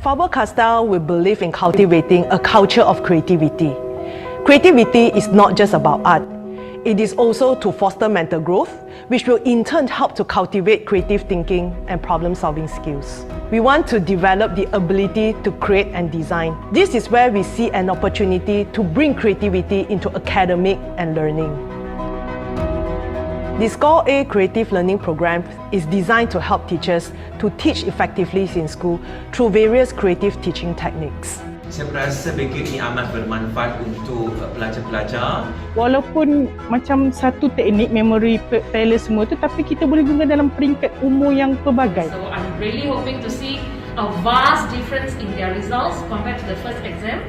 Faber-Castell, we believe in cultivating a culture of creativity. Creativity is not just about art. It is also to foster mental growth, which will in turn help to cultivate creative thinking and problem-solving skills. We want to develop the ability to create and design. This is where we see an opportunity to bring creativity into academic and learning. The Score A Creative Learning Program is designed to help teachers to teach effectively in school through various creative teaching techniques. Saya rasa baking ini amat bermanfaat untuk pelajar-pelajar. Walaupun macam satu teknik memory palace semua tu, tapi kita boleh guna dalam peringkat umur yang pelbagai. So I'm really hoping to see a vast difference in their results compared to the first exam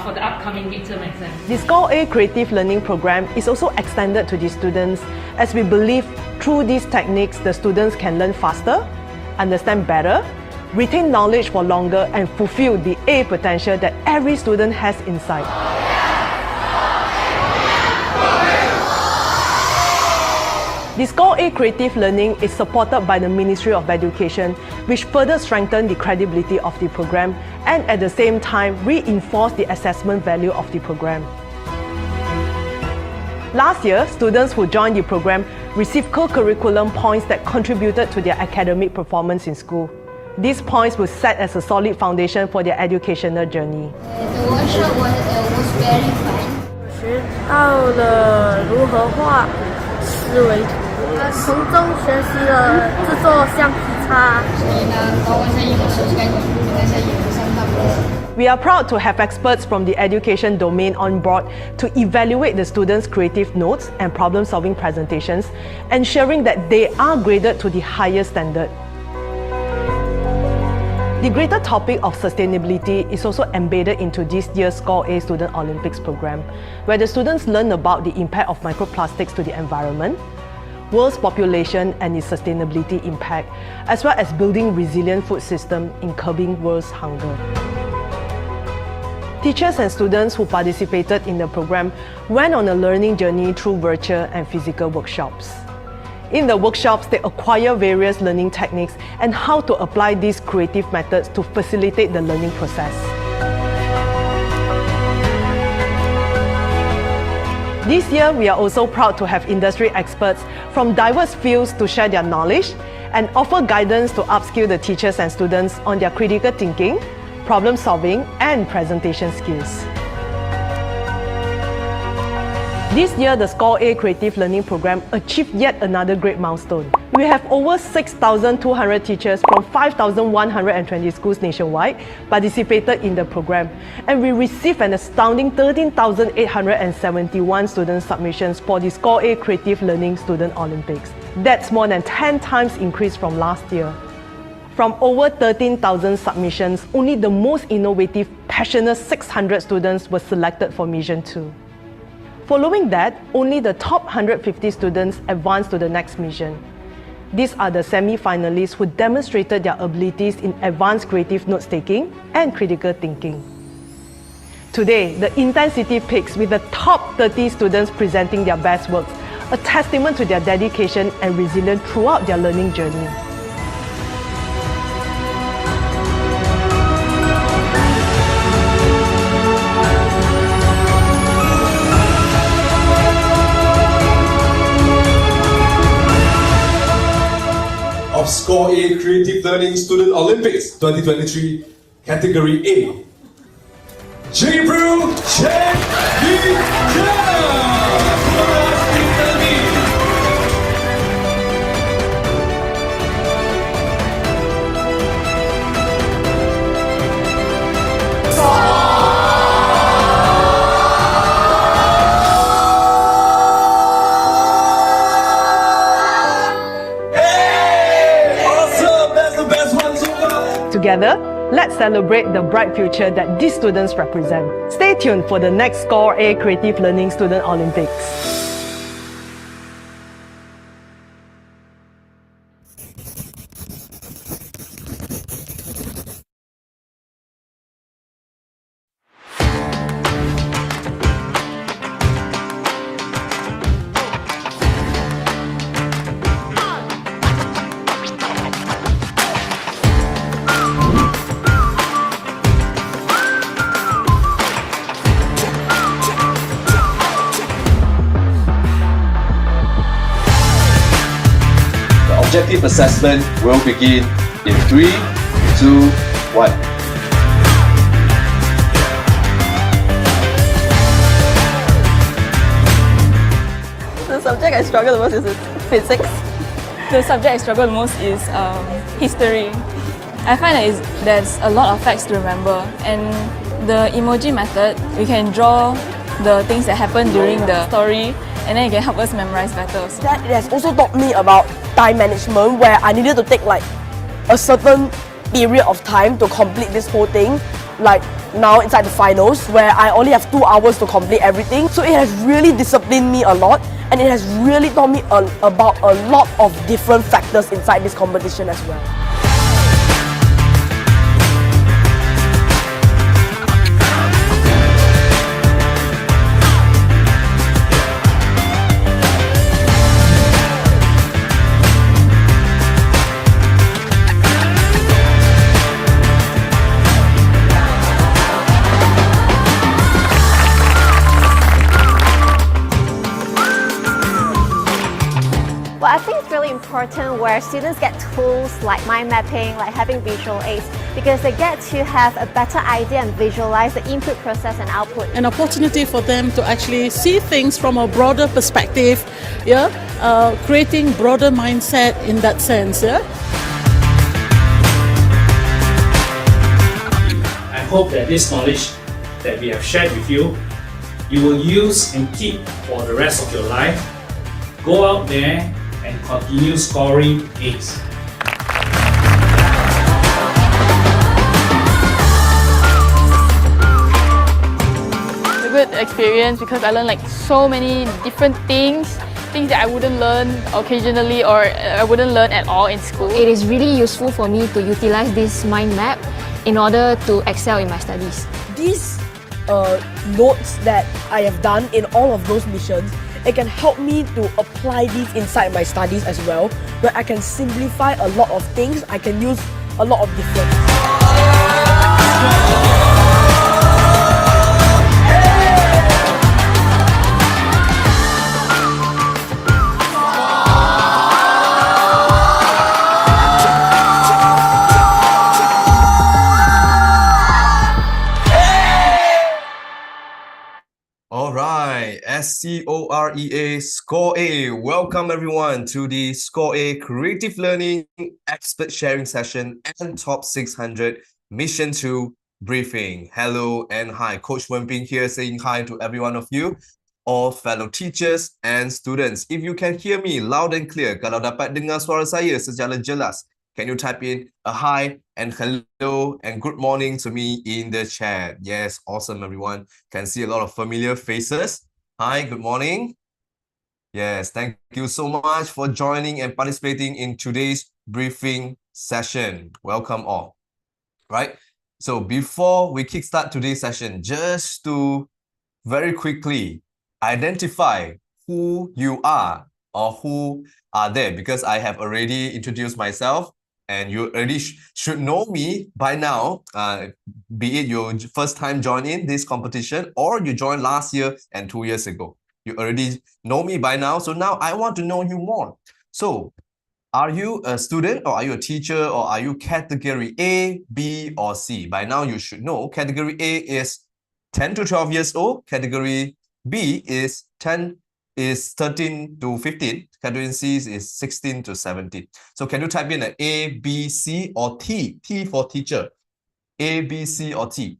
for the upcoming midterm exam. The Score A Creative Learning Program is also extended to the students, as we believe through these techniques the students can learn faster, understand better, retain knowledge for longer, and fulfill the A potential that every student has inside. The Score A Creative Learning is supported by the Ministry of Education, which further strengthens the credibility of the program and at the same time reinforce the assessment value of the program. Last year, students who joined the program received co-curriculum points that contributed to their academic performance in school. These points will set as a solid foundation for their educational journey. The workshop was very fun. 学到了如何画思维图，从中学习了制作橡皮擦。所以呢，包括像英文书该用那些也不上到。We are proud to have experts from the education domain on board to evaluate the students' creative notes and problem-solving presentations, ensuring that they are graded to the highest standard. The greater topic of sustainability is also embedded into this year's Score A Student Olympics program, where the students learn about the impact of microplastics to the environment, world's population and its sustainability impact, as well as building resilient food system in curbing world's hunger. Teachers and students who participated in the program went on a learning journey through virtual and physical workshops. In the workshops, they acquire various learning techniques and how to apply these creative methods to facilitate the learning process. This year, we are also proud to have industry experts from diverse fields to share their knowledge and offer guidance to upskill the teachers and students on their critical thinking, problem solving, and presentation skills. This year, the Score A Creative Learning Program achieved yet another great milestone. We have over 6,200 teachers from 5,120 schools nationwide participated in the program, and we received an astounding 13,871 student submissions for the Score A Creative Learning Student Olympics. That's more than 10 times increase from last year. From over 13,000 submissions, only the most innovative, passionate 600 students were selected for Mission 2. Following that, only the top 150 students advanced to the next mission. These are the semi-finalists who demonstrated their abilities in advanced creative note-taking and critical thinking. Today, the intensity peaks with the top 30 students presenting their best works, a testament to their dedication and resilience throughout their learning journey. Of Score A Creative Learning Student Olympics 2023, Category A, Jibril Chen Together, let's celebrate the bright future that these students represent. Stay tuned for the next Score A Creative Learning Student Olympics. interactive assessment will begin in 3, 2, 1. The subject I struggle the most is physics. The subject I struggle the most is history. I find that there's a lot of facts to remember, and the emoji method, we can draw the things that happen during the story, and then it can help us memorize better. That it has also taught me about time management, where I needed to take like a certain period of time to complete this whole thing. Like now inside the finals, where I only have 2 hours to complete everything. So it has really disciplined me a lot, and it has really taught me about a lot of different factors inside this competition as well. Well, I think it's really important where students get tools like mind mapping, like having visual aids, because they get to have a better idea and visualize the input process and output. An opportunity for them to actually see things from a broader perspective, creating broader mindset in that sense. I hope that this knowledge that we have shared with you, you will use and keep for the rest of your life. Go out there and continue scoring A's. It's a good experience because I learned like so many different things that I wouldn't learn occasionally or I wouldn't learn at all in school. It is really useful for me to utilize this mind map in order to excel in my studies. These notes that I have done in all of those missions, it can help me to apply these inside my studies as well, where I can simplify a lot of things. I can use a lot of different. Alright, SCOREA, Score A. Welcome everyone to the Score A Creative Learning Expert Sharing Session and Top 600 Mission 2 Briefing. Hello and hi, Coach Wen Ping here saying hi to every one of you, all fellow teachers and students. If you can hear me loud and clear, kalau dapat dengar suara saya secara jelas, can you type in a hi and hello and good morning to me in the chat? Yes, awesome everyone. Can see a lot of familiar faces. Hi, good morning. Yes, thank you so much for joining and participating in today's briefing session. Welcome all. Right? So before we kickstart today's session, just to very quickly identify who you are or who are there, because I have already introduced myself. And you already should know me by now, be it your first time joining this competition or you joined last year and 2 years ago. You already know me by now. So now I want to know you more. So are you a student or are you a teacher or are you category A, B or C? By now you should know category A is 10 to 12 years old. Category B is 13 to 15. Category C is 16 to 17. So can you type in A, B, C or T? T for teacher. A, B, C or T.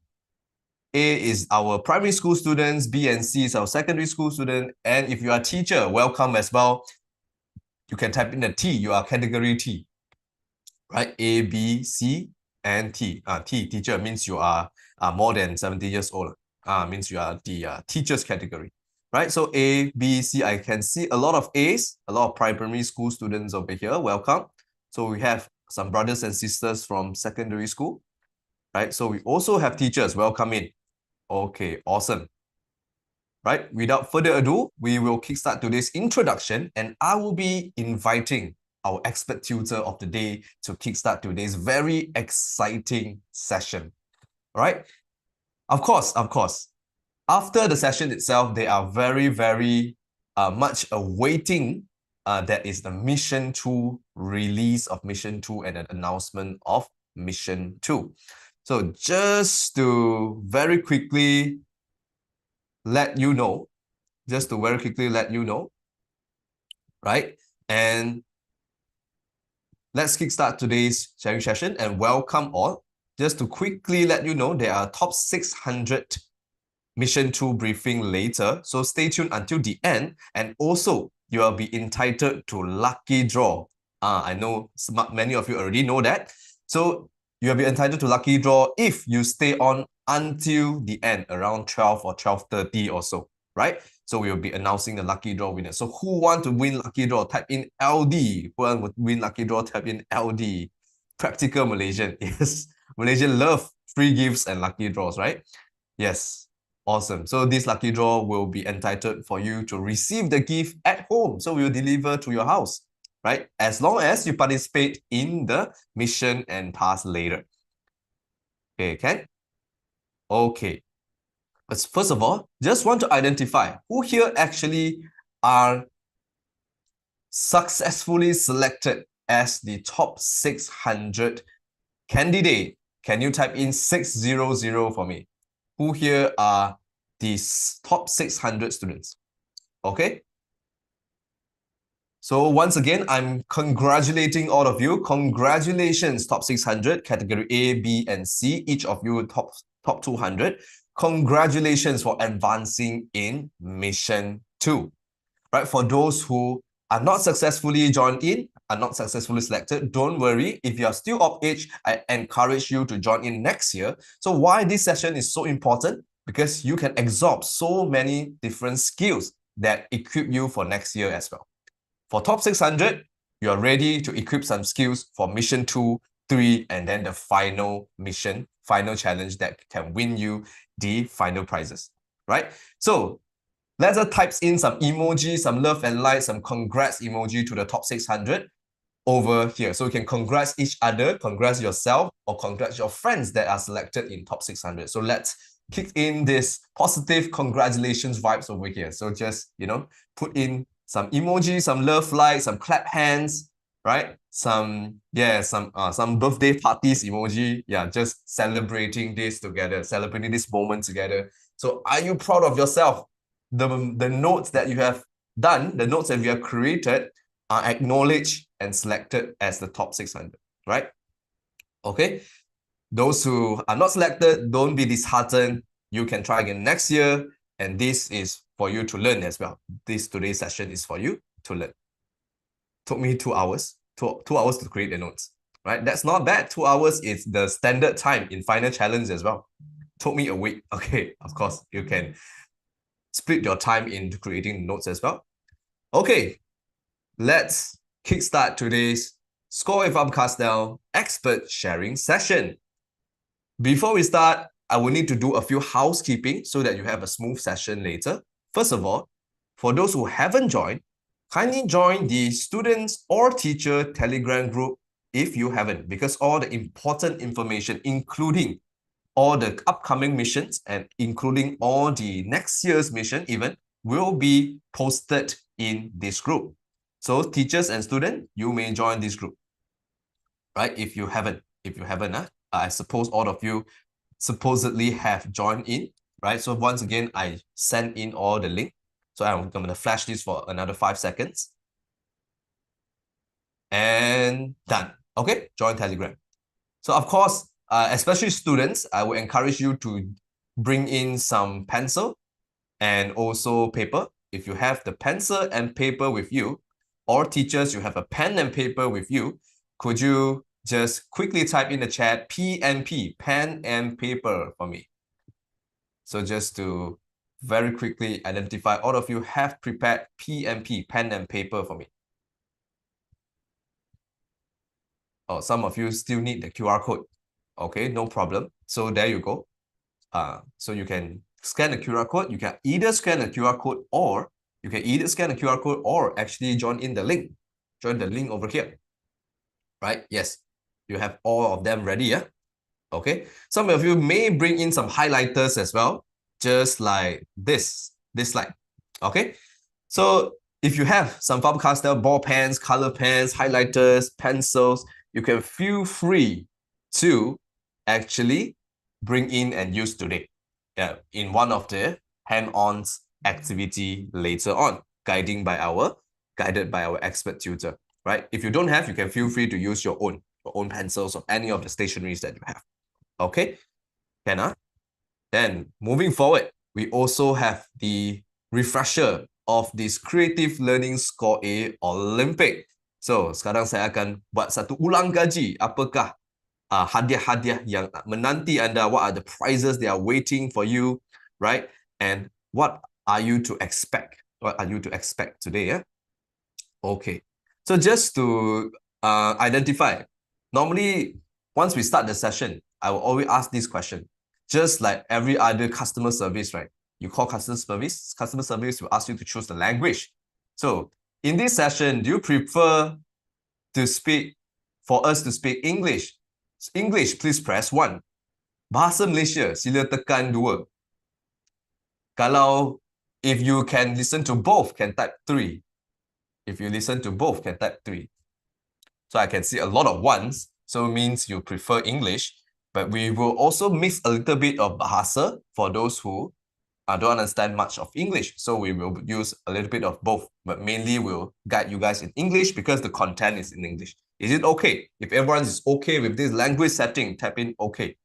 A is our primary school students, B and C is our secondary school student. And if you are a teacher, welcome as well. You can type in a T, you are category T. Right? A, B, C and T. T, teacher, means you are more than 70 years old. Means you are the teacher's category. Right, so A, B, C, I can see a lot of A's, a lot of primary school students over here. Welcome. So we have some brothers and sisters from secondary school. Right, so we also have teachers. Welcome in. Okay, awesome. Right, without further ado, we will kickstart today's introduction and I will be inviting our expert tutor of the day to kickstart today's very exciting session. All right, of course. After the session itself, they are very, very much awaiting that is the Mission 2 release of Mission 2 and an announcement of Mission 2. So just to very quickly let you know, right? And let's kickstart today's sharing session and welcome all. Just to quickly let you know, there are top 600 Mission 2 briefing later. So stay tuned until the end. And also, you will be entitled to lucky draw. I know many of you already know that. So you will be entitled to lucky draw if you stay on until the end, around 12 or 12:30 or so, right? So we will be announcing the lucky draw winner. So who want to win lucky draw? Type in LD. Who want to win lucky draw? Type in LD. Practical Malaysian. Yes. Malaysian love free gifts and lucky draws, right? Yes. Awesome. So this lucky draw will be entitled for you to receive the gift at home. So we will deliver to your house, right? As long as you participate in the mission and pass later. Okay, Ken? Okay. But first of all, just want to identify who here actually are successfully selected as the top 600 candidate. Can you type in 600 for me? Who here are these top 600 students? Okay. So once again, I'm congratulating all of you. Congratulations, top 600, category A, B, and C. Each of you top 200. Congratulations for advancing in Mission 2. Right, for those who are not successfully joined in, are not successfully selected, don't worry. If you are still of age, I encourage you to join in next year. So why this session is so important? Because you can absorb so many different skills that equip you for next year as well. For top 600, you are ready to equip some skills for Mission 2, 3, and then the final mission, final challenge that can win you the final prizes, right? So let's type in some emoji, some love and light, some congrats emoji to the top 600 over here. So you can congrats each other, congrats yourself, or congrats your friends that are selected in top 600. So let's kick in this positive congratulations vibes over here. So just, put in some emoji, some love light, some clap hands, right? Some birthday parties emoji. Yeah, just celebrating this together, celebrating this moment together. So are you proud of yourself? The notes that you have done, the notes that you have created are acknowledged and selected as the top 600, right? Okay. Those who are not selected, don't be disheartened. You can try again next year. And this is for you to learn as well. Today's session is for you to learn. Took me 2 hours, 2 hours to create the notes, right? That's not bad. 2 hours is the standard time in final challenge as well. Took me a week. Okay, of course, you can split your time into creating notes as well. Okay, let's kickstart today's Score with Bob Castell expert sharing session. Before we start, I will need to do a few housekeeping so that you have a smooth session later. First of all, for those who haven't joined, kindly join the students or teacher Telegram group if you haven't, because all the important information, including all the upcoming missions and including all the next year's mission even, will be posted in this group. So teachers and students, you may join this group, right? If you haven't, I suppose all of you supposedly have joined in, right? So once again, I sent in all the link. So I'm going to flash this for another 5 seconds. And done. Okay, join Telegram. So of course, especially students, I would encourage you to bring in some pencil and also paper. If you have the pencil and paper with you, or teachers, you have a pen and paper with you, could you just quickly type in the chat PNP, pen and paper for me? So just to very quickly identify, all of you have prepared PNP, pen and paper for me. Oh, some of you still need the QR code. Okay, no problem. So there you go. So you can scan the QR code. You can either scan the QR code or actually join in the link. Join the link over here. Right? Yes. You have all of them ready, yeah? Okay. Some of you may bring in some highlighters as well, just like this slide. Okay. So if you have some Faber-Castell ball pens, color pens, highlighters, pencils, you can feel free to actually bring in and use today in one of the hand-on activity later on, guided by our expert tutor, right? If you don't have, you can feel free to use your own pencils or any of the stationeries that you have. Okay, can Then moving forward, we also have the refresher of this Creative Learning Score A Olympic. So, sekarang saya akan buat satu ulang kaji. Apakah hadiah-hadiah yang menanti anda? What are the prizes that are waiting for you, right? And what are you to expect? What are you to expect today? Yeah? Okay. So just to identify, normally once we start the session, I will always ask this question. Just like every other customer service, right? You call customer service will ask you to choose the language. So in this session, do you prefer for us to speak English? English, please press 1. Bahasa Malaysia, sila tekan 2. If you can listen to both, can type 3. If you listen to both, can type 3. So I can see a lot of 1s, so it means you prefer English, but we will also mix a little bit of Bahasa for those who don't understand much of English. So we will use a little bit of both, but mainly we'll guide you guys in English because the content is in English. Is it okay? If everyone is okay with this language setting, type in okay.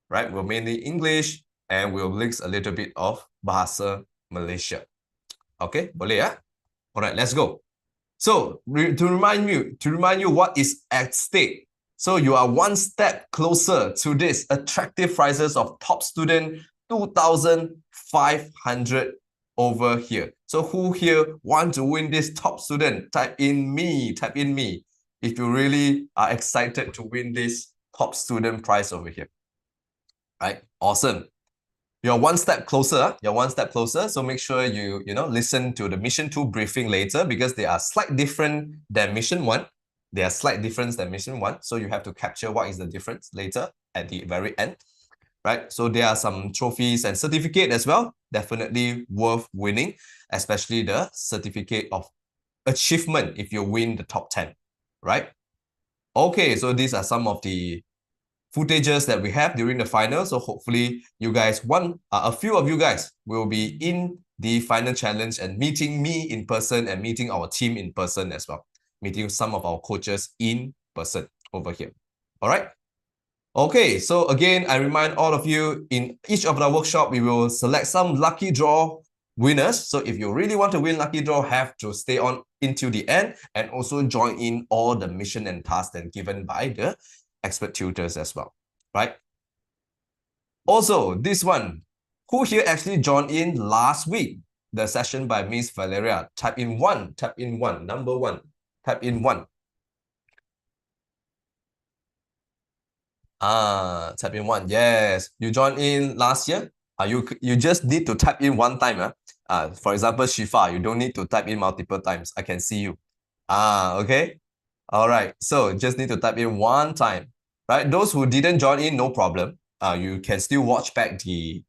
Right? We'll mainly English and we'll mix a little bit of Bahasa Malaysia. Okay? Boleh ya? Alright, let's go. So to remind you what is at stake. So you are one step closer to this attractive prizes of top student 2,500 over here. So who here want to win this top student? Type in me. If you really are excited to win this top student prize over here. Right? Awesome. You're one step closer. So make sure you listen to the Mission 2 briefing later because they are slightly different than Mission 1. They are slight difference than Mission 1. So you have to capture what is the difference later at the very end. Right? So there are some trophies and certificate as well. Definitely worth winning, especially the certificate of achievement if you win the top 10. Right? Okay, so these are some of the footages that we have during the final. So hopefully you guys, a few of you guys will be in the final challenge and meeting me in person and meeting our team in person as well. Meeting some of our coaches in person over here. All right. Okay, so again, I remind all of you, in each of the workshop, we will select some lucky draw winners. So if you really want to win lucky draw, have to stay on until the end and also join in all the mission and tasks then given by the expert tutors as well, right? Also, this one, who here actually joined in last week? The session by Miss Valeria. Type in 1, number 1, type in 1. Type in 1. Yes, you joined in last year. You just need to type in one time. For example, Shifa, you don't need to type in multiple times. I can see you. Okay. All right. So just need to type in one time. Right. Those who didn't join in, no problem. You can still watch back the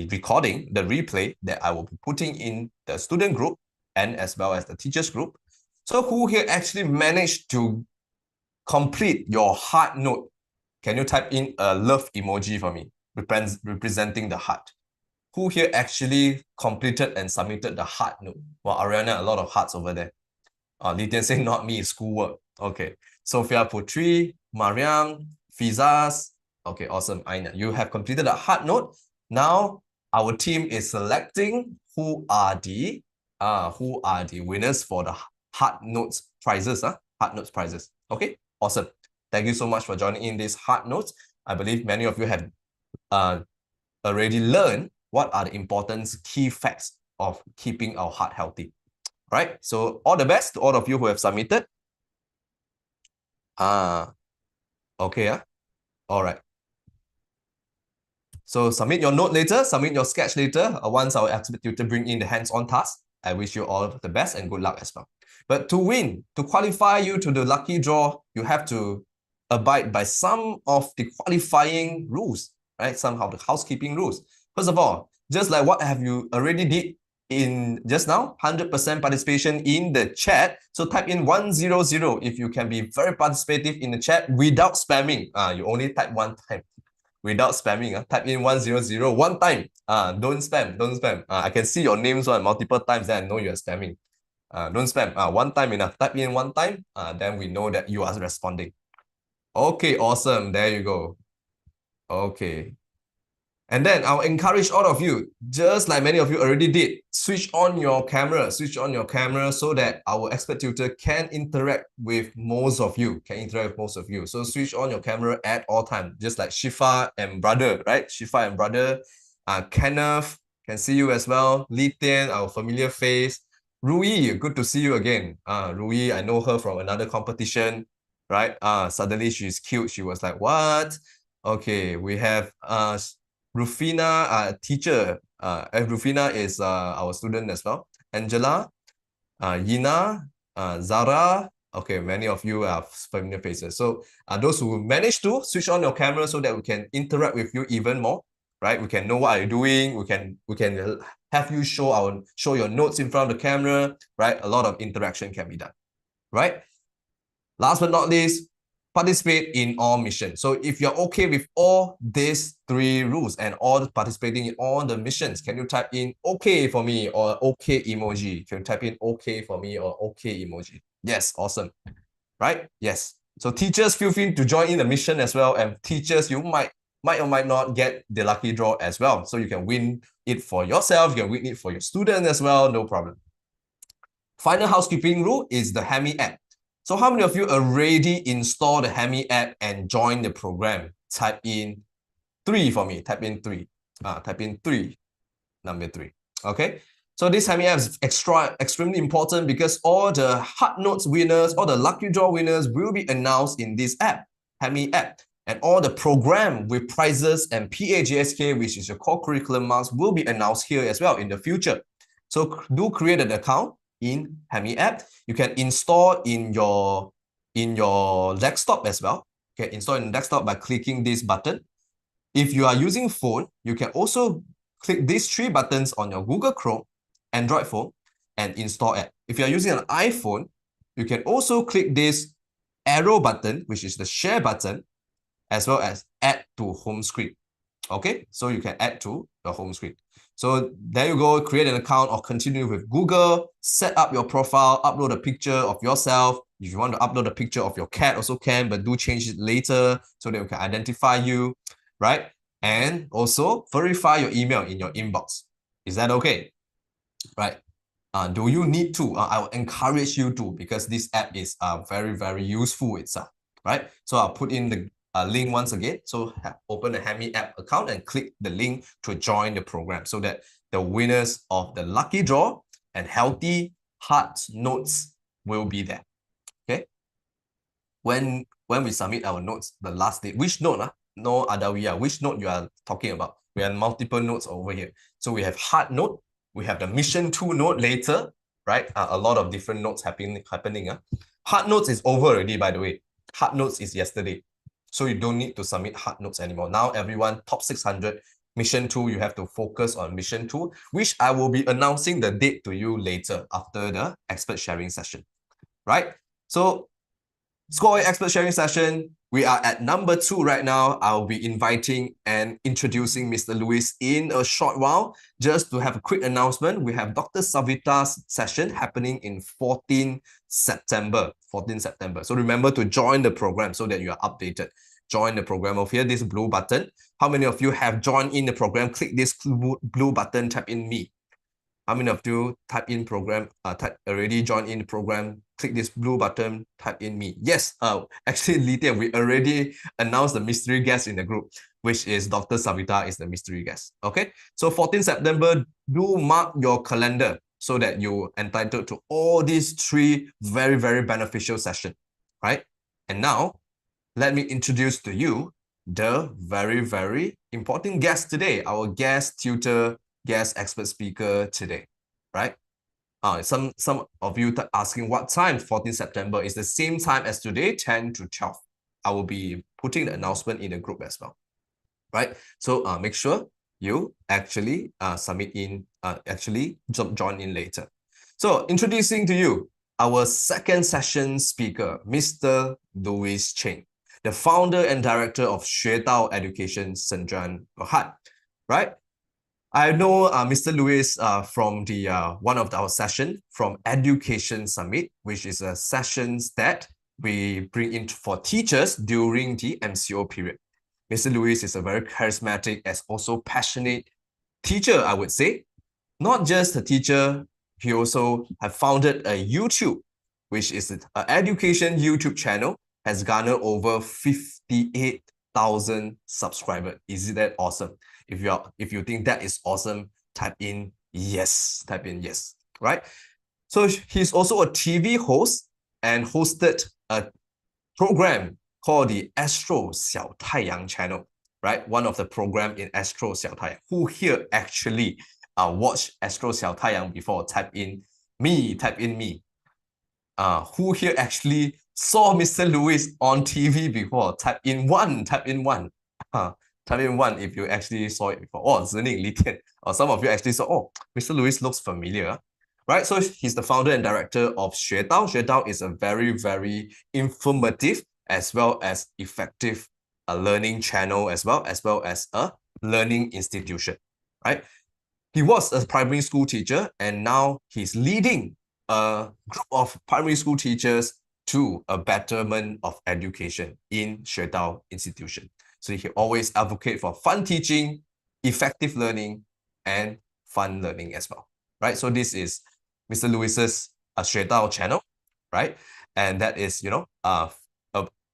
recording, the replay that I will be putting in the student group and as well as the teachers group. So who here actually managed to complete your heart note? Can you type in a love emoji for me, representing the heart? Who here actually completed and submitted the heart note? Well, Ariana, a lot of hearts over there. Li Tian saying, not me, schoolwork. Okay. Sophia Putri, Mariam, Fizas. Okay, awesome. Aina, you have completed a heart note. Now, our team is selecting who are the winners for the heart notes prizes. Heart notes prizes. Okay, awesome. Thank you so much for joining in this heart notes. I believe many of you have already learned what are the important key facts of keeping our heart healthy. All right, so all the best to all of you who have submitted. Okay, all right. So submit your note later, submit your sketch later. Once our expert tutor bring in the hands-on task, I wish you all the best and good luck as well. But to win, to qualify you to the lucky draw, you have to abide by some of the qualifying rules, right? Some of the housekeeping rules. First of all, just like what have you already did in just now, 100% participation in the chat. So type in 100 if you can be very participative in the chat without spamming. You only type one time. Without spamming, type in 100 one time. Don't spam, don't spam. I can see your names multiple times, then I know you're spamming. Don't spam. One time enough. Type in one time, then we know that you are responding. Okay, awesome. There you go. Okay. And then I'll encourage all of you, just like many of you already did, switch on your camera so that our expert tutor can interact with most of you, So switch on your camera at all times, just like Shifa and brother, right? Shifa and brother. Kenneth, can see you as well. Li Tian, our familiar face. Rui, good to see you again. Rui, I know her from another competition, right? Suddenly she's cute. She was like, what? Okay, we have Rufina, teacher. Rufina is our student as well. Angela, Yina, Zara. Okay, many of you are familiar faces. So those who manage to switch on your camera so that we can interact with you even more, right? We can know what you're doing. We can have you show your notes in front of the camera, right? A lot of interaction can be done, right? Last but not least, participate in all missions. So if you're okay with all these 3 rules and all participating in all the missions, can you type in okay for me or okay emoji? Can you type in okay for me or okay emoji? Yes, awesome. Right? Yes. So teachers, feel free to join in the mission as well. And teachers, you might or might not get the lucky draw as well. So you can win it for yourself, you can win it for your student as well, no problem. Final housekeeping rule is the Hemi app. So how many of you already installed the Hemi app and joined the program? Type in 3 for me. Type in 3. Type in 3. Number 3. Okay. So this Hemi app is extremely important because all the hard notes winners, all the lucky draw winners will be announced in this app, Hemi app. And all the program with prizes and PAGSK, which is your core curriculum marks, will be announced here as well in the future. So do create an account in Hemi app. You can install in your desktop as well. You can install in desktop by clicking this button. If you are using phone, you can also click these 3 buttons on your Google Chrome, Android phone, and install app. If you are using an iPhone, you can also click this arrow button, which is the share button, as well as add to home screen. Okay, so you can add to the home screen. So there you go, create an account or continue with Google, set up your profile, upload a picture of yourself. If you want to upload a picture of your cat also can, but do change it later so that we can identify you, right? And also verify your email in your inbox. Is that okay? Right? Do you need to? I will encourage you to, because this app is very, very useful itself, right? So I'll put in the link once again. So open the Hemi app account and click the link to join the program so that the winners of the lucky draw and healthy heart notes will be there. Okay. When we submit our notes, the last day, which note? No, Adawiya, which note you are talking about? We have multiple notes over here. So we have heart note, we have the mission 2 note later, right? A lot of different notes happening. Heart notes is over already, by the way. Heart notes is yesterday. So you don't need to submit hard notes anymore. Now everyone, top 600, mission 2, you have to focus on mission 2, which I will be announcing the date to you later after the expert sharing session, right? So Score expert sharing session, we are at number 2 right now. I'll be inviting and introducing Mr. Lewis in a short while. Just to have a quick announcement, we have Dr. Savita's session happening in 14 September. So remember to join the program so that you are updated. Join the program over here, this blue button. How many of you have joined in the program? Click this blue button, type in me. How many of you type in program, already joined in the program? Click this blue button, type in me. Yes, actually, Li Tian, we already announced the mystery guest in the group, which is Dr. Savita is the mystery guest. Okay, so 14 September, do mark your calendar so that you're entitled to all these 3 very, very beneficial sessions, right? And now, let me introduce to you the very, very important guest today, our guest tutor, guest expert speaker today, right? Some of you asking what time, 14 September, is the same time as today, 10 to 12. I will be putting the announcement in the group as well, right? So make sure you actually submit in, join in later. So introducing to you our second session speaker, Mr. Louis Cheng, the founder and director of Xuedao Education Shenzhen Berhad, right? I know Mr. Louis from the one of our session from Education Summit, which is a sessions that we bring in for teachers during the MCO period. Mr. Louis is a very charismatic as also passionate teacher, I would say. Not just a teacher, he also have founded a YouTube, which is an education YouTube channel, has garnered over 58,000 subscribers. Isn't that awesome? If you think that is awesome, type in yes, right? So he's also a TV host and hosted a program called the Astro Xiao Taiyang channel, right? One of the program in Astro Xiao Taiyang. Who here actually watched Astro Xiao Taiyang before? Type in me. Who here actually saw Mr. Louis on TV before? Type in one. Type in one if you actually saw it before. Oh, Zining, Li Tian. Or some of you actually saw, oh, Mr. Louis looks familiar. Right, so he's the founder and director of Xuedao. Xuedao is a very, very informative as well as effective learning channel as well as a learning institution, right? He was a primary school teacher and now he's leading a group of primary school teachers to a betterment of education in Xuedao institution. So he always advocate for fun teaching, effective learning, and fun learning as well, right? So this is Mr. Louis's Xuedao channel, right? And that is,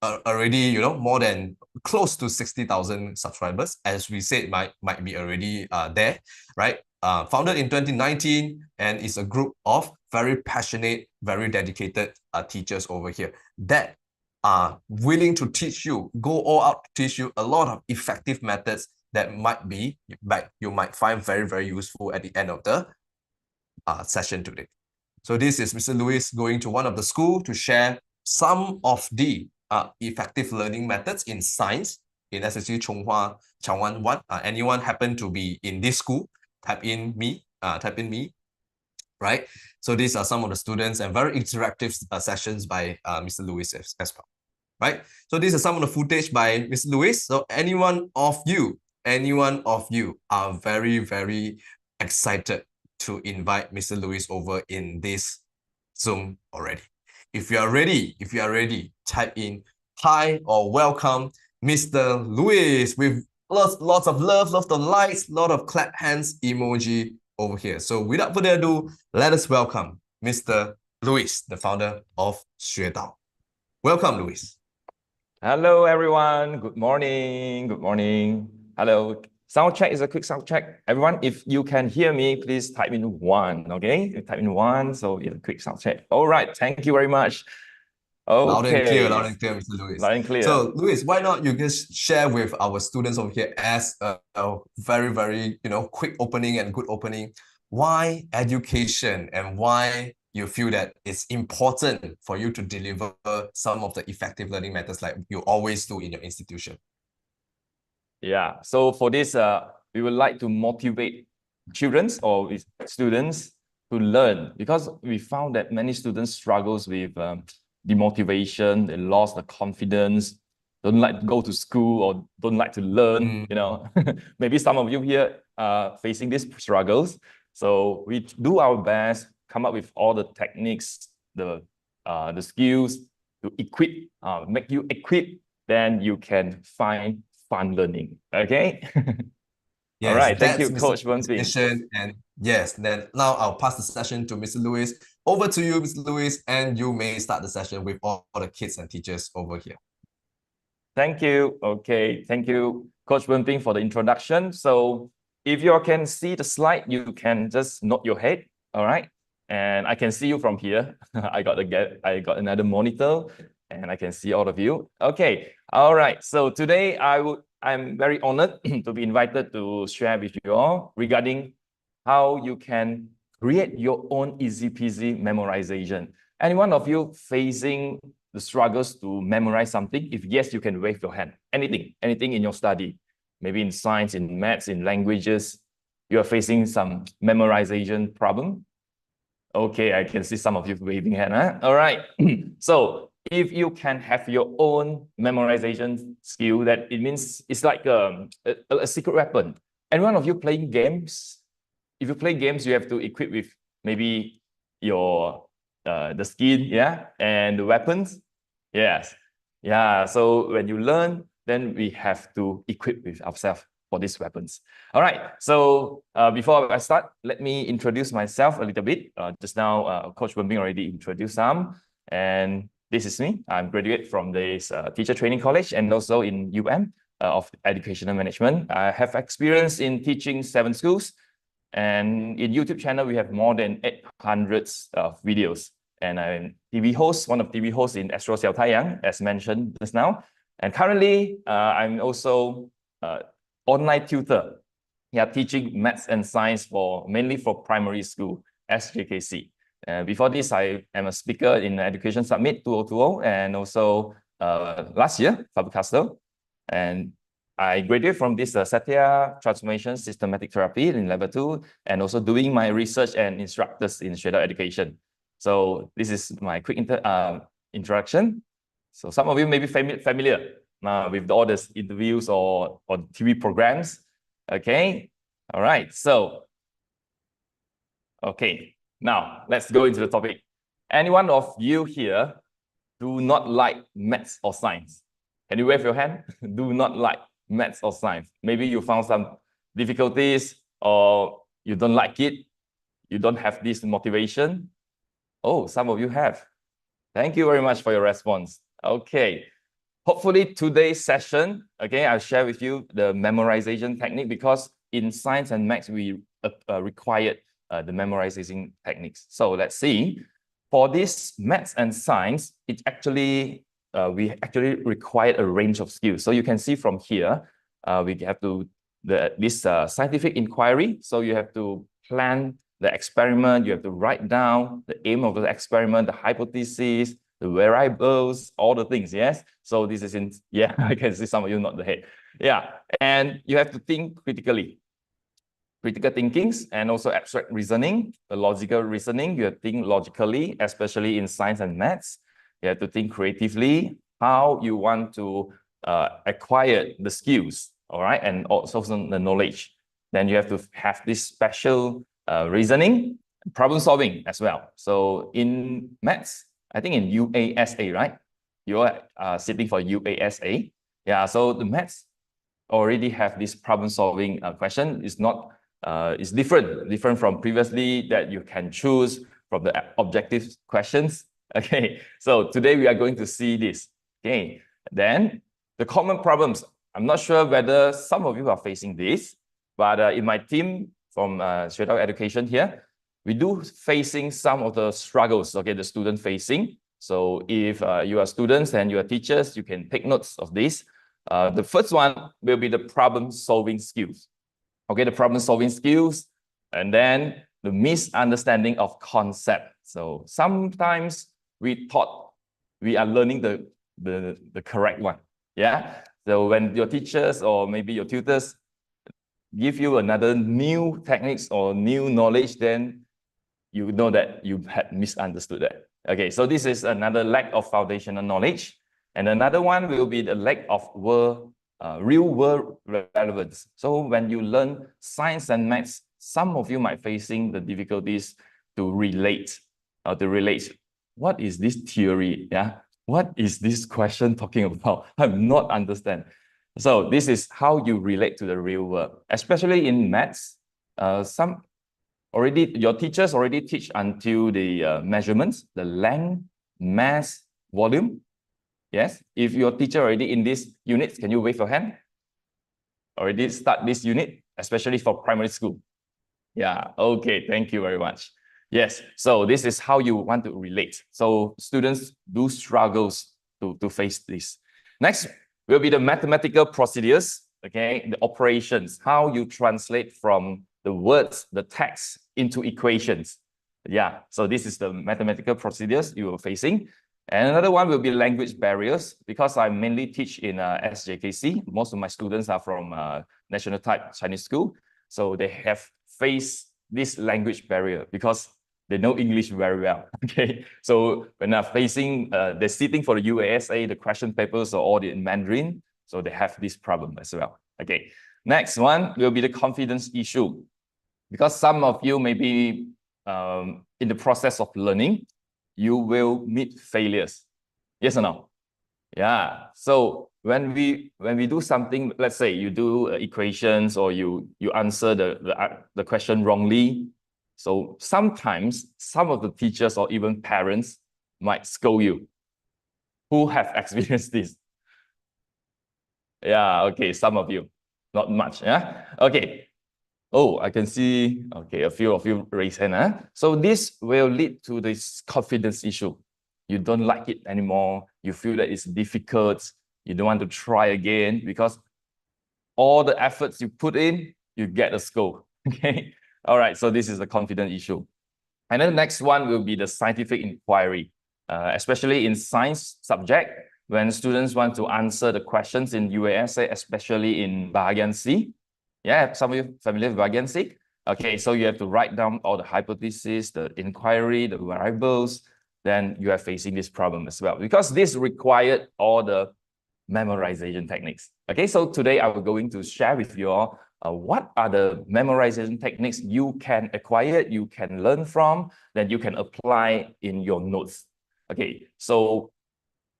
already, more than close to 60,000 subscribers, as we said, might be already there, right? Founded in 2019 and is a group of very passionate, very dedicated teachers over here that are willing to teach you, go all out to teach you a lot of effective methods that you might find very, very useful at the end of the session today. So this is Mr. Louis going to one of the school to share some of the effective learning methods in science in SSC Chonghua Changwan 1. Anyone happen to be in this school, type in me, right? So these are some of the students and very interactive sessions by Mr. Louis as well, right? So these are some of the footage by Mr. Louis. So anyone of you are very, very excited to invite Mr. Louis over in this Zoom already. If you are ready, type in hi or welcome Mr. Louis with lots of love, lots of likes, lot of clap hands emoji over here. So without further ado, let us welcome Mr. Louis, the founder of Xuedao. Welcome, Louis. Hello, everyone. Good morning. Hello. Sound check is a quick sound check. Everyone, if you can hear me, please type in 1, okay? Type in 1, so it's a quick sound check. All right, thank you very much. Okay. Loud and clear, Mr. Louis. Loud and clear. So, Louis, why not you just share with our students over here as a very, very, quick opening and good opening, why education and why you feel that it's important for you to deliver some of the effective learning methods like you always do in your institution? Yeah, so for this, we would like to motivate children or students to learn, because we found that many students struggles with demotivation, they lost the confidence, don't like to go to school or don't like to learn, Maybe some of you here are facing these struggles. So we do our best, come up with all the techniques, the skills to make you equipped, then you can find fun learning. Okay. Yes, all right. Thank you, Mr. Coach Bernstein. And yes, then now I'll pass the session to Mr. Louis. Over to you, Mr. Louis, and you may start the session with all the kids and teachers over here. Thank you. Okay. Thank you, Coach Bernstein, for the introduction. So if you can see the slide, you can just nod your head. All right. And I can see you from here. I got another monitor and I can see all of you. Okay. All right. So today I'm very honored to be invited to share with you all regarding how you can create your own easy peasy memorization. Any one of you facing the struggles to memorize something? If yes, you can wave your hand. Anything in your study. maybe in science, in maths, in languages, you are facing some memorization problem. Okay, I can see some of you waving hand, huh? All right. So if you can have your own memorization skill, that it means it's like a secret weapon. And one of you playing games, if you play games, you have to equip with maybe your the skin, yeah, and the weapons. Yes. Yeah. So when you learn, then we have to equip with ourselves for these weapons. All right. So before I start, let me introduce myself a little bit. Just now, Coach Wenbing already introduced some, and this is me. I'm graduate from this teacher training college and also in UM of educational management. I have experience in teaching 7 schools, and in YouTube channel we have more than 800 videos. And I'm TV host, one of TV hosts in Astro Xiao Taiyang, as mentioned just now. And currently, I'm also online tutor, teaching maths and science mainly for primary school, SJKC. Before this, I am a speaker in Education Summit 2020 and also last year, Faber-Castell. And I graduated from this Satya Transformation Systematic Therapy in level 2 and also doing my research and instructors in Shredder Education. So this is my quick introduction. So some of you may be familiar with all these interviews or TV programs. Okay, all right. So, okay, now let's go into the topic. Anyone of you here do not like maths or science? Can you wave your hand? Do not like maths or science. Maybe you found some difficulties or you don't like it. You don't have this motivation. Oh, some of you have. Thank you very much for your response. Okay. Hopefully today's session, okay, I'll share with you the memorization technique because in science and maths, we required the memorization techniques. So let's see. For this maths and science, it actually, we actually require a range of skills. So you can see from here, we have to, this scientific inquiry. So you have to plan the experiment, you have to write down the aim of the experiment, the hypothesis, the variables, all the things, yes? So this is in, yeah, I can see some of you nod the head. Yeah, and you have to think critically. Critical thinkings and also abstract reasoning, the logical reasoning, you have to think logically, especially in science and maths. You have to think creatively, how you want to acquire the skills, all right? And also the knowledge. Then you have to have this special reasoning, problem solving as well. So in maths, I think in UASA, right? You are sitting for UASA. Yeah, so the maths already have this problem solving question. It's not, it's different from previously that you can choose from the objective questions. Okay, so today we are going to see this. Okay, then the common problems. I'm not sure whether some of you are facing this, but in my team from Shredder Education here, we do facing some of the struggles, okay, the student facing. So if you are students and you are teachers, you can take notes of this. The first one will be the problem solving skills. Okay, the problem solving skills, and then the misunderstanding of concept. So sometimes we thought we are learning the correct one. Yeah. So when your teachers or maybe your tutors give you another new techniques or new knowledge, then you know that you had misunderstood that. Okay, so this is another lack of foundational knowledge. And another one will be the lack of real world relevance. So when you learn science and maths, some of you might facing the difficulties to relate. What is this theory? Yeah, what is this question talking about? I'm not understand. So this is how you relate to the real world, especially in maths. Your teachers already teach until the measurements, the length, mass, volume. Yes, if your teacher already in this unit, can you wave your hand? Already start this unit, especially for primary school. Yeah, okay, thank you very much. Yes, so this is how you want to relate. So students do struggles to face this. Next will be the mathematical procedures, okay, the operations, how you translate from the words, the text into equations. Yeah, so this is the mathematical procedures you are facing. And another one will be language barriers, because I mainly teach in SJKC. Most of my students are from National Type Chinese School. So they have faced this language barrier because they know English very well. Okay, so when they're facing, they're sitting for the UASA, the question papers are all in Mandarin. So they have this problem as well. Okay, next one will be the confidence issue. Because some of you may be in the process of learning, you will meet failures. Yes or no? Yeah. So when we do something, let's say you do equations or you answer the question wrongly. So sometimes some of the teachers or even parents might scold you. Who have experienced this? Yeah, okay, some of you, not much. Yeah, okay. Oh, I can see, okay, a few of you raise hand. Huh? So this will lead to this confidence issue. You don't like it anymore. You feel that it's difficult. You don't want to try again because all the efforts you put in, you get a score. Okay. All right. So this is a confidence issue. And then the next one will be the scientific inquiry, especially in science subject, when students want to answer the questions in UASA, especially in Bahagian C. Yeah, some of you familiar with Bahagian C? Okay, so you have to write down all the hypotheses, the inquiry, the variables, then you are facing this problem as well, because this required all the memorization techniques. Okay, so today I'm going to share with you all what are the memorization techniques you can acquire, you can learn from, that you can apply in your notes. Okay, so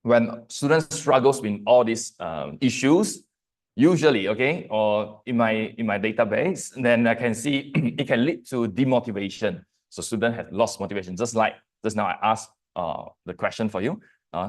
when students struggles with all these issues, usually, okay, or in my database, then I can see it can lead to demotivation. So students have lost motivation, just like just now I asked the question for you.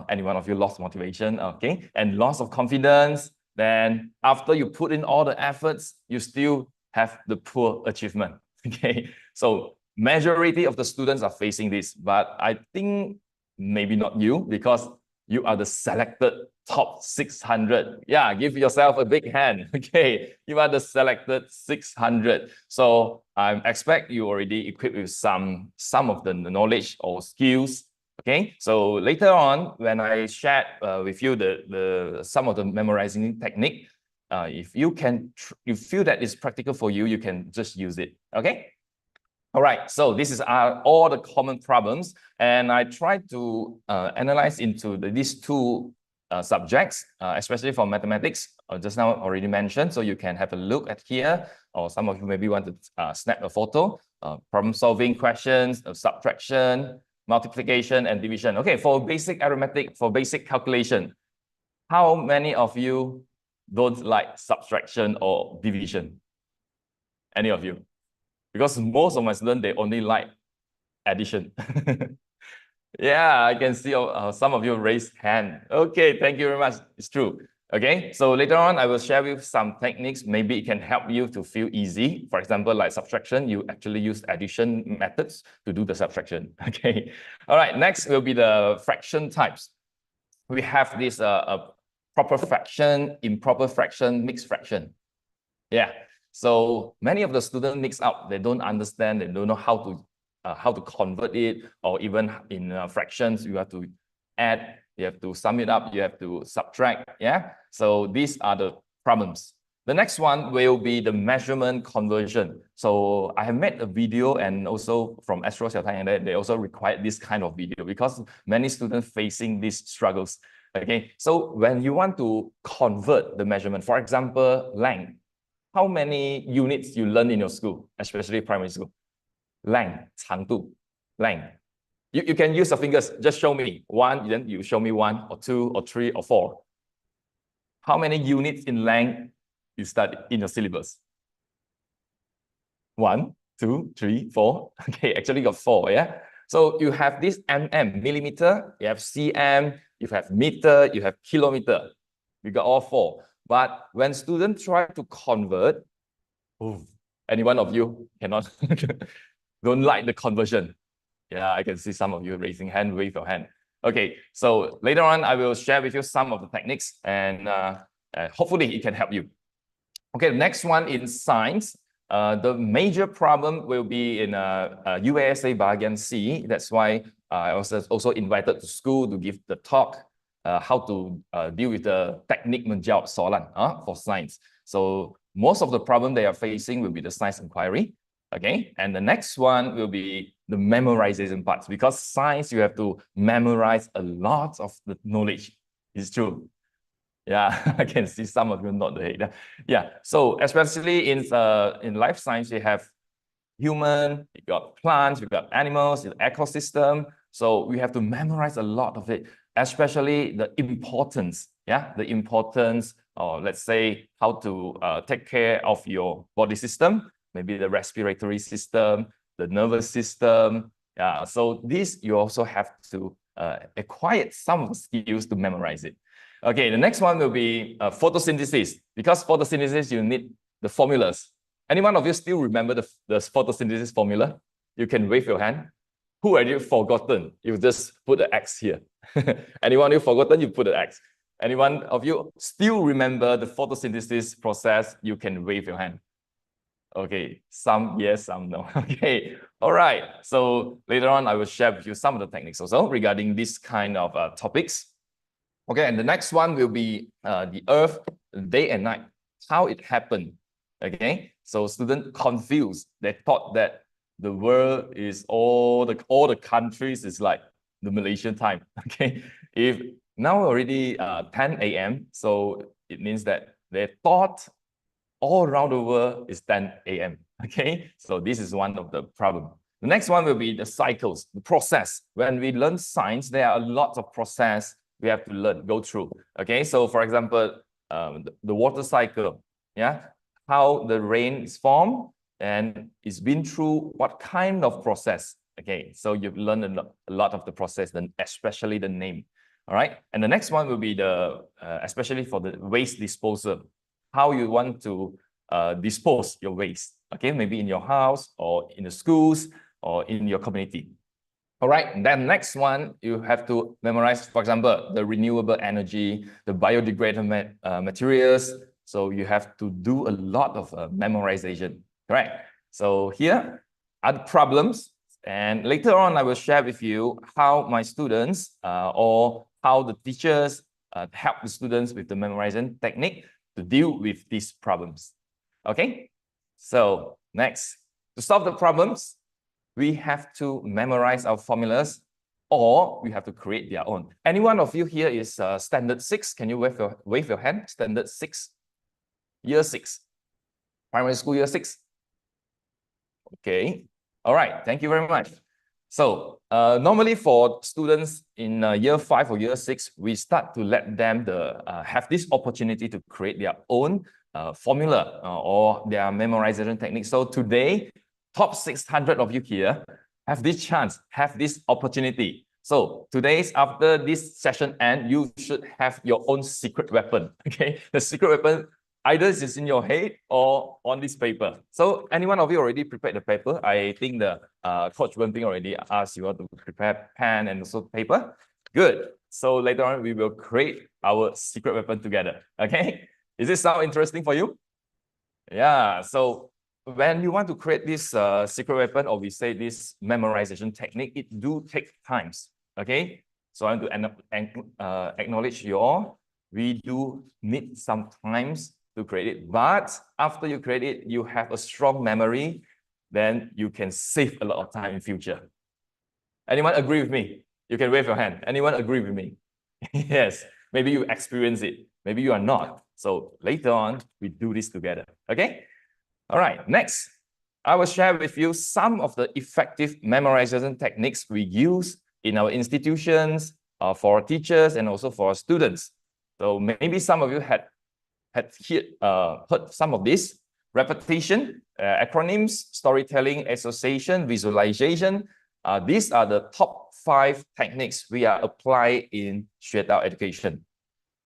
Any one of you lost motivation, okay, and loss of confidence. Then after you put in all the efforts, you still have the poor achievement. Okay, so majority of the students are facing this, but I think maybe not you, because you are the selected top 600. Yeah, give yourself a big hand. Okay, you are the selected 600. So I expect you already equipped with some of the knowledge or skills. Okay, so later on, when I shared with you some of the memorizing technique, if you feel that it's practical for you, you can just use it. Okay. All right, so this is all the common problems, and I tried to analyze into these two subjects, especially for mathematics, just now already mentioned, so you can have a look at here, or some of you maybe want to snap a photo, problem-solving questions, subtraction, multiplication, and division. Okay, for basic arithmetic, for basic calculation, how many of you don't like subtraction or division? Any of you? Because most of my students, they only like addition. Yeah, I can see some of you raise hand. Okay, thank you very much. It's true. Okay, so later on, I will share with some techniques. Maybe it can help you to feel easy. For example, like subtraction, you actually use addition methods to do the subtraction. Okay, all right, next will be the fraction types. We have this proper fraction, improper fraction, mixed fraction. Yeah. So many of the students mix up, they don't understand, they don't know how to convert it, or even in fractions, you have to add, you have to sum it up, you have to subtract, yeah? So these are the problems. The next one will be the measurement conversion. So I have made a video, and also from Astro Xiaotai, they also required this kind of video because many students facing these struggles, okay? So when you want to convert the measurement, for example, length, how many units you learn in your school, especially primary school? Length, 长度, length. You can use your fingers, just show me one, then you show me 1 or 2 or 3 or 4. How many units in length you study in your syllabus? 1, 2, 3, 4. Okay, actually you got 4, yeah? So you have this mm, millimeter, you have cm, you have meter, you have kilometer. We got all 4. But when students try to convert, any one of you cannot, don't like the conversion. Yeah, I can see some of you raising hand, wave your hand. Okay, so later on, I will share with you some of the techniques, and hopefully it can help you. Okay, the next one in science, the major problem will be in UASA Bahagian C. That's why I was also invited to school to give the talk how to deal with the technique menjawab soalan for science. So most of the problem they are facing will be the science inquiry. Okay, and the next one will be the memorization parts, because science you have to memorize a lot of the knowledge. It's true. Yeah, I can see some of you nod the head. Yeah, so especially in life science, you have human, you got plants, you got animals, the ecosystem. So we have to memorize a lot of it, especially the importance. Yeah, the importance, or let's say how to take care of your body system, maybe the respiratory system, the nervous system. Yeah, so this you also have to acquire some skills to memorize it. Okay, the next one will be photosynthesis. Because photosynthesis, you need the formulas. Any one of you still remember the photosynthesis formula? You can wave your hand. Who have you forgotten? You just put the X here. Anyone you forgotten, you put the X. Anyone of you still remember the photosynthesis process? You can wave your hand. Okay, some yes, some no. Okay, all right. So later on, I will share with you some of the techniques also regarding this kind of topics. Okay, and the next one will be the Earth, day and night, how it happened. Okay, so students confused. They thought that the world is all the countries is like the Malaysian time. Okay, if now already 10 a.m., so it means that they thought all around the world is 10 a.m. Okay, so this is one of the problem. The next one will be the cycles, the process. When we learn science, there are a lot of process we have to go through. Okay, so for example, the water cycle, yeah, how the rain is formed and it's been through what kind of process. Okay, so you've learned a lot of the process, then especially the name. All right, and the next one will be the especially for the waste disposal, how you want to dispose your waste. Okay, maybe in your house or in the schools or in your community. All right, then next one, you have to memorize, for example, the renewable energy, the biodegradable materials. So you have to do a lot of memorization, correct? So here are the problems. And later on, I will share with you how my students or how the teachers help the students with the memorization technique to deal with these problems. Okay, so next, to solve the problems, we have to memorize our formulas or we have to create their own. Any one of you here is standard 6? Can you wave your hand? Standard 6, year 6, primary school year 6. Okay, all right, thank you very much. So normally for students in year 5 or year 6, we start to let them have this opportunity to create their own formula or their memorization technique. So today, top 600 of you here have this chance, have this opportunity. So today's after this session end, you should have your own secret weapon. Okay, the secret weapon either is in your head or on this paper. So any one of you already prepared the paper? I think the Coach Wenping already asked you all to prepare pen and also paper. Good. So later on, we will create our secret weapon together. Okay, is this sound interesting for you? Yeah, so when you want to create this secret weapon, or we say this memorization technique, it do take times. Okay, so I want to acknowledge you all. We do need some times to create it, but after you create it, you have a strong memory, then you can save a lot of time in future. Anyone agree with me? You can wave your hand. Anyone agree with me? Yes, maybe you experience it, maybe you are not. So later on, we do this together. Okay. All right, next, I will share with you some of the effective memorization techniques we use in our institutions, for our teachers, and also for our students. So maybe some of you had heard some of this: repetition, acronyms, storytelling, association, visualization. These are the top 5 techniques we are applying in Xuetao education.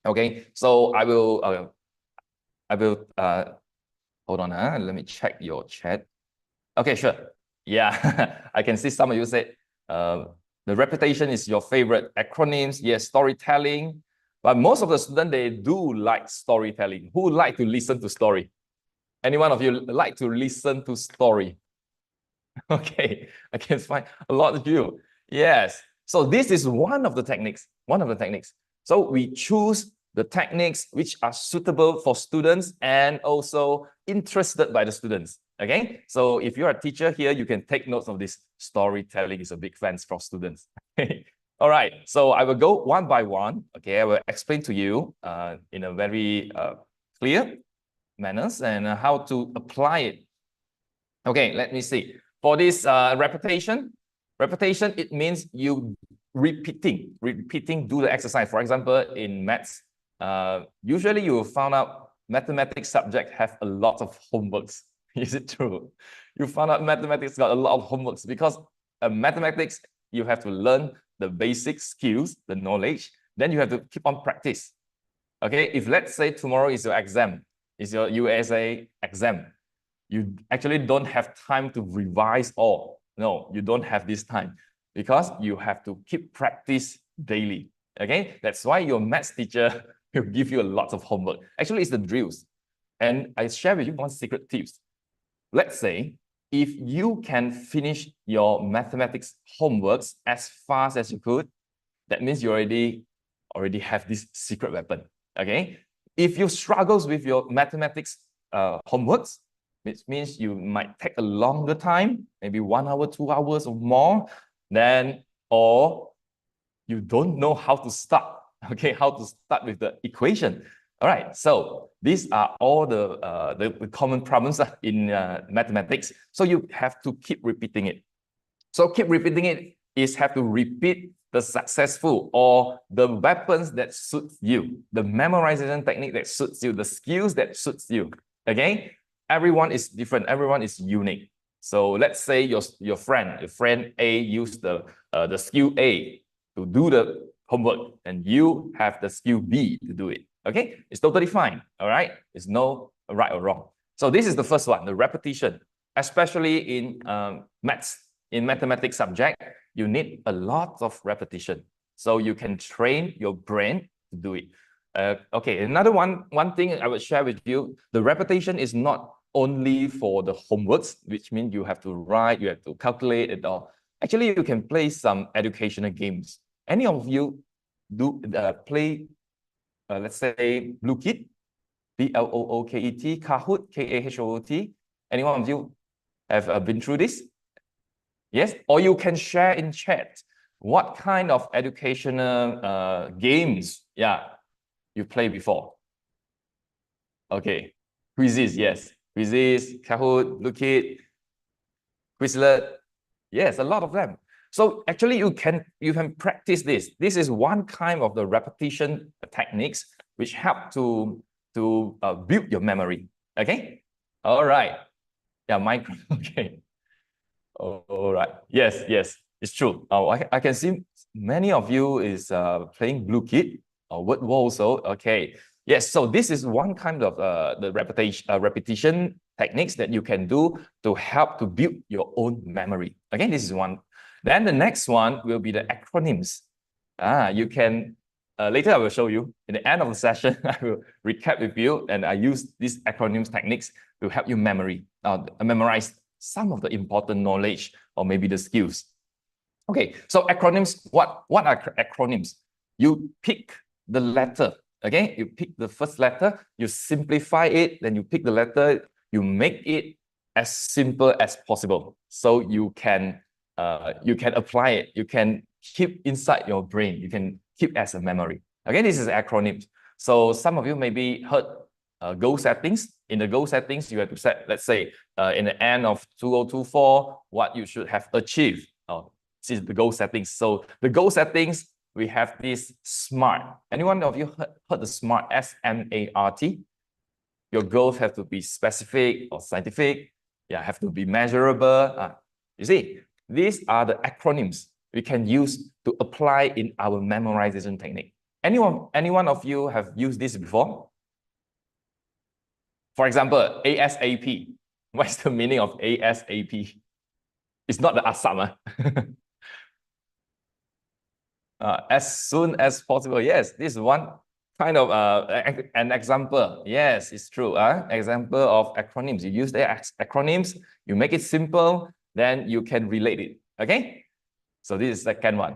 Okay, so I will hold on, let me check your chat. Okay, sure. Yeah, I can see some of you said the repetition is your favorite. Acronyms, yes, storytelling. But most of the students, they do like storytelling. Who like to listen to story? Any one of you like to listen to story? Okay, I can find a lot of you. Yes. So this is one of the techniques, So we choose the techniques which are suitable for students and also interested by the students. Okay, so if you're a teacher here, you can take notes of this. Storytelling is a big fan for students. All right, so I will go one by one. Okay, I will explain to you in a very clear manners and how to apply it. Okay, let me see. For this repetition, it means you repeating, do the exercise. For example, in maths, usually you will find out mathematics subject have a lot of homeworks. Is it true? You found out mathematics got a lot of homeworks because mathematics, you have to learn the basic skills, the knowledge, then you have to keep on practice. Okay, if let's say tomorrow is your exam, is your USA exam, you actually don't have time to revise all. No, you don't have this time because you have to keep practice daily. Okay, that's why your maths teacher will give you a lot of homework. Actually, it's the drills. And I share with you one secret tips. Let's say if you can finish your mathematics homeworks as fast as you could, that means you already have this secret weapon. Okay, if you struggles with your mathematics homeworks, which means you might take a longer time, maybe 1 hour, 2 hours or more, then or you don't know how to start. Okay, how to start with the equation. All right, so these are all the common problems in mathematics. So you have to keep repeating it. So keep repeating it is have to repeat the successful or the weapons that suits you, the memorization technique that suits you, the skills that suits you. Okay, everyone is different. Everyone is unique. So let's say your friend A used the skill A to do the homework, and you have the skill B to do it. Okay, it's totally fine. All right, it's no right or wrong. So this is the first one, the repetition, especially in maths, in mathematics subject, you need a lot of repetition. So you can train your brain to do it. Okay, another one thing I would share with you, the repetition is not only for the homeworks, which means you have to write, you have to calculate it all. Actually, you can play some educational games. Any of you do play, let's say, Blookit, B-L-O-O-K-E-T, Kahoot, K-A-H-O-O-T? Any one of you have been through this? Yes, or you can share in chat what kind of educational games, you played before. Okay, quizzes, yes, quizzes, Kahoot, Blookit, Quizlet, yes, a lot of them. So actually, you can practice this. This is one kind of the repetition techniques which help to build your memory. Okay, all right, Minecraft. Okay. All right. Yes, it's true. I can see many of you is playing Blookit or Word Wall also. Okay. Yes. So this is one kind of the repetition techniques that you can do to help to build your own memory. Okay. This is one. Then the next one will be the acronyms. You can later I will show you in the end of the session. I will recap with you, and I use these acronyms techniques to help you memorize some of the important knowledge or maybe the skills. Okay, so acronyms, what are acronyms? You pick the letter, okay? You pick the first letter, you simplify it, then you pick the letter, you make it as simple as possible. So you can apply it, you can keep inside your brain, you can keep as a memory. Okay, this is acronyms. So some of you maybe heard goal settings. In the goal settings, you have to set, let's say, in the end of 2024, what you should have achieved. This is the goal settings. So the goal settings, we have this SMART. Anyone of you heard the SMART, S-M-A-R-T? Your goals have to be specific or scientific. Have to be measurable. You see, these are the acronyms we can use to apply in our memorization technique. Anyone of you have used this before? For example, ASAP. What's the meaning of ASAP? It's not the ASAP. As soon as possible. Yes, this is one kind of an example. Yes, it's true. Example of acronyms. You use the acronyms, you make it simple, then you can relate it. Okay? So this is the second one.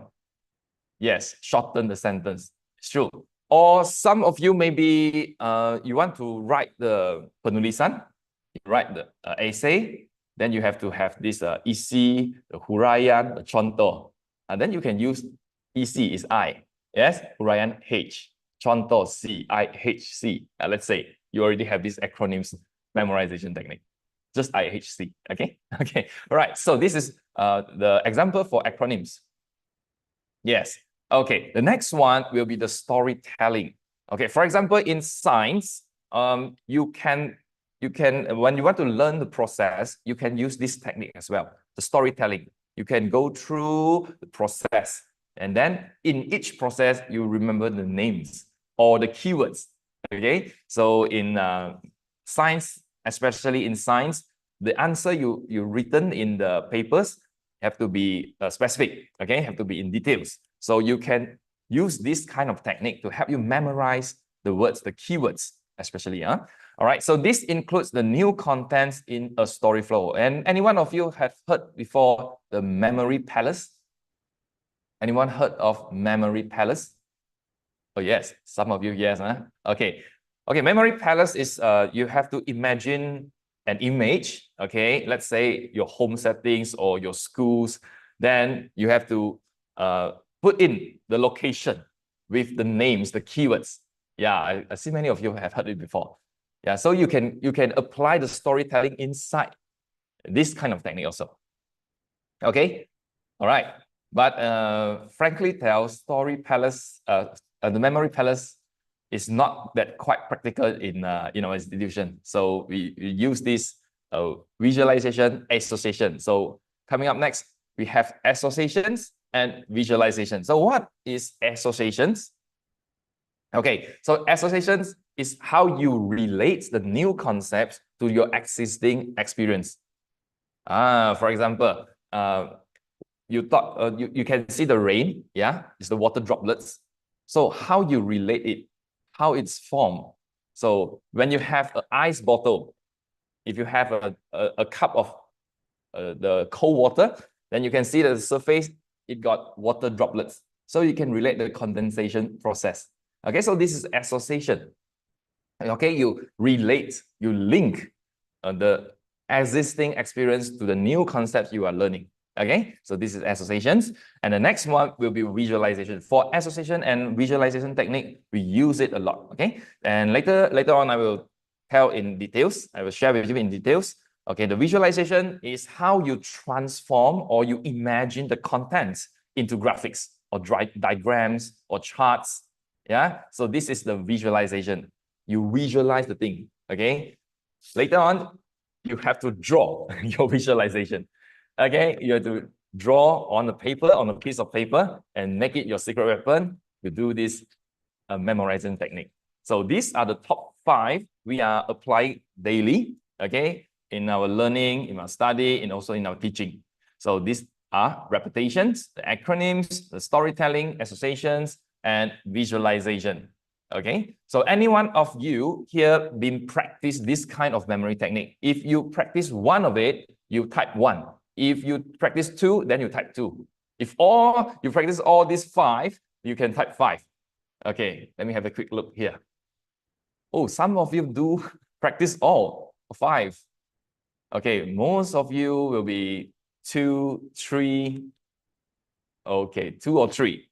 Yes, shorten the sentence. It's true. Or some of you maybe you want to write the penulisan, write the essay, then you have to have this isi, the huraian, the contoh. And then you can use isi is I, yes, huraian H, contoh C, IHC. Let's say you already have these acronyms memorization technique. Just IHC, okay? Okay, all right. So this is the example for acronyms. Yes, okay. The next one will be the storytelling. Okay, for example, in science, you can when you want to learn the process, you can use this technique as well, the storytelling. You can go through the process, and then in each process, you remember the names or the keywords. Okay, so in science, especially in science, the answer you written in the papers have to be specific, okay, have to be in details. So you can use this kind of technique to help you memorize the words, the keywords, especially. All right, so this includes the new contents in a story flow. And any one of you have heard before the memory palace? Anyone heard of memory palace? Oh yes, some of you, yes. Okay, memory palace is you have to imagine an image, okay, let's say your home settings or your schools, then you have to put in the location with the names, the keywords. Yeah, I see many of you have heard it before. Yeah, so you can apply the storytelling inside this kind of technique also. Okay, all right. But frankly tell, story palace, the memory palace is not that quite practical in our institution. So we use this visualization, association. So coming up next, we have associations and visualization. So what is associations? Okay, so associations is how you relate the new concepts to your existing experience. For example, you thought you can see the rain, yeah, it's the water droplets. So how you relate it, how it's formed. So when you have an ice bottle, if you have a cup of the cold water, then you can see the surface, it got water droplets. So you can relate the condensation process. Okay, so this is association. Okay, you relate, you link the existing experience to the new concepts you are learning. Okay, so this is associations. And the next one will be visualization. For association and visualization technique, we use it a lot. Okay, and later on, I will tell in details. I will share with you in details. Okay, the visualization is how you transform or you imagine the contents into graphics or diagrams or charts. Yeah, so this is the visualization. You visualize the thing. Okay, later on, you have to draw your visualization. Okay, you have to draw on a piece of paper, and make it your secret weapon to do this memorizing technique. So these are the top 5 we are applying daily, okay, in our learning, in our study, and also in our teaching. So these are repetitions, the acronyms, the storytelling, associations, and visualization. Okay, so any one of you here been practice this kind of memory technique? If you practice one of it, you type 1. If you practice 2, then you type 2. If you practice all these 5, you can type 5. Okay, let me have a quick look here. Oh, some of you do practice all 5. Okay, most of you will be 2, 3. Okay, 2 or 3.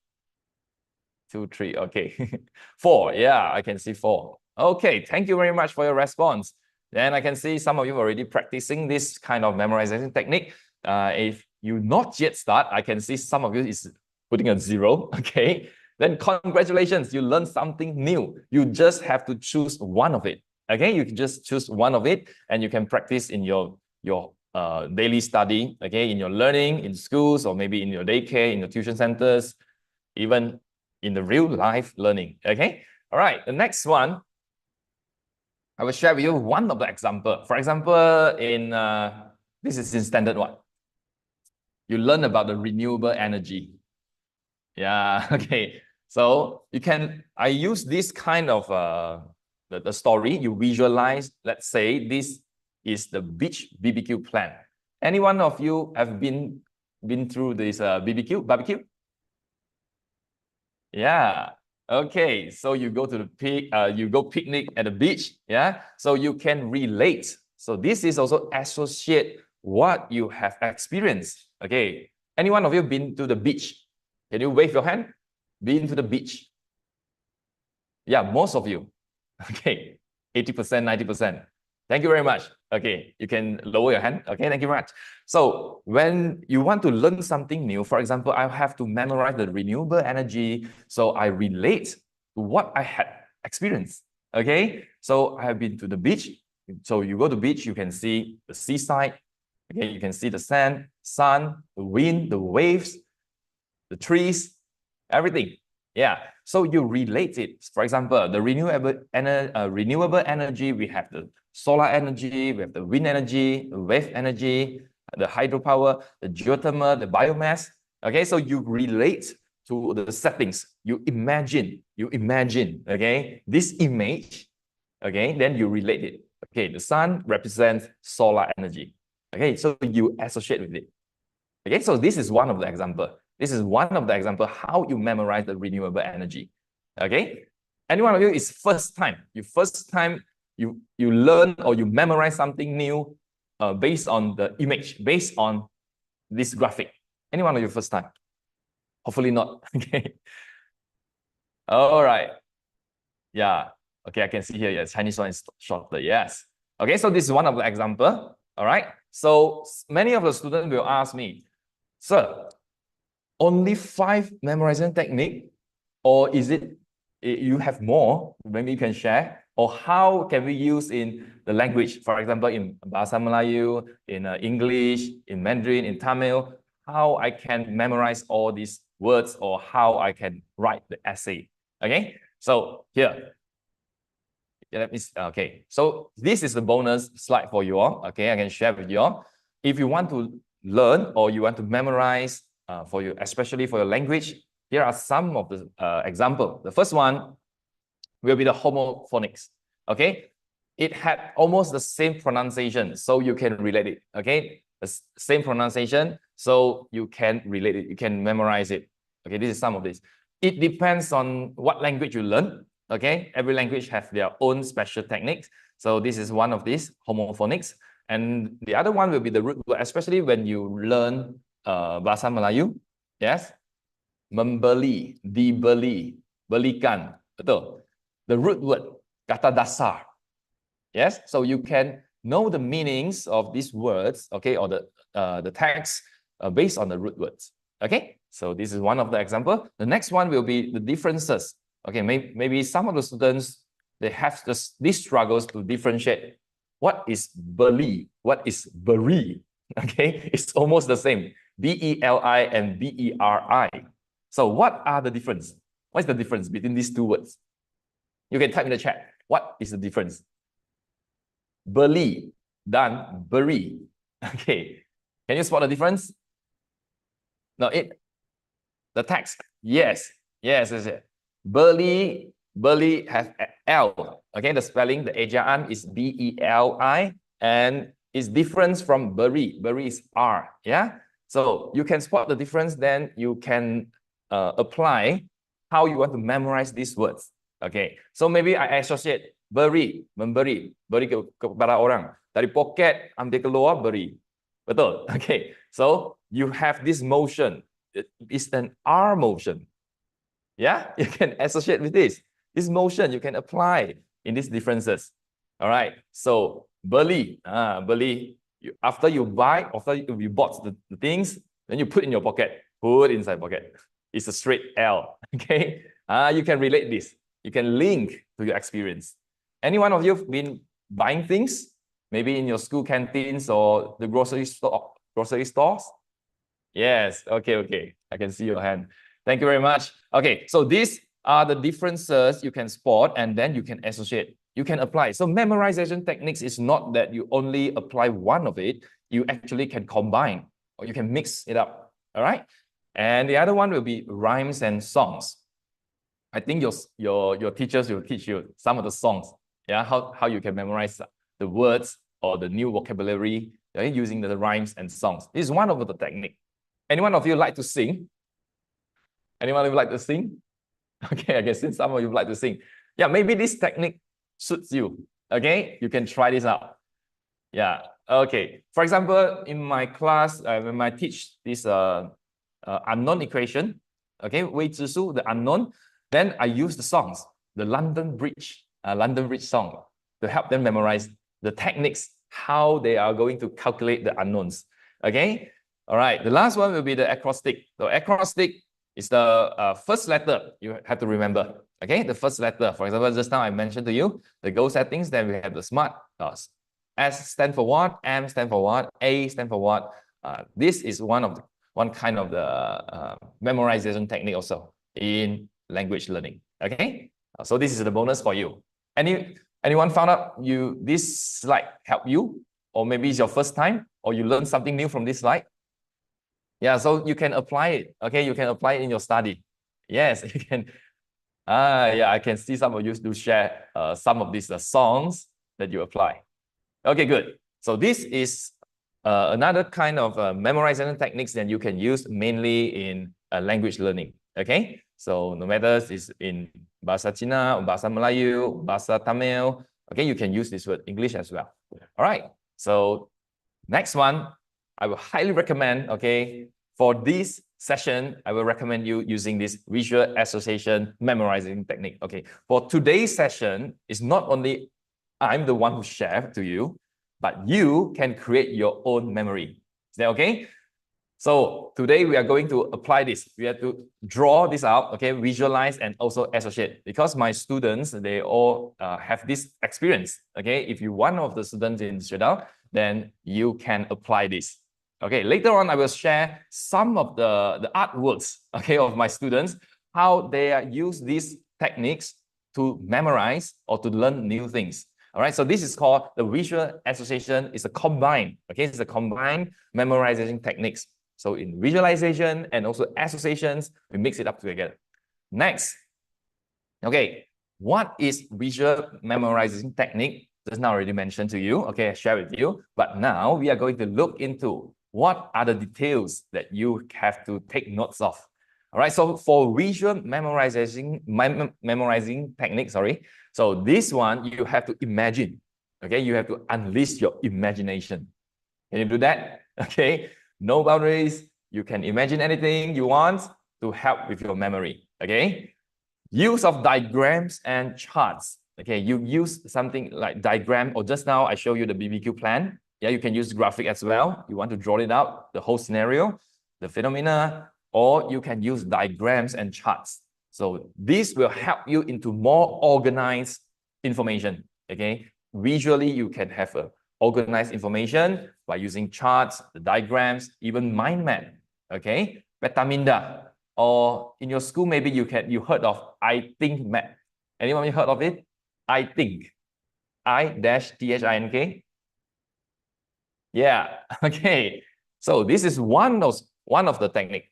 2, 3, okay. 4, yeah, I can see 4. Okay, thank you very much for your response. Then I can see some of you already practicing this kind of memorization technique. If you not yet start, I can see some of you is putting a 0, okay? Then congratulations, you learned something new. You just have to choose one of it, okay? You can just choose one of it, and you can practice in your daily study, okay? In your learning, in schools, or maybe in your daycare, in your tuition centers, even in the real life learning, okay? All right, the next one, I will share with you one of the example. For example, this is in standard 1. You learn about the renewable energy. Yeah, okay. So I use this kind of the story. You visualize, let's say this is the beach BBQ plan. Any one of you have been through this barbecue? Yeah. Okay. So you go to the you go picnic at the beach. Yeah. So you can relate. So this is also associate what you have experienced. Okay. Any one of you been to the beach? Can you wave your hand? Been to the beach? Yeah, most of you. Okay. 80%, 90%. Thank you very much. Okay, you can lower your hand. Okay, thank you very much. So when you want to learn something new, for example, I have to memorize the renewable energy. So I relate to what I had experienced. Okay, so I have been to the beach. So you go to the beach, you can see the seaside. Okay, you can see the sand, sun, the wind, the waves, the trees, everything. Yeah, so you relate it. For example, the renewable energy, we have the solar energy, we have the wind energy, the wave energy, the hydropower, the geothermal, the biomass. Okay, so you relate to the settings. You imagine, okay, this image, okay, then you relate it. Okay, the sun represents solar energy. Okay, so you associate with it. Okay, so this is one of the examples. This is one of the examples how you memorize the renewable energy. Okay, any one of you is first time. You learn or you memorize something new based on the image, based on this graphic. Any one of you first time? Hopefully not. Okay. All right. Yeah. Okay, I can see here. Yeah, Chinese one is shorter. Yes. Okay, so this is one of the example. All right. So many of the students will ask me, sir, only 5 memorization technique, or is it you have more? Maybe you can share. Or how can we use in the language? For example, in Bahasa Melayu, in English, in Mandarin, in Tamil, how I can memorize all these words, or how I can write the essay. Okay, so here. Let me, okay, so this is the bonus slide for you all. Okay, I can share with you all. If you want to learn or you want to memorize for you, especially for your language, here are some of the examples. The first one will be the homophonics. Okay, it had almost the same pronunciation, so you can relate it. Okay, the same pronunciation, so you can relate it. You can memorize it. Okay, this is some of this. It depends on what language you learn. Okay, every language has their own special techniques. So this is one of these homophonics, and the other one will be the root word, especially when you learn Bahasa Melayu. Yes, membeli, dibeli, belikan, betul. The root word, kata dasar. Yes, so you can know the meanings of these words, okay, or the text based on the root words. Okay, so this is one of the example. The next one will be the differences. Okay, maybe some of the students, they have these struggles to differentiate. What is beli? What is beri? Okay, it's almost the same. B-E-L-I and B-E-R-I. So what are the difference? What is the difference between these two words? You can type in the chat. What is the difference? Beli dan beri. Okay, can you spot the difference? No, the text. Yes. Beli has L. Okay, the spelling, the ejaan is B-E-L-I, and it's different from beri. Beri is R. Yeah. So you can spot the difference, then you can apply how you want to memorize these words. Okay. So maybe I associate beri, memberi, beri kepada orang. Dari poket ambil keluar beri. Betul. Okay. So you have this motion. It's an R motion. Yeah, you can associate with this. This motion you can apply in these differences. All right. So beli, after you bought the things, then you put in your pocket, put inside pocket. It's a straight L. Okay. You can relate this. You can link to your experience. Any one of you have been buying things, maybe in your school canteens or the grocery stores? Yes. Okay. I can see your hand. Thank you very much. Okay, so these are the differences you can spot, and then you can associate. You can apply. So memorization techniques is not that you only apply one of it. You actually can combine, or you can mix it up. All right. And the other one will be rhymes and songs. I think your teachers will teach you some of the songs. Yeah, how you can memorize the words or the new vocabulary, right, using the rhymes and songs. This is one of the technique. Anyone of you like to sing? Anyone who like to sing? Okay, I can see some of you like to sing. Yeah, maybe this technique suits you. Okay, you can try this out. Yeah, okay. For example, in my class, when I teach this unknown equation, okay, 未知数, the unknown, then I use the songs, the London Bridge song, to help them memorize the techniques, how they are going to calculate the unknowns. Okay, all right. The last one will be the acrostic. The acrostic is the first letter you have to remember. Okay, the first letter. For example, just now I mentioned to you the goal settings. Then we have the SMART. S stand for what? M stand for what? A stand for what? This is one kind of the memorization technique also in language learning. Okay, so this is the bonus for you. Anyone found out this slide help you, or maybe it's your first time, or you learned something new from this slide? Yeah, so you can apply it. Okay, you can apply it in your study. Yes, you can. Yeah, I can see some of you do share some of these songs that you apply. Okay, good. So this is another kind of memorization techniques that you can use mainly in language learning. Okay, so no matter it's in Bahasa Cina, or Bahasa Melayu, Bahasa Tamil, okay, you can use this word English as well. All right, so next one, I will highly recommend, okay, for this session, I will recommend you using this visual association memorizing technique. Okay, for today's session, it's not only I'm the one who shared to you, but you can create your own memory. Is that okay? So today we are going to apply this. We have to draw this out, okay, visualize and also associate. Because my students, they all have this experience, okay? If you're one of the students in Shedao, then you can apply this. Okay, later on I will share some of the artworks, okay, of my students, how they use these techniques to memorize or to learn new things. All right, so this is called the visual association. It's a combined, okay, it's a combined memorization techniques. So in visualization and also associations, we mix it up together. Next, okay, what is visual memorization technique? Just now already mentioned to you, okay, I share with you. But now we are going to look into what are the details that you have to take notes of. All right, so for visual memorizing technique, so this one you have to imagine, okay? You have to unleash your imagination. Can you do that? Okay, no boundaries. You can imagine anything you want to help with your memory, okay? Use of diagrams and charts. Okay, you use something like diagram, or just now I show you the BBQ plan. Yeah, you can use graphic as well. You want to draw it out, the whole scenario, the phenomena, or you can use diagrams and charts. So this will help you into more organized information, okay? Visually, you can have a organized information by using charts, the diagrams, even mind map, okay? Petaminda, or in your school, maybe you heard of I Think map. Anyone heard of it? I Think, I-T-H-I-N-K. Yeah, okay. So this is one of the technique.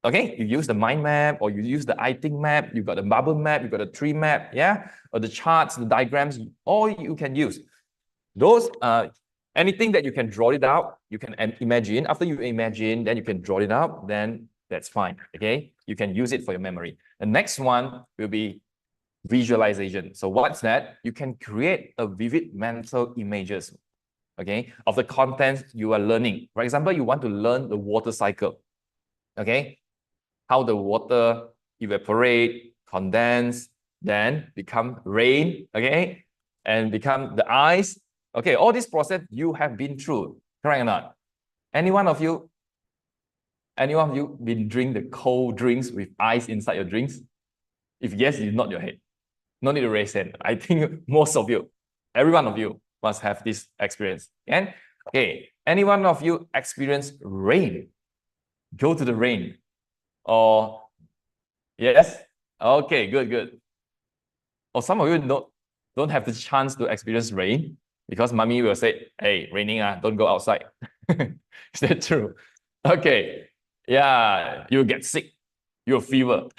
Okay, you use the mind map, or you use the I Think map, you've got the bubble map, you've got a tree map, yeah, or the charts, the diagrams, all you can use. Those, anything that you can draw it out, you can imagine. After you imagine, then you can draw it out, then that's fine, okay? You can use it for your memory. The next one will be visualization. So what's that? You can create a vivid mental images, okay, of the content you are learning. For example, you want to learn the water cycle, okay? How the water evaporate, condense, then become rain, okay? And become the ice. Okay, all this process you have been through, correct or not? Any one of you been drinking the cold drinks with ice inside your drinks? If yes, you nod your head. No need to raise hand. I think most of you, every one of you must have this experience. And okay, any one of you experience rain? Go to the rain. Or yes? Okay, good. Or some of you don't have the chance to experience rain because mommy will say, hey, raining, don't go outside. Is that true? Okay. Yeah, you get sick. You'll fever.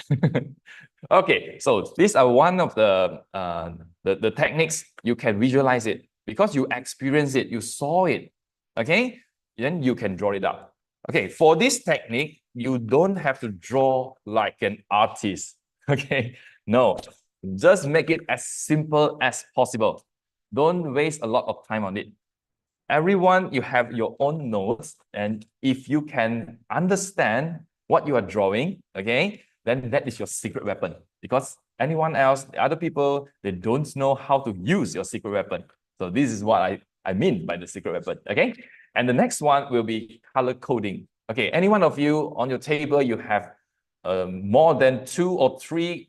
Okay, so these are one of the techniques you can visualize it because you experience it, you saw it. Okay, then you can draw it out. Okay, for this technique, you don't have to draw like an artist. Okay, no, just make it as simple as possible. Don't waste a lot of time on it. Everyone, you have your own notes, and if you can understand what you are drawing, okay, then that is your secret weapon. Because anyone else, the other people, they don't know how to use your secret weapon. So this is what I mean by the secret weapon, okay? And the next one will be color coding. Okay, any one of you on your table, you have more than 2 or 3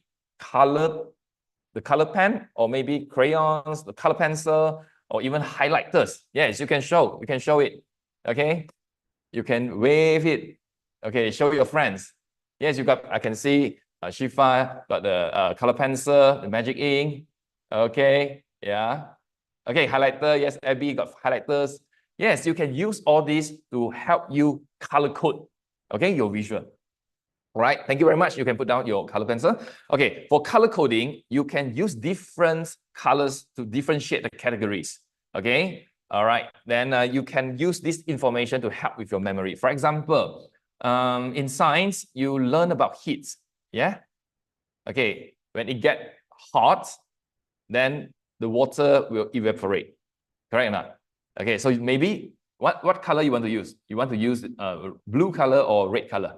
the color pen, or maybe crayons, the color pencil, or even highlighters. Yes, you can show it, okay? You can wave it, okay, show your friends. Yes, I can see Shifa got the color pencil, the magic ink, okay, yeah. Okay, highlighter, yes, Abby got highlighters. Yes, you can use all these to help you color code, okay, your visual. All right, thank you very much. You can put down your color pencil. Okay, for color coding, you can use different colors to differentiate the categories. Okay, all right, then you can use this information to help with your memory. For example, in science, you learn about heat. Yeah. Okay, when it gets hot, then the water will evaporate. Correct or not? Okay, so maybe what color you want to use? You want to use blue color or red color?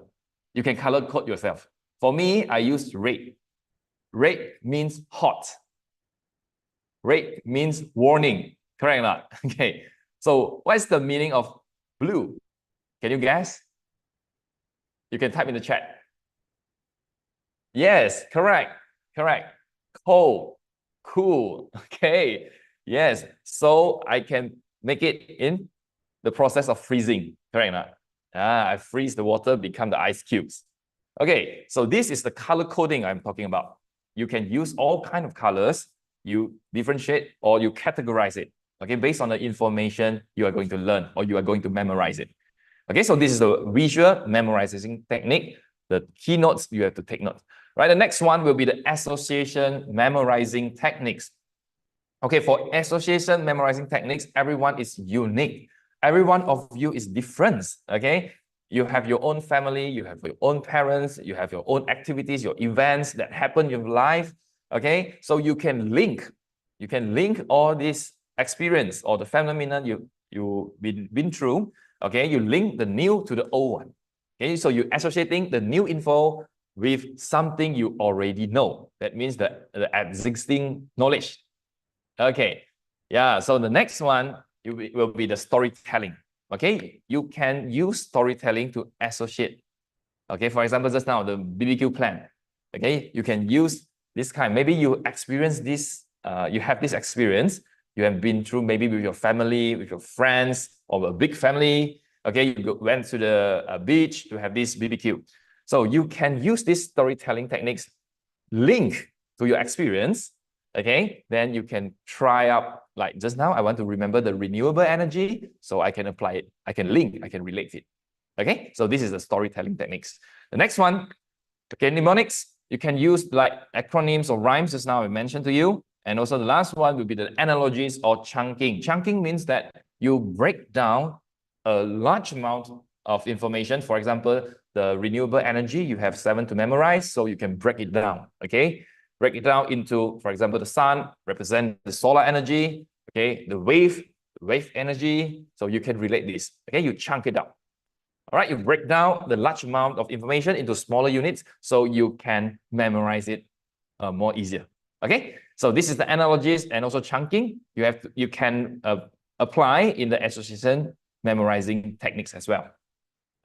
You can color code yourself. For me, I use red. Red means hot. Red means warning. Correct or not? Okay. So what's the meaning of blue? Can you guess? You can type in the chat. Yes, correct. Correct. Cold, cool. Okay. Yes. So I can make it in the process of freezing. Correct or not? I freeze the water, become the ice cubes. Okay, so this is the color coding I'm talking about. You can use all kinds of colors, you differentiate or you categorize it, okay, based on the information you are going to learn or you are going to memorize it. Okay, so this is the visual memorizing technique. The keynotes, you have to take note. Right, the next one will be the association memorizing techniques. Okay, for association memorizing techniques, everyone is unique. Every one of you is different, okay? You have your own family, you have your own parents, you have your own activities, your events that happen in your life, okay? So you can link all this experience or the phenomenon you've been through, okay? You link the new to the old one, okay? So you're associating the new info with something you already know. That means the existing knowledge. Okay, yeah, so the next one, it will be the storytelling. Okay, you can use storytelling to associate. Okay, for example, just now the BBQ plan. Okay, you can use this kind. Maybe you experience this. You have this experience. You have been through maybe with your family, with your friends, or a big family. Okay, you went to the beach to have this BBQ. So you can use these storytelling techniques, link to your experience. Okay, then you can try out, like just now, I want to remember the renewable energy, so I can apply it, I can link, I can relate it. Okay, so this is the storytelling techniques. The next one, okay, mnemonics, you can use like acronyms or rhymes, just now I mentioned to you. And also the last one will be the analogies or chunking. Chunking means that you break down a large amount of information. For example, the renewable energy, you have 7 to memorize, so you can break it down, okay? Break it down into, for example, the sun represent the solar energy, okay, the wave energy, so you can relate this, okay, you chunk it up. All right, you break down the large amount of information into smaller units so you can memorize it more easier, okay? So this is the analogies and also chunking. You can apply in the association memorizing techniques as well.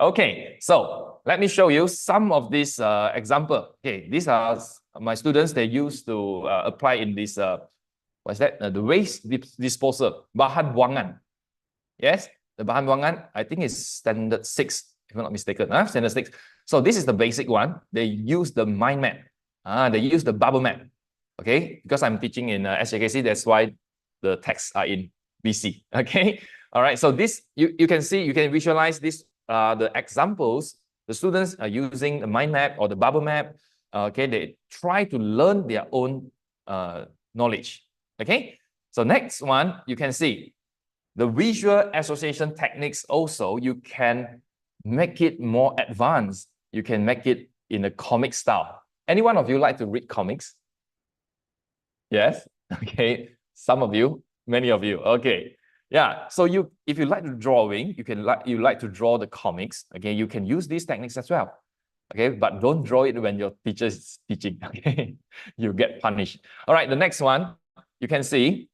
Okay, so let me show you some of these example. Okay, these are my students, they used to apply in this, what's that? The waste disposal, bahan buangan. Yes, the bahan buangan, I think is standard 6, if I'm not mistaken, standard 6. So this is the basic one. They use the mind map. They use the bubble map. Okay, because I'm teaching in SJKC, that's why the texts are in BC. Okay, all right, so this, you can see, you can visualize this, the examples, the students are using the mind map or the bubble map. Okay, they try to learn their own knowledge. Okay, so next one, you can see the visual association techniques also, you can make it more advanced. You can make it in a comic style. Any one of you like to read comics? Yes. Okay. Some of you, many of you. Okay. Yeah. So if you like drawing, you like to draw the comics. Okay. You can use these techniques as well. Okay. But don't draw it when your teacher is teaching. Okay. You get punished. All right. The next one, you can see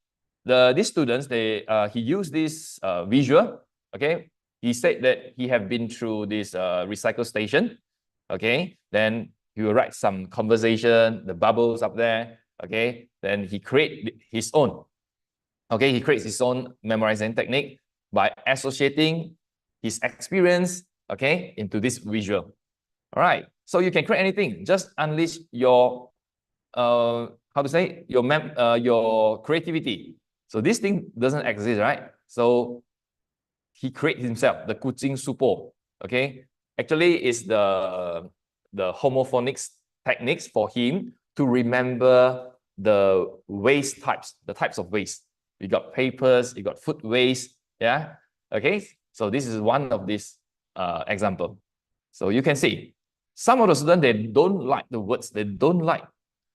these students. He used this visual. Okay. He said that he have been through this recycle station. Okay. Then he will write some conversation, the bubbles up there. Okay. Then he create his own. Okay. He creates his own memorizing technique by associating his experience, okay, into this visual. All right. So you can create anything. Just unleash your, your creativity. So this thing doesn't exist, right? So he created himself, the kucing supo. Okay. Actually, it's the homophonics techniques for him to remember the waste types, the types of waste. You got papers, you got food waste. Yeah. Okay. So this is one of these example. So you can see some of the students, they don't like the words, they don't like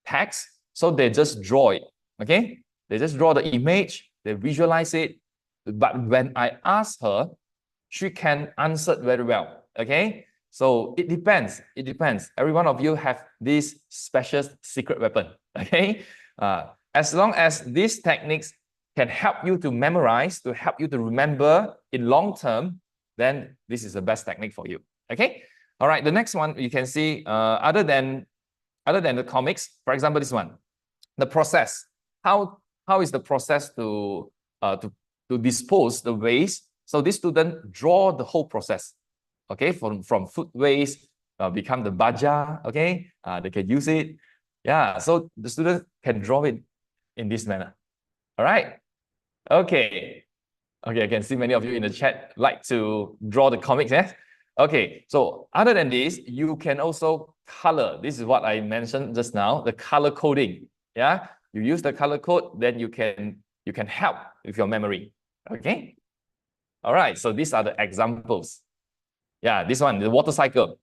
text, so they just draw it. Okay. They just draw the image, they visualize it. But when I ask her, she can answer very well. Okay. So it depends. It depends. Every one of you have this special secret weapon. Okay. As long as these techniques can help you to memorize, to help you to remember in long term, then this is the best technique for you. Okay. All right. The next one you can see, other than the comics, for example, this one, the process. How is the process to dispose the waste? So this student draw the whole process. Okay, from food waste become the baja. Okay, they can use it. Yeah, so the student can draw it in this manner. All right. Okay. Okay, I can see many of you in the chat like to draw the comics. Yes. Okay. So other than this, you can also color. This is what I mentioned just now. The color coding. Yeah. You use the color code, then you can help with your memory. Okay. All right. So these are the examples. Yeah, this one, the water cycle.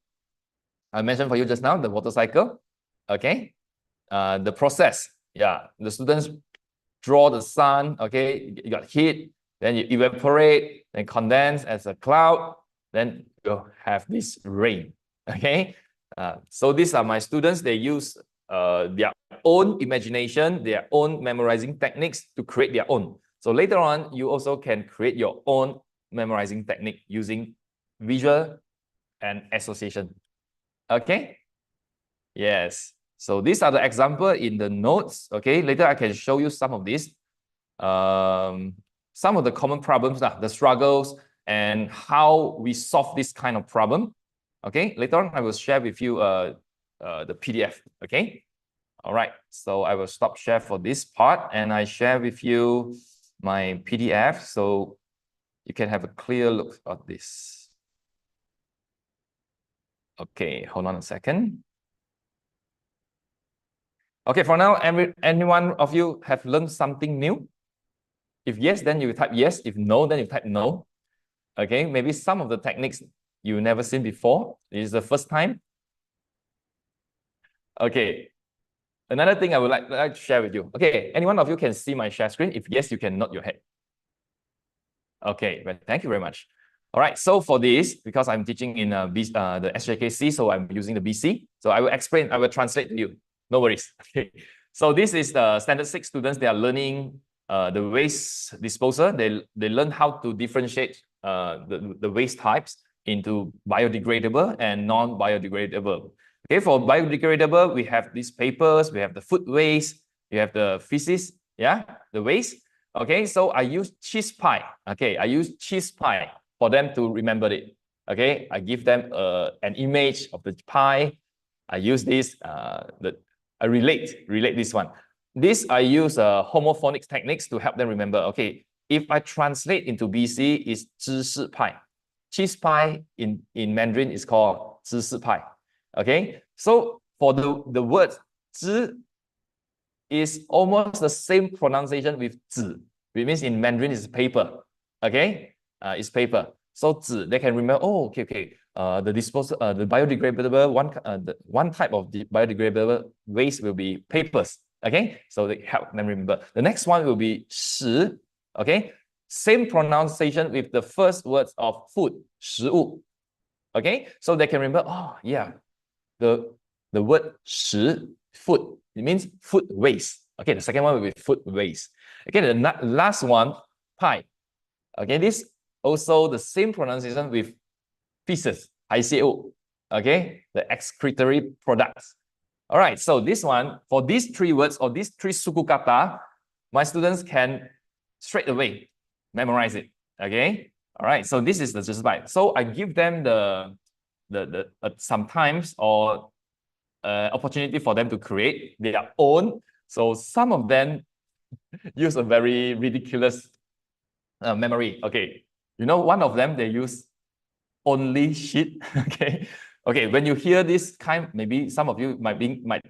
I mentioned for you just now, the water cycle. Okay. The process. Yeah, the students draw the sun. Okay, you got heat, then you evaporate, then condense as a cloud, then you have this rain. Okay. So these are my students. They use their own imagination, their own memorizing techniques to create their own. So later on, you also can create your own memorizing technique using visual and association. Okay. Yes. So these are the example in the notes. Okay. Later I can show you some of these. Some of the common problems, the struggles, and how we solve this kind of problem. Okay. Later on, I will share with you the PDF. Okay. All right. So I will stop share for this part, and I share with you my PDF so you can have a clear look at this. Okay, hold on a second. Okay, for now, any one of you have learned something new? If yes, then you type yes. If no, then you type no. Okay, maybe some of the techniques you never seen before. This is the first time. Okay, another thing I would like to share with you. Okay, any one of you can see my share screen? If yes, you can nod your head. Okay, well, thank you very much. All right, so for this, because I'm teaching in the SJKC, so I'm using the BC. So I will explain, I will translate to you. No worries. Okay. So this is the standard 6 students. They are learning the waste disposal. They learn how to differentiate the waste types into biodegradable and non-biodegradable. Okay, for biodegradable, we have these papers, we have the food waste, we have the feces, yeah, the waste. Okay, so I use cheese pie. Okay, I use cheese pie for them to remember it. Okay, I give them an image of the pie. I use this, I relate this one. This I use homophonics techniques to help them remember. Okay, if I translate into BC, is 芝士 pie. Cheese pie in Mandarin is called 芝士 pie. Okay, so for the word 芝 is almost the same pronunciation with 纸, which means in Mandarin is paper. Okay, it's paper. So 纸, they can remember, oh, okay. the disposal, the biodegradable one type of the biodegradable waste will be papers. Okay, so they help them remember. The next one will be 食. Okay, same pronunciation with the first words of food, 食物. Okay, so they can remember. Oh yeah, the word 食, food. It means food waste. Okay, the second one will be food waste. Okay, the last one, pie. Okay, this also the same pronunciation with feces, 排泄物. Okay, the excretory products. All right, so this one, for these three words or these three suku kata, my students can straight away memorize it. Okay, all right, so this is the just bite. So I give them the sometimes or opportunity for them to create their own. So some of them use a very ridiculous memory. Okay, you know, one of them they use only shit. Okay, okay. When you hear this kind, maybe some of you might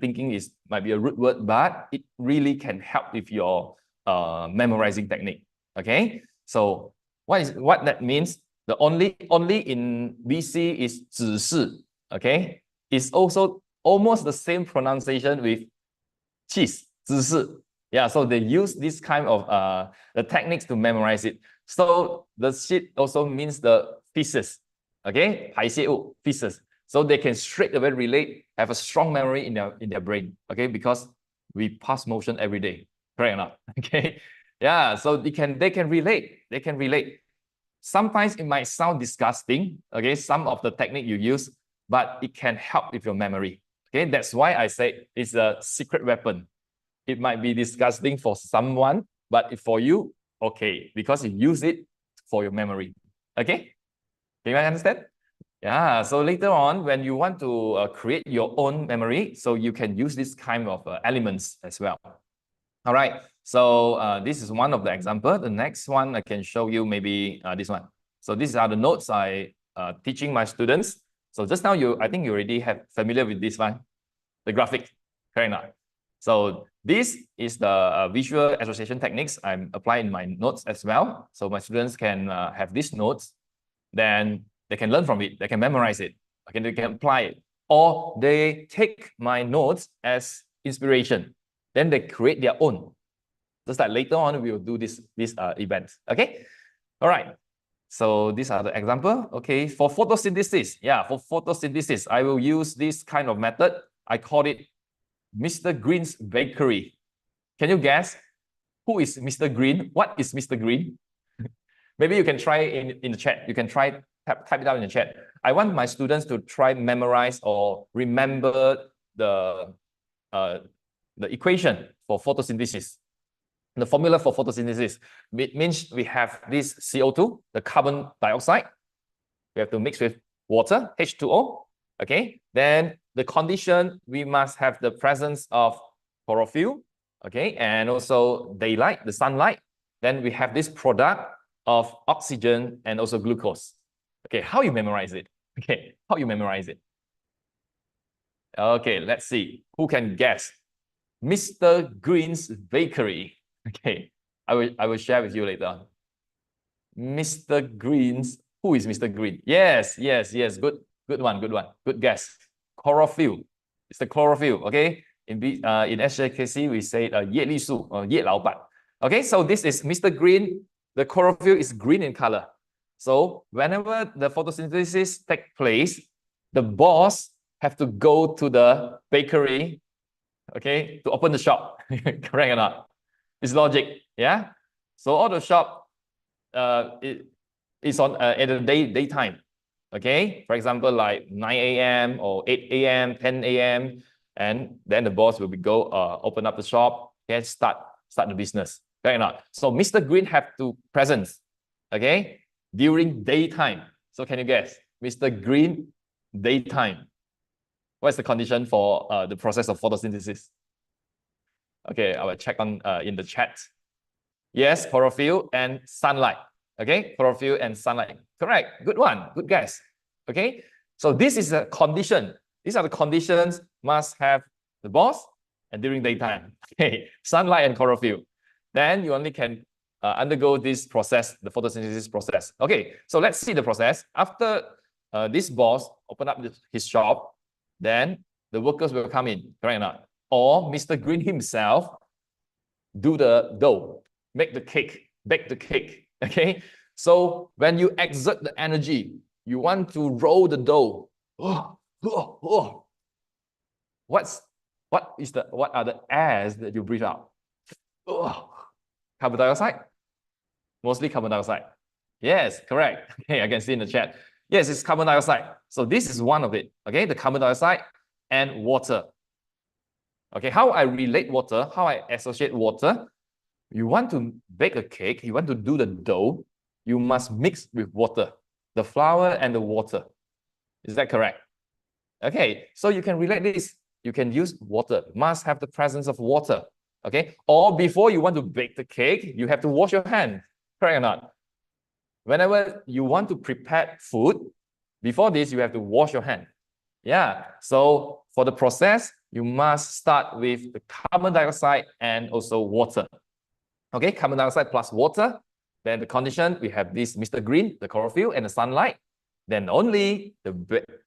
thinking might be a rude word, but it really can help with your memorizing technique. Okay, so what that means? The only in BC is 只是. Okay, it's also almost the same pronunciation with cheese, 只是. Yeah, so they use this kind of the techniques to memorize it. So the shit also means the feces. Okay, 排泄物, feces. So they can straight away relate, have a strong memory in their brain. Okay, because we pass motion every day. Correct or not? Okay, yeah. So they can relate. They can relate. Sometimes it might sound disgusting. Okay, some of the technique you use, but it can help with your memory. Okay, that's why I say it's a secret weapon. It might be disgusting for someone, but for you, okay, because you use it for your memory. Okay, can you understand? Yeah, so later on, when you want to create your own memory, so you can use this kind of elements as well. All right, so this is one of the example. The next one I can show you maybe this one. So these are the notes I teaching my students. So just now I think you already have familiar with this one, the graphic, correct now. So this is the visual association techniques I'm applying in my notes as well. So my students can have these notes, then they can learn from it, they can memorize it, okay, they can apply it, or they take my notes as inspiration, then they create their own. Just like later on, we will do this event, okay? All right, so these are the example, okay? For photosynthesis, yeah, for photosynthesis, I will use this kind of method. I call it Mr. Green's Bakery. Can you guess who is Mr. Green? What is Mr. Green? Maybe you can try in the chat. You can try type it out in the chat. I want my students to try memorize or remember the equation for photosynthesis. The formula for photosynthesis. It means we have this CO2, the carbon dioxide. We have to mix with water, H2O. Okay. Then the condition, we must have the presence of chlorophyll. Okay. And also daylight, the sunlight. Then we have this product of oxygen and also glucose. Okay, how you memorize it? Okay, how you memorize it? Okay, let's see. Who can guess? Mr. Green's Bakery. Okay, I will share with you later on. Mr. Green's, who is Mr. Green? Yes. Good one. Good guess. Chlorophyll. It's the chlorophyll. Okay. In SJKC we say 叶绿素 or 叶老板. Okay, so this is Mr. Green. The chlorophyll is green in color. So whenever the photosynthesis takes place, the boss have to go to the bakery, okay, to open the shop. Correct or not? It's logic, yeah. So all the shop, it's on at the daytime, okay. For example, like 9 a.m. or 8 a.m., 10 a.m., and then the boss will go open up the shop and start the business. Correct or not? So Mr. Green have to presence, okay, during daytime. So can you guess? Mr. Green, daytime. What's the condition for the process of photosynthesis? Okay, I will check on in the chat. Yes, chlorophyll and sunlight. Okay, chlorophyll and sunlight. Correct. Good one. Good guess. Okay, so this is a condition. These are the conditions must have the boss and during daytime. Okay, sunlight and chlorophyll. Then you only can undergo this process, the photosynthesis process. Okay, so let's see the process. After this boss open up his shop, then the workers will come in, correct or not? Or Mr. Green himself do the dough, make the cake, bake the cake, okay? So when you exert the energy, you want to roll the dough. What are the airs that you breathe out? Carbon dioxide? Mostly carbon dioxide. Yes, correct. Okay, I can see in the chat. Yes, it's carbon dioxide. So this is one of it, okay? The carbon dioxide and water. Okay, how I relate water, how I associate water. You want to bake a cake, you want to do the dough, you must mix with water, the flour and the water. Is that correct? Okay, so you can relate this. You can use water, must have the presence of water. Okay, or before you want to bake the cake, you have to wash your hand, correct or not? Whenever you want to prepare food, before this, you have to wash your hand. Yeah, so for the process, you must start with the carbon dioxide and also water. Okay, carbon dioxide plus water. Then the condition, we have this Mr. Green, the chlorophyll and the sunlight. Then only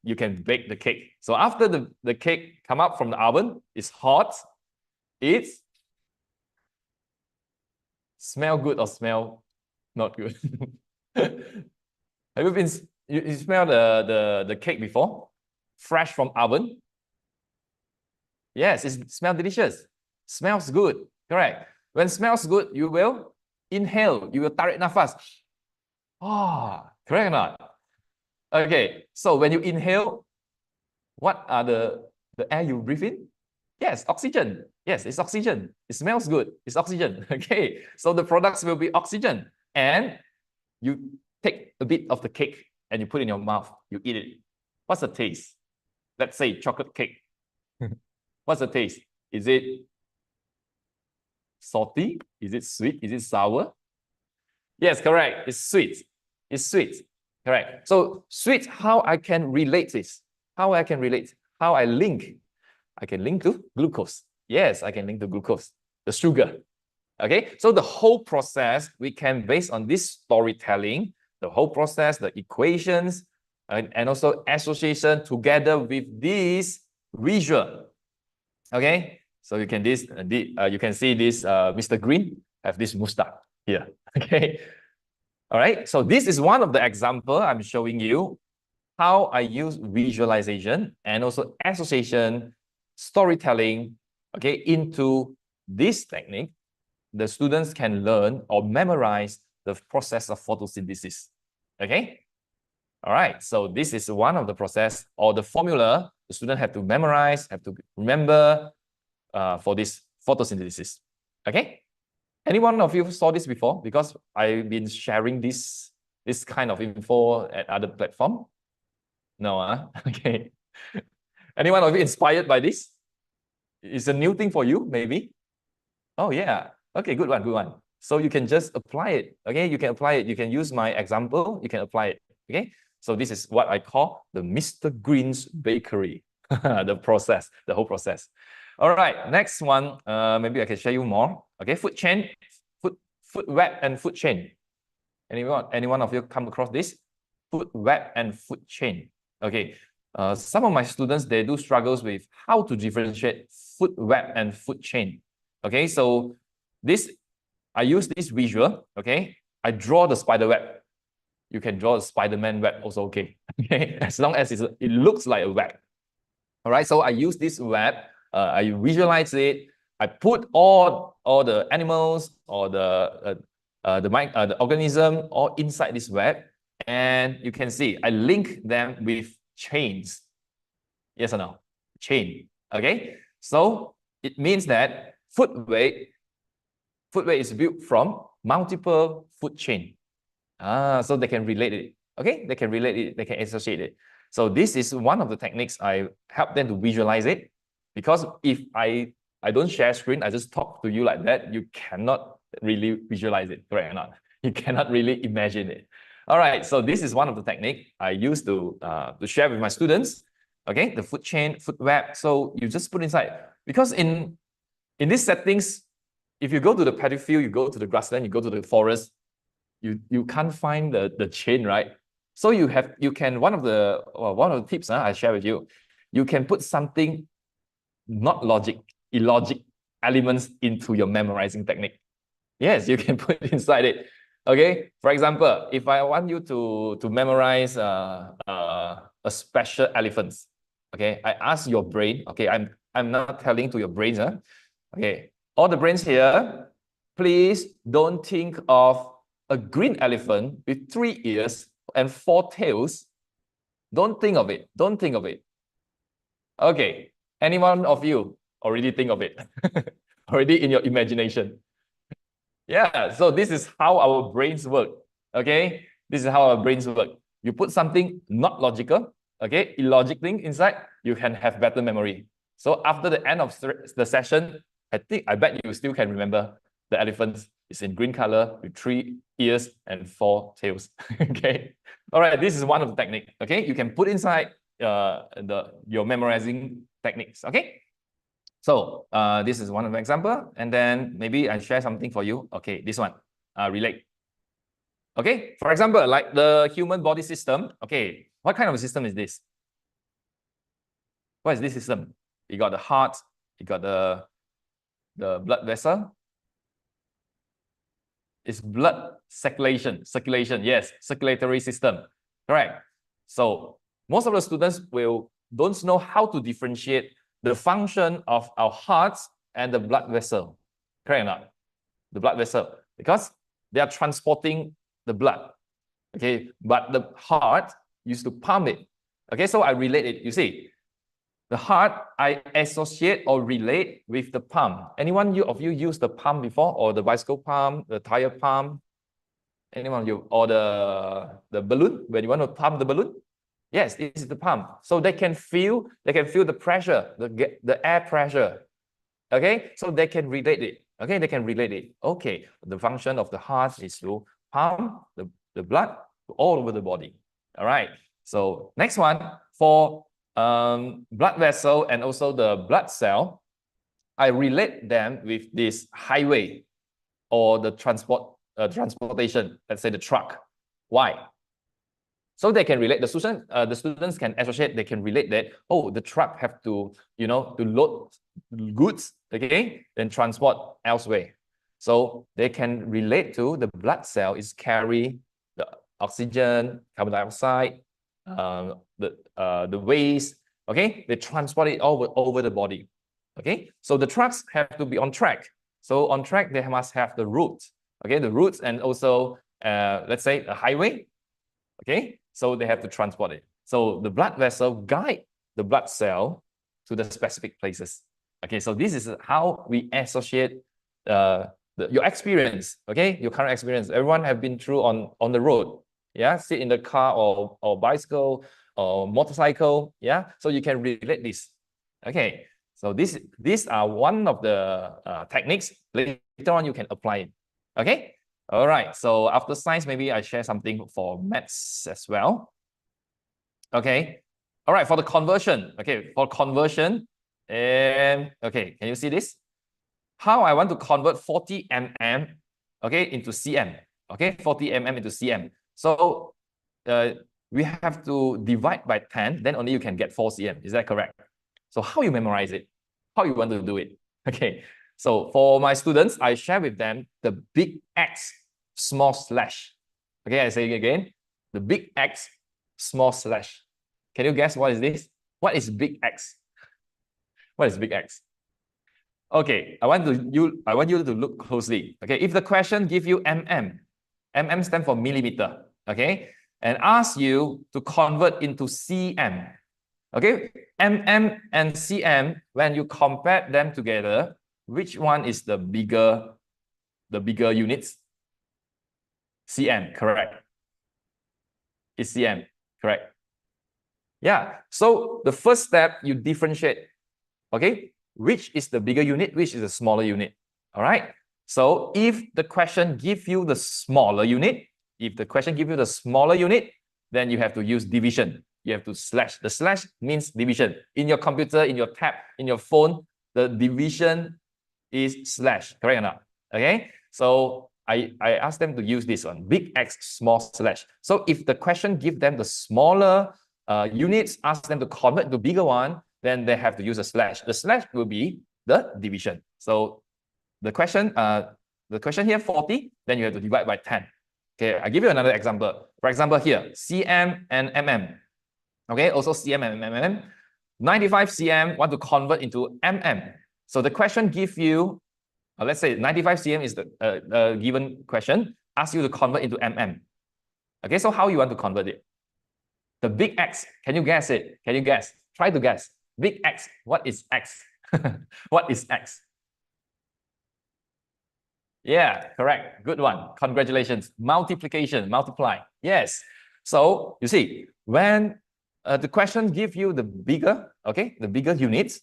you can bake the cake. So after the cake come up from the oven, it's hot, it's smell good or smell not good? Have you been, you smell the cake before? Fresh from oven? Yes, it smells delicious. Smells good, correct. When smells good, you will inhale, you will tarik nafas. Correct or not? Okay, so when you inhale, what are the air you breathe in? Yes, oxygen. Yes, it's oxygen. It smells good. It's oxygen. Okay, so the products will be oxygen. And you take a bit of the cake and you put it in your mouth. You eat it. What's the taste? Let's say chocolate cake. What's the taste? Is it salty? Is it sweet? Is it sour? Yes, correct. It's sweet. It's sweet. Correct. So sweet, how I can relate this? How I can relate? How I link? I can link to glucose. Yes, I can link to glucose, the sugar. Okay, so the whole process, we can, based on this storytelling, the whole process, the equations, and also association together with this visual. Okay, so you can you can see this Mr. Green have this mustache here. Okay, all right. So this is one of the example I'm showing you how I use visualization and also association, storytelling. Okay, into this technique, the students can learn or memorize the process of photosynthesis. Okay, all right. So this is one of the process or the formula the student have to memorize, have to remember for this photosynthesis. Okay. Any one of you saw this before? Because I've been sharing this kind of info at other platform. No, okay. Anyone of you inspired by this? It's a new thing for you, maybe. Oh yeah. Okay, good one, good one. So you can just apply it. Okay, you can apply it. You can use my example. You can apply it. Okay. So this is what I call the Mr. Green's Bakery. The process, the whole process. All right, next one, maybe I can share you more. Okay, food chain, food web and food chain. Anyone of you come across this? Food web and food chain. Okay, some of my students, they do struggles with how to differentiate food web and food chain. Okay, so I use this visual, okay? I draw the spider web. You can draw a Spider-Man web also, okay? Okay, as long as it looks like a web. All right, so I use this web, I visualize it, I put all the animals or the organism all inside this web, and you can see I link them with chains. Yes or no? Chain. Okay, so it means that foodway is built from multiple food chain. So they can relate it. Okay, they can relate it, they can associate it. So this is one of the techniques I help them to visualize it, because if I don't share screen, I just talk to you like that, you cannot really visualize it, correct or not? You cannot really imagine it. All right, so this is one of the techniques I use to share with my students. Okay, the food chain, food web. So you just put inside, because in these settings, if you go to the paddy field, you go to the grassland, you go to the forest, you can't find the chain, right? So you can one of the tips I share with you, you can put something not illogic elements into your memorizing technique. Yes, you can put inside it. Okay, for example, if I want you to memorize a special elephants, okay, I ask your brain. Okay, I'm not telling to your brains. Okay, all the brains here, please don't think of a green elephant with 3 ears and 4 tails. Don't think of it. Don't think of it. Okay, any one of you already think of it? Already in your imagination. Yeah, so this is how our brains work. Okay, this is how our brains work. You put something not logical, okay, illogic thing inside, you can have better memory. So after the end of the session, I bet you still can remember the elephant is in green color with 3 ears and 4 tails. Okay, all right, this is one of the technique. Okay, you can put inside your memorizing techniques. Okay. So this is one of the example, and then maybe I share something for you. Okay, this one, relate. Okay, for example, like the human body system. Okay, what kind of a system is this? What is this system? You got the heart, you got the blood vessel. It's blood circulation, yes, circulatory system, correct. So most of the students don't know how to differentiate the function of our hearts and the blood vessel, correct or not? The blood vessel, because they are transporting the blood, okay? But the heart used to pump it, okay? So I relate it, you see. The heart, I associate or relate with the pump. Anyone of you use the pump before, or the bicycle pump, the tire pump? Anyone of you, or the balloon, when you want to pump the balloon? Yes, it's the pump. So they can feel the pressure, the air pressure. Okay, so they can relate it. Okay, they can relate it. Okay, the function of the heart is to pump the blood all over the body. All right. So next one, for blood vessel and also the blood cell, I relate them with this highway or the transportation. Let's say the truck. Why? So they can relate, the students can associate, they can relate that, oh, the truck have to, to load goods, okay, then transport elsewhere. So they can relate to the blood cell is carry the oxygen, carbon dioxide, the waste, okay, they transport it over the body, okay. So the trucks have to be on track. So on track, they must have the route, okay, the routes, and also, let's say, a highway, okay. So they have to transport it. So the blood vessel guide the blood cell to the specific places. Okay, so this is how we associate your experience, okay, your current experience. Everyone have been through on the road, yeah, sit in the car or bicycle or motorcycle, yeah. So you can relate this. Okay, so these are one of the techniques. Later on, you can apply it. Okay. All right, so after science, maybe I share something for maths as well. Okay, all right, for the conversion, okay, for conversion, and okay, can you see this? How I want to convert 40 mm, okay, into cm, okay, 40 mm into cm. So we have to divide by 10, then only you can get 4 cm, is that correct? So how you memorize it? How you want to do it? Okay. So for my students, I share with them the big X, small slash. Okay, I say it again. The big X, small slash. Can you guess what is this? What is big X? What is big X? Okay, I want you to look closely. Okay, if the question give you mm, mm stands for millimeter. Okay, and ask you to convert into cm. Okay, mm and cm, when you compare them together, which one is the bigger units? cm, correct. It's cm, correct. Yeah, so the first step, you differentiate, okay? Which is the bigger unit, which is the smaller unit, all right? So if the question gives you the smaller unit, then you have to use division. You have to slash. The slash means division. In your computer, in your tab, in your phone, the division is slash, correct or not? Okay, so I asked them to use this one, big X, small slash. So if the question give them the smaller units, ask them to convert to bigger one, then they have to use a slash. The slash will be the division. So the question here 40, then you have to divide by 10. Okay, I give you another example. For example, here cm and mm. Okay, also cm and mm. 95 cm want to convert into mm. So the question give you, let's say 95 cm is the given question, ask you to convert into mm. Okay, so how you want to convert it? The big X, can you guess it? Can you guess? Try to guess. Big X, what is X? What is X? Yeah, correct. Good one. Congratulations. Multiplication, multiply. Yes. So you see, when the question give you the bigger, okay, the bigger units,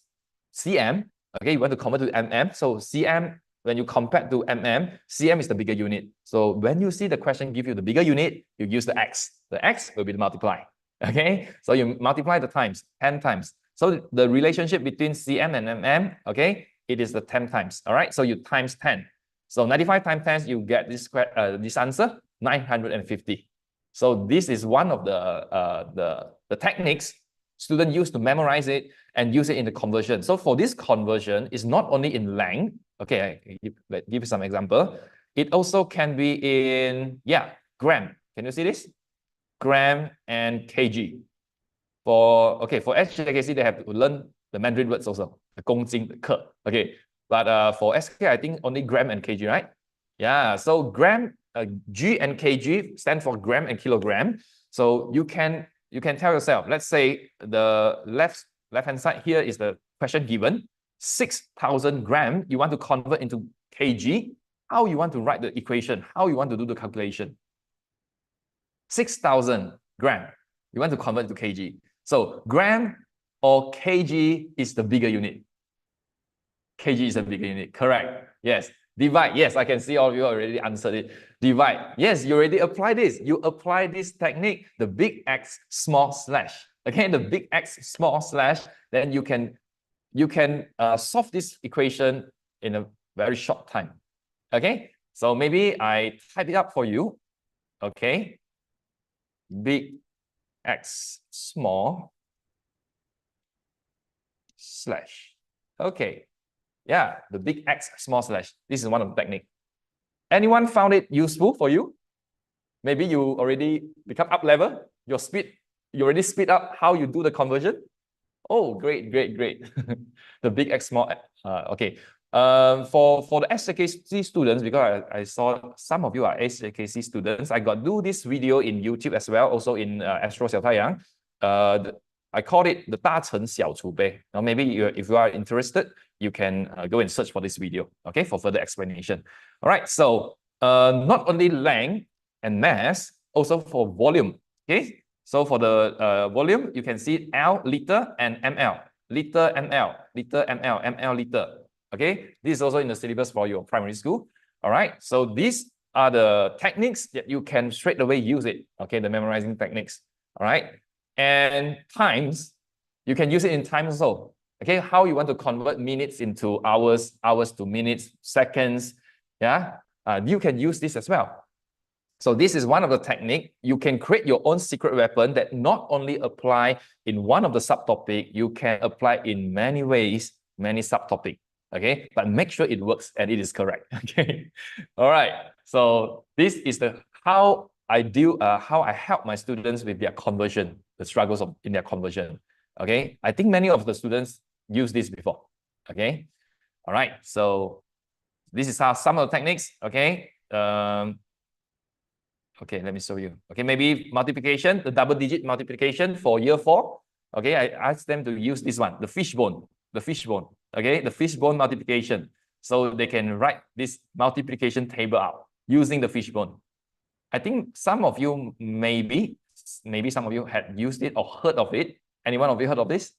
cm, okay, you want to convert to mm. So cm, when you compare to mm, cm is the bigger unit. So when you see the question give you the bigger unit, you use the x. The x will be the multiply. Okay, so you multiply the times, 10 times. So the relationship between cm and mm, okay, it is the 10 times. All right, so you times 10. So 95 times 10, you get this answer, 950. So this is one of the techniques students use to memorize it and use it in the conversion. So for this conversion, it's not only in length. Okay, I give you some example. It also can be in, yeah, gram. Can you see this? Gram and kg. For SJKC, they have to learn the Mandarin words also. The 公斤, the ke. Okay, but for SK, I think only gram and kg, right? Yeah, so gram, G and kg stand for gram and kilogram. So you can tell yourself, let's say the left-hand side here is the question given, 6,000 gram, you want to convert into kg. How you want to write the equation? How you want to do the calculation? 6,000 gram, you want to convert to kg. So gram or kg is the bigger unit. Kg is the bigger unit, correct? Yes. Divide, yes, I can see all of you already answered it. Divide, yes, you already applied this. You apply this technique, the big X small slash. Okay, the big X small slash, then you can solve this equation in a very short time. Okay, so maybe I type it up for you. Okay, big X small slash. Okay. Yeah, the big X small slash. This is one of the techniques. Anyone found it useful for you? Maybe you already become up level. Your speed, you already speed up how you do the conversion. Oh, great, great, great. The big X small. Okay. For the SJKC students, because I saw some of you are SJKC students, I got do this video in YouTube as well, also in Astro Xiao Taiyang. I called it the 大乘小储备. Now maybe if you are interested, you can go and search for this video, okay, for further explanation. All right, so not only length and mass, also for volume, okay? So for the volume, you can see L, liter, and ml. Liter, ml, liter, ml, ml, liter. Okay, this is also in the syllabus for your primary school. All right, so these are the techniques that you can straight away use it, okay, the memorizing techniques. All right, and times, you can use it in times also. Okay, how you want to convert minutes into hours, hours to minutes, seconds. Yeah, you can use this as well. So this is one of the techniques. You can create your own secret weapon that not only apply in one of the subtopic, you can apply in many ways, many subtopic. Okay, but make sure it works and it is correct. Okay, all right. So this is the how I help my students with their conversion, the struggles in their conversion. Okay, I think many of the students use this before. Okay, all right. So this is how some of the techniques. Okay, okay, let me show you. Okay, maybe multiplication, the double-digit multiplication for year 4. Okay, I asked them to use this one, the fishbone, the fishbone. Okay, the fishbone multiplication. So they can write this multiplication table out using the fishbone. I think some of you maybe some of you had used it or heard of it. Anyone of you heard of this?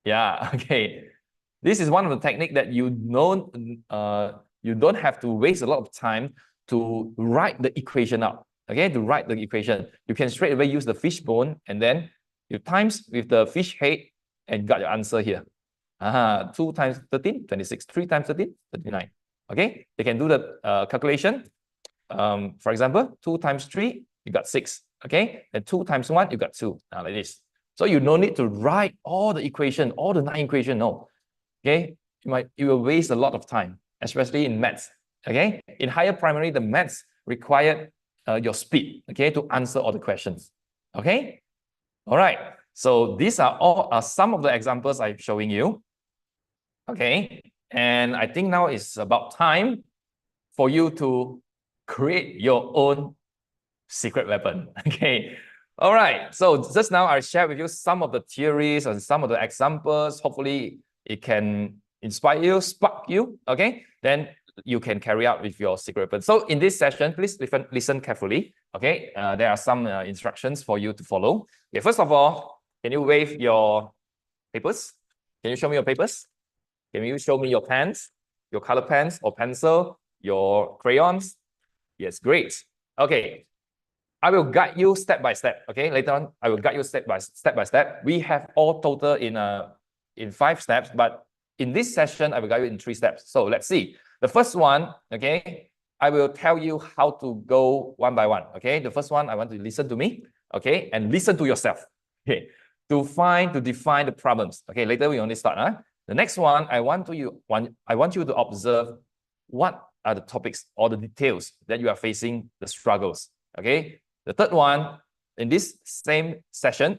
Yeah, okay. This is one of the techniques that you don't have to waste a lot of time to write the equation out. Okay, to write the equation, you can straight away use the fishbone and then you times with the fish head and got your answer here. 2 times 13, 26. 3 times 13, 39. Okay, they can do the calculation. For example, 2 times 3, you got 6. Okay, and 2 times 1, you got 2. Now like this. So you no need to write all the equation, all the 9 equations. No. Okay, you will waste a lot of time, especially in maths. Okay, in higher primary, the maths required your speed. Okay, to answer all the questions. Okay, all right. So these are some of the examples I'm showing you. Okay, and I think now it's about time for you to create your own secret weapon. Okay. All right. So just now I shared with you some of the theories and some of the examples. Hopefully it can inspire you, spark you. Okay. Then you can carry out with your secret weapon. So in this session, please listen carefully. Okay. There are some instructions for you to follow. Okay. First of all, can you wave your papers? Can you show me your papers? Can you show me your pens, your color pens or pencil, your crayons? Yes, great. Okay. I will guide you step by step. Okay, later on, I will guide you step by step. We have all total in 5 steps, but in this session, I will guide you in 3 steps. So let's see. The first one, okay, I will tell you how to go one by one. Okay, the first one, I want you to listen to me. Okay, and listen to yourself. Okay, to define the problems. Okay, later we only start. The next one, I want you to observe what are the topics or the details that you are facing the struggles. Okay. The third one, in this same session,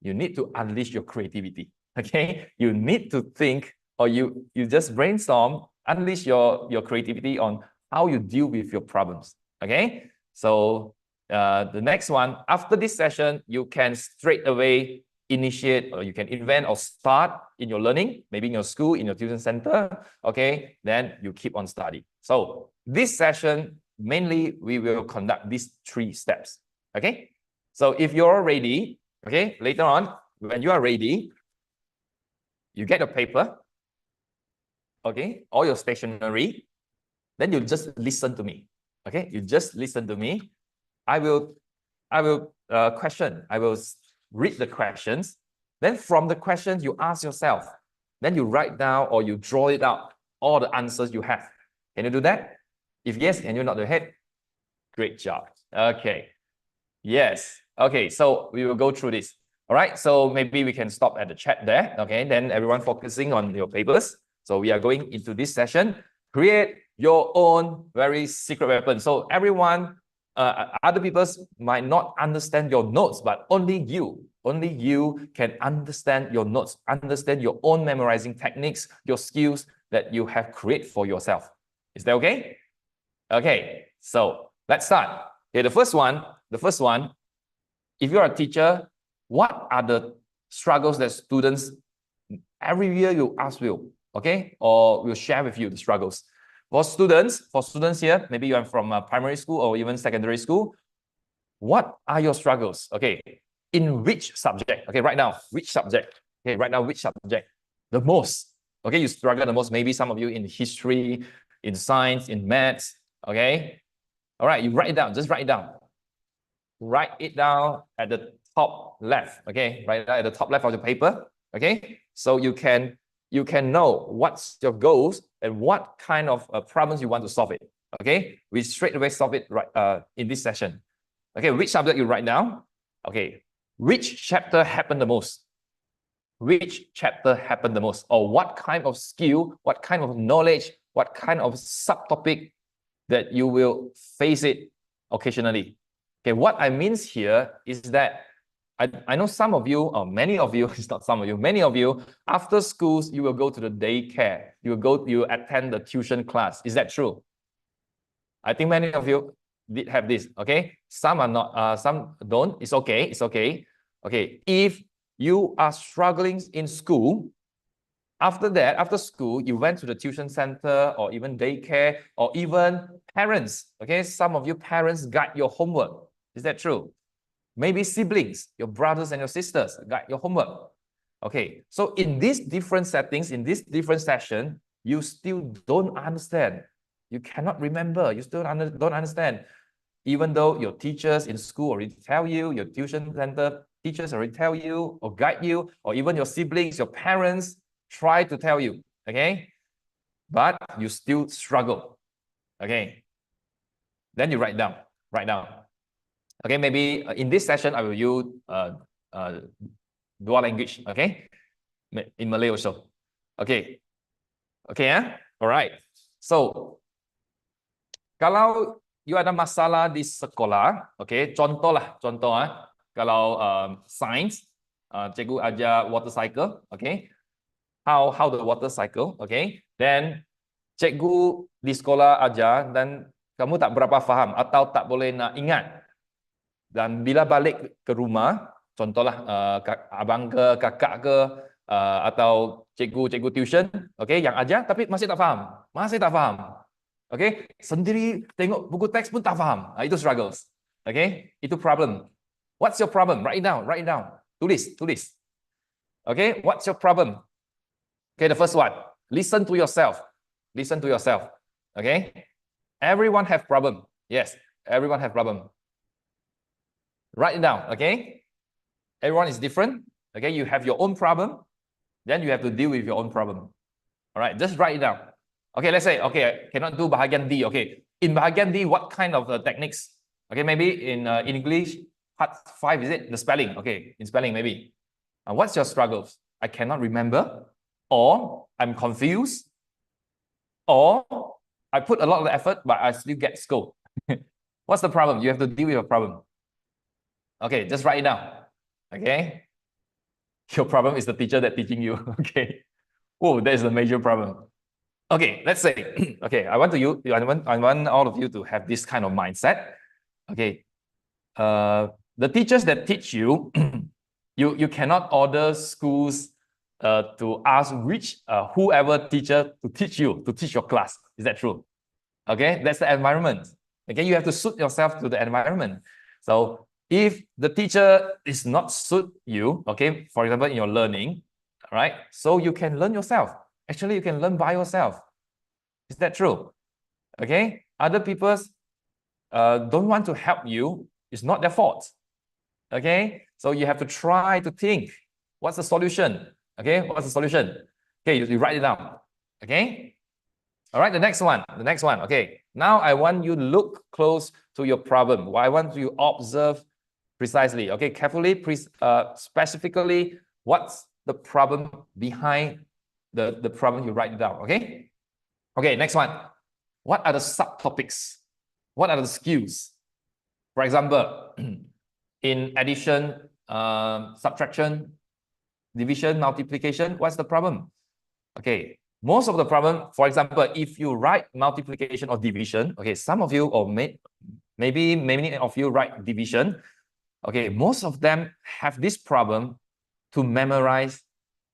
you need to unleash your creativity. Okay, you need to think, or you just brainstorm, unleash your creativity on how you deal with your problems. Okay, so the next one, after this session, you can straight away initiate, or you can invent or start in your learning, maybe in your school, in your tuition center. Okay, then you keep on studying. So this session, mainly we will conduct these 3 steps. Okay, so if you're ready, okay, later on, when you are ready, you get your paper, okay, or your stationery, then you just listen to me. Okay, you just listen to me. I will read the questions. Then from the questions, you ask yourself. Then you write down or you draw it out, all the answers you have. Can you do that? If yes, can you nod your head? Great job. Okay. Yes. Okay, so we will go through this. All right, so maybe we can stop at the chat there. Okay, then everyone focusing on your papers. So we are going into this session. Create your own very secret weapon. So everyone, other people might not understand your notes, but only you can understand your notes, understand your own memorizing techniques, your skills that you have created for yourself. Is that okay? Okay, so let's start. Okay, the first one, if you're a teacher, what are the struggles that students, every year you ask will, okay, or will share with you the struggles. For students here, maybe you are from primary school or even secondary school, what are your struggles? Okay, in which subject? Okay, right now, which subject? Okay, right now, which subject? The most. Okay, you struggle the most. Maybe some of you in history, in science, in maths. Okay, all right, you write it down. Just write it down. Write it down at the top left. Okay, right at the top left of the paper. Okay, so you can know what's your goals and what kind of problems you want to solve it. Okay, we straight away solve it right in this session. Okay, which subject you write down? Okay, which chapter happened the most? Which chapter happened the most? Or what kind of skill, what kind of knowledge, what kind of subtopic that you will face it occasionally? Okay, what I mean here is that I know some of you, or many of you, it's not some of you, many of you, after schools, you will go to the daycare. You attend the tuition class. Is that true? I think many of you did have this, okay? Some are not, some don't. It's okay, it's okay. Okay, if you are struggling in school, after that, after school, you went to the tuition center or even daycare or even parents, okay? Some of you parents guide your homework. Is that true? Maybe siblings, your brothers and your sisters guide your homework. Okay, so in these different settings, in this different session, you still don't understand. You cannot remember, you still don't understand. Even though your teachers in school already tell you, your tuition center teachers already tell you or guide you, or even your siblings, your parents try to tell you, okay? But you still struggle. Okay. Then you write down. Okay, maybe in this session, I will use dual language, okay? In Malay also. Okay. Okay, ya? Alright. So, kalau you ada masalah di sekolah, okay, contoh, kalau science, cikgu ajar water cycle, okay? How the water cycle, okay? Then cikgu di sekolah ajar dan kamu tak berapa faham atau tak boleh nak ingat. Dan bila balik ke rumah, contohlah abang ke kakak ke atau cikgu tuition, okay, yang ajar tapi masih tak faham. Okay, sendiri tengok buku teks pun tak faham. Itu struggles. Okay, itu problem. What's your problem? Write it down. Tulis. Okay, what's your problem? Okay, the first one. Listen to yourself. Okay, everyone have problem. Yes, everyone have problem. Write it down. Okay, everyone is different. Okay, you have your own problem. Then you have to deal with your own problem. All right, just write it down. Okay, let's say, okay, I cannot do bahagian D. Okay, in bahagian D, what kind of techniques? Okay, maybe in English, part 5, is it? The spelling. Okay, in spelling, maybe. What's your struggles? I cannot remember, or I'm confused, or I put a lot of effort, but I still get scolded. What's the problem? You have to deal with your problem. Okay, just write it down. Okay, your problem is the teacher that teaching you. Okay, oh, that is a major problem. Okay, let's say, okay, I want all of you to have this kind of mindset. Okay, the teachers that teach you, you cannot order schools to ask whoever teacher to teach your class. Is that true? Okay, that's the environment. Okay, you have to suit yourself to the environment. So if the teacher is not suit you, okay, for example, in your learning, right? So you can learn yourself. Actually, you can learn by yourself. Is that true? Okay, other people don't want to help you. It's not their fault. Okay, so you have to try to think, what's the solution? Okay, what's the solution? Okay, you write it down. Okay, all right, the next one. Okay, now I want you to look close to your problem. I want you to observe precisely. Okay, carefully, specifically, what's the problem behind the problem? You write it down. Okay. Okay, next one. What are the subtopics? What are the skills? For example, in addition, subtraction, division, multiplication, what's the problem? Okay, most of the problem, for example, if you write multiplication or division, okay, some of you, or maybe many of you write division, okay, most of them have this problem to memorize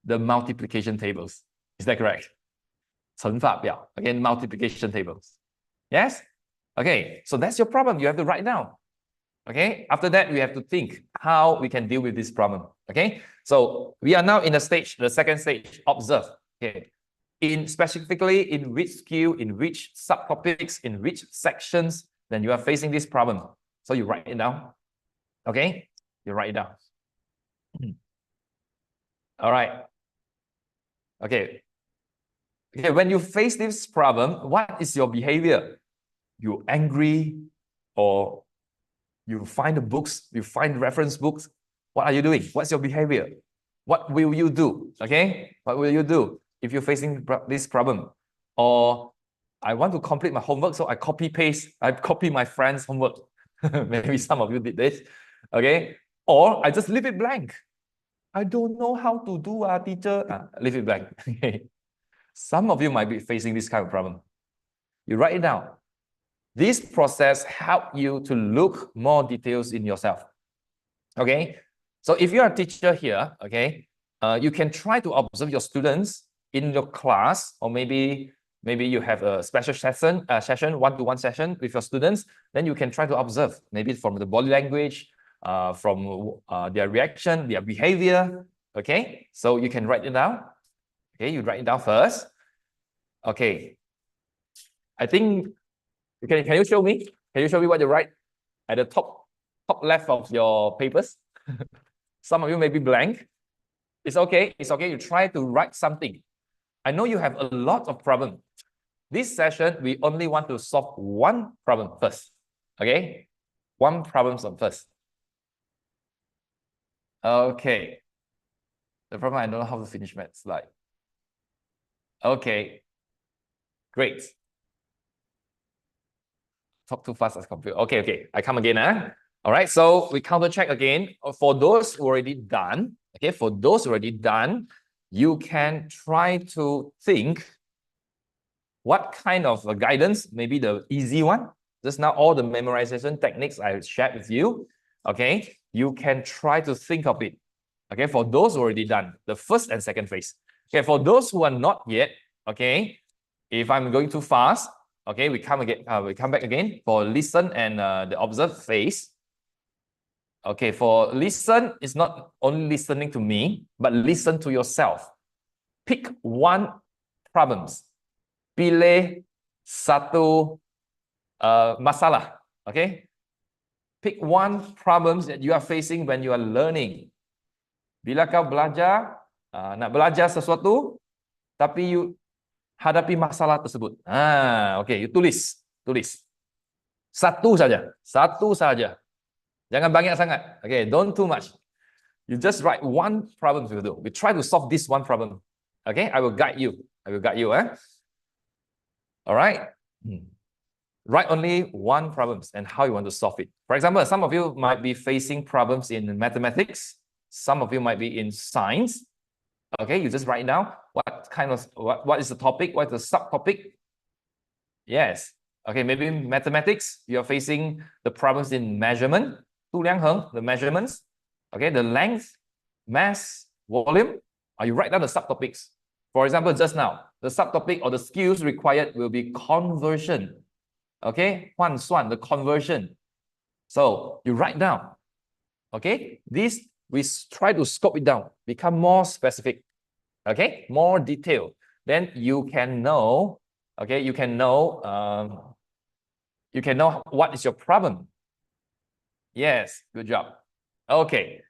the multiplication tables. Is that correct? 乘法表, again, multiplication tables. Yes? Okay, so that's your problem. You have to write down. Okay, after that, we have to think how we can deal with this problem. Okay, so we are now in the second stage, observe. Okay, specifically in which skill, in which subtopics, in which sections, then you are facing this problem. So you write it down. Okay, you write it down. All right. Okay. Okay, when you face this problem, what is your behavior? You angry, or you find the books, you find reference books. What are you doing? What's your behavior? What will you do? Okay, what will you do if you're facing this problem? Or I want to complete my homework, so I copy my friend's homework. Maybe some of you did this. Okay, or I just leave it blank. I don't know how to do, teacher. Leave it blank. Okay. Some of you might be facing this kind of problem. You write it down. This process helps you to look more details in yourself. Okay, so if you're a teacher here, okay, you can try to observe your students in your class, or maybe you have a special session, one-to-one session with your students. Then you can try to observe, maybe from the body language, from their reaction, their behavior. Okay, so you can write it down. Okay, you write it down first. Okay, I think, can you show me? Can you show me what you write at the top left of your papers? Some of you may be blank. It's okay. It's okay. You try to write something. I know you have a lot of problems. this session, we only want to solve one problem first. Okay? One problem first. Okay. The problem, I don't know how to finish my slide. Okay. Great. Talk too fast as computer. Okay. I come again. All right. So we counter check again. For those who already done, okay, for those already done, you can try to think what kind of guidance, maybe the easy one. Just now, all the memorization techniques I shared with you. Okay. You can try to think of it. Okay. For those already done, the first and second phase. Okay. For those who are not yet, okay, if I'm going too fast, okay, we come again. We come back again for listen and the observe phase. Okay, for listen, it's not only listening to me, but listen to yourself. Pick one problems. Pilih satu masalah. Okay, pick one problems that you are facing when you are learning. Bila kau belajar, nak belajar sesuatu, tapi you hadapi masalah tersebut. Okay, you tulis. Satu saja. Jangan banyak sangat. Okay, don't too much. You just write one problem to do. We try to solve this one problem. Okay, I will guide you. All right. Write only one problem and how you want to solve it. For example, some of you might be facing problems in mathematics. Some of you might be in science. Okay, you just write down what is the topic, what is the subtopic. Yes. Okay, maybe in mathematics, you're facing the problems in measurement, 度量衡, the measurements. Okay, the length, mass, volume. You write down the subtopics. For example, just now, the subtopic or the skills required will be conversion. Okay, 换算, the conversion. So you write down. Okay, this we try to scope it down, become more specific. Okay, more detailed. Then you can know. Okay, you can know what is your problem. Yes, good job. Okay.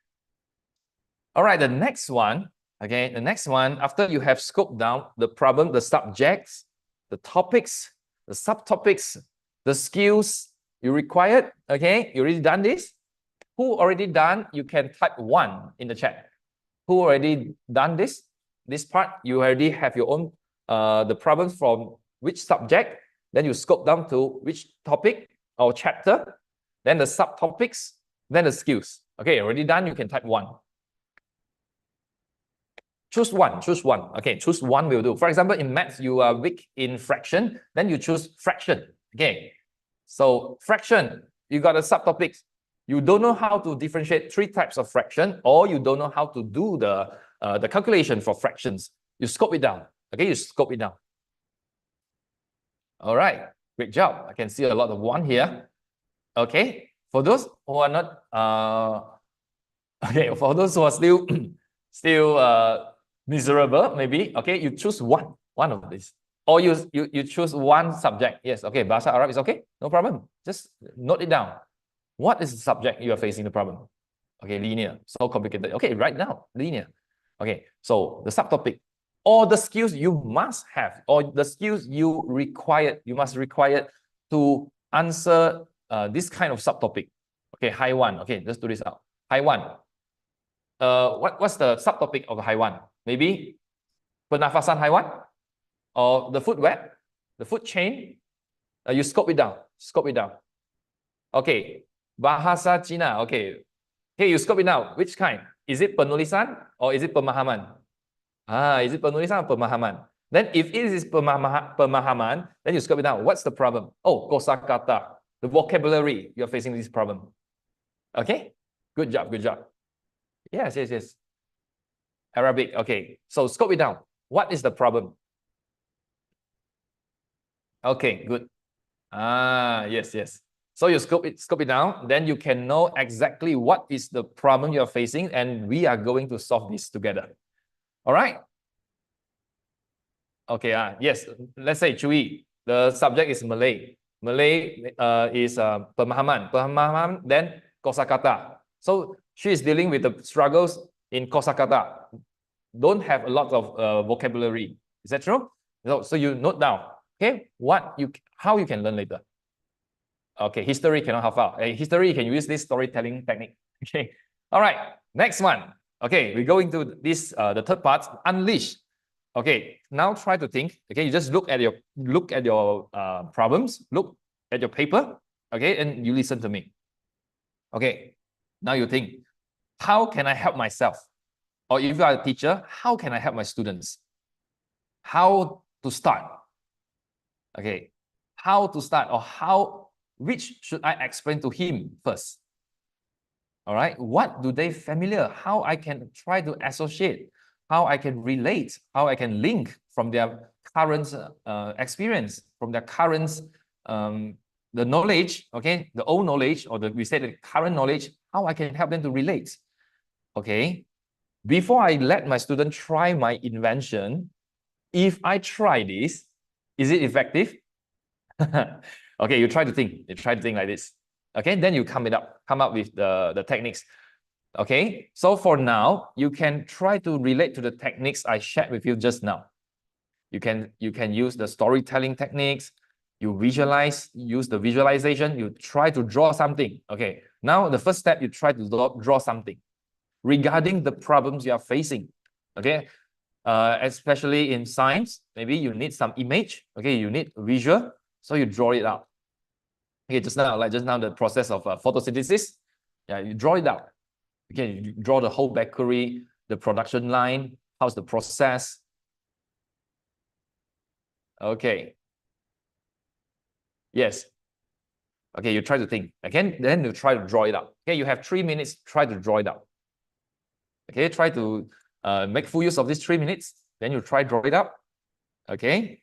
All right, the next one. Okay, the next one, after you have scoped down the problem, the subjects, the topics, the subtopics, the skills you required. Okay, you already done this? Who already done? You can type 1 in the chat. Who already done this? This part, you already have your own the problems from which subject, then you scope down to which topic or chapter, then the subtopics, then the skills. Okay, already done, you can type 1. Choose one. Okay, choose one will do. For example, in maths, you are weak in fraction, then you choose fraction. Okay, so fraction, you got a subtopics. You don't know how to differentiate 3 types of fraction, or you don't know how to do the calculation for fractions. You scope it down. Okay, you scope it down. All right, great job. I can see a lot of 1 here. Okay, for those who are not, okay, for those who are still miserable, maybe, okay, you choose one of these. Or you choose one subject. Yes, okay, Bahasa Arab is okay, no problem. Just note it down. What is the subject you are facing the problem? Okay, linear, so complicated. Okay, right now, linear. Okay, so the subtopic, or the skills you must have, or the skills you must require to answer this kind of subtopic. Okay, high 1. Okay, let's do this out. High 1. What's the subtopic of high 1? Maybe pernafasan haiwan, or the food web, the food chain. You scope it down. Okay, bahasa Cina. Okay, you scope it down. Which kind? Is it penulisan or is it pemahaman? Is it penulisan or pemahaman? Then if it is pemahaman, then you scope it down. What's the problem? Oh, kosakata, the vocabulary you're facing this problem. Okay, good job. Yes. Arabic. Okay, so scope it down. What is the problem? Okay, good. Yes. So you scope it down, then you can know exactly what is the problem you're facing, and we are going to solve this together. All right? Okay, yes, let's say Chui, the subject is Malay. Malay is pemahaman, then kosakata. So she is dealing with the struggles in kosakata. Don't have a lot of vocabulary. Is that true? So you note down. Okay, how you can learn later. Okay, history cannot help out. History, you can use this storytelling technique. Okay, all right, next one. Okay, we go into this, the third part, unleash. Okay, now try to think. Okay, you just look at your problems, look at your paper. Okay, and you listen to me. Okay, now you think, how can I help myself? Or if you are a teacher, how can I help my students? How to start? Okay, how to start, or which should I explain to him first? All right, what do they familiar? How I can try to associate, how I can relate, how I can link from their current experience, from their current the knowledge, okay, the old knowledge, or we say the current knowledge, how I can help them to relate. Okay, before I let my student try my invention, if I try this, is it effective? Okay, you try to think like this. Okay, then you come up with the techniques. Okay, so for now, you can try to relate to the techniques I shared with you just now. You can use the storytelling techniques, you use the visualization, you try to draw something. Okay, now the first step, you try to draw something regarding the problems you are facing. Okay, especially in science, maybe you need some image. Okay, you need visual, so you draw it out. Okay, just now the process of photosynthesis. Yeah, you draw it out. Okay, you draw the whole bakery, the production line, how's the process. Okay. Yes. Okay, you try to think. Again, then you try to draw it out. Okay, you have 3 minutes, try to draw it out. Okay, try to make full use of these 3 minutes. Then you try draw it out. Okay.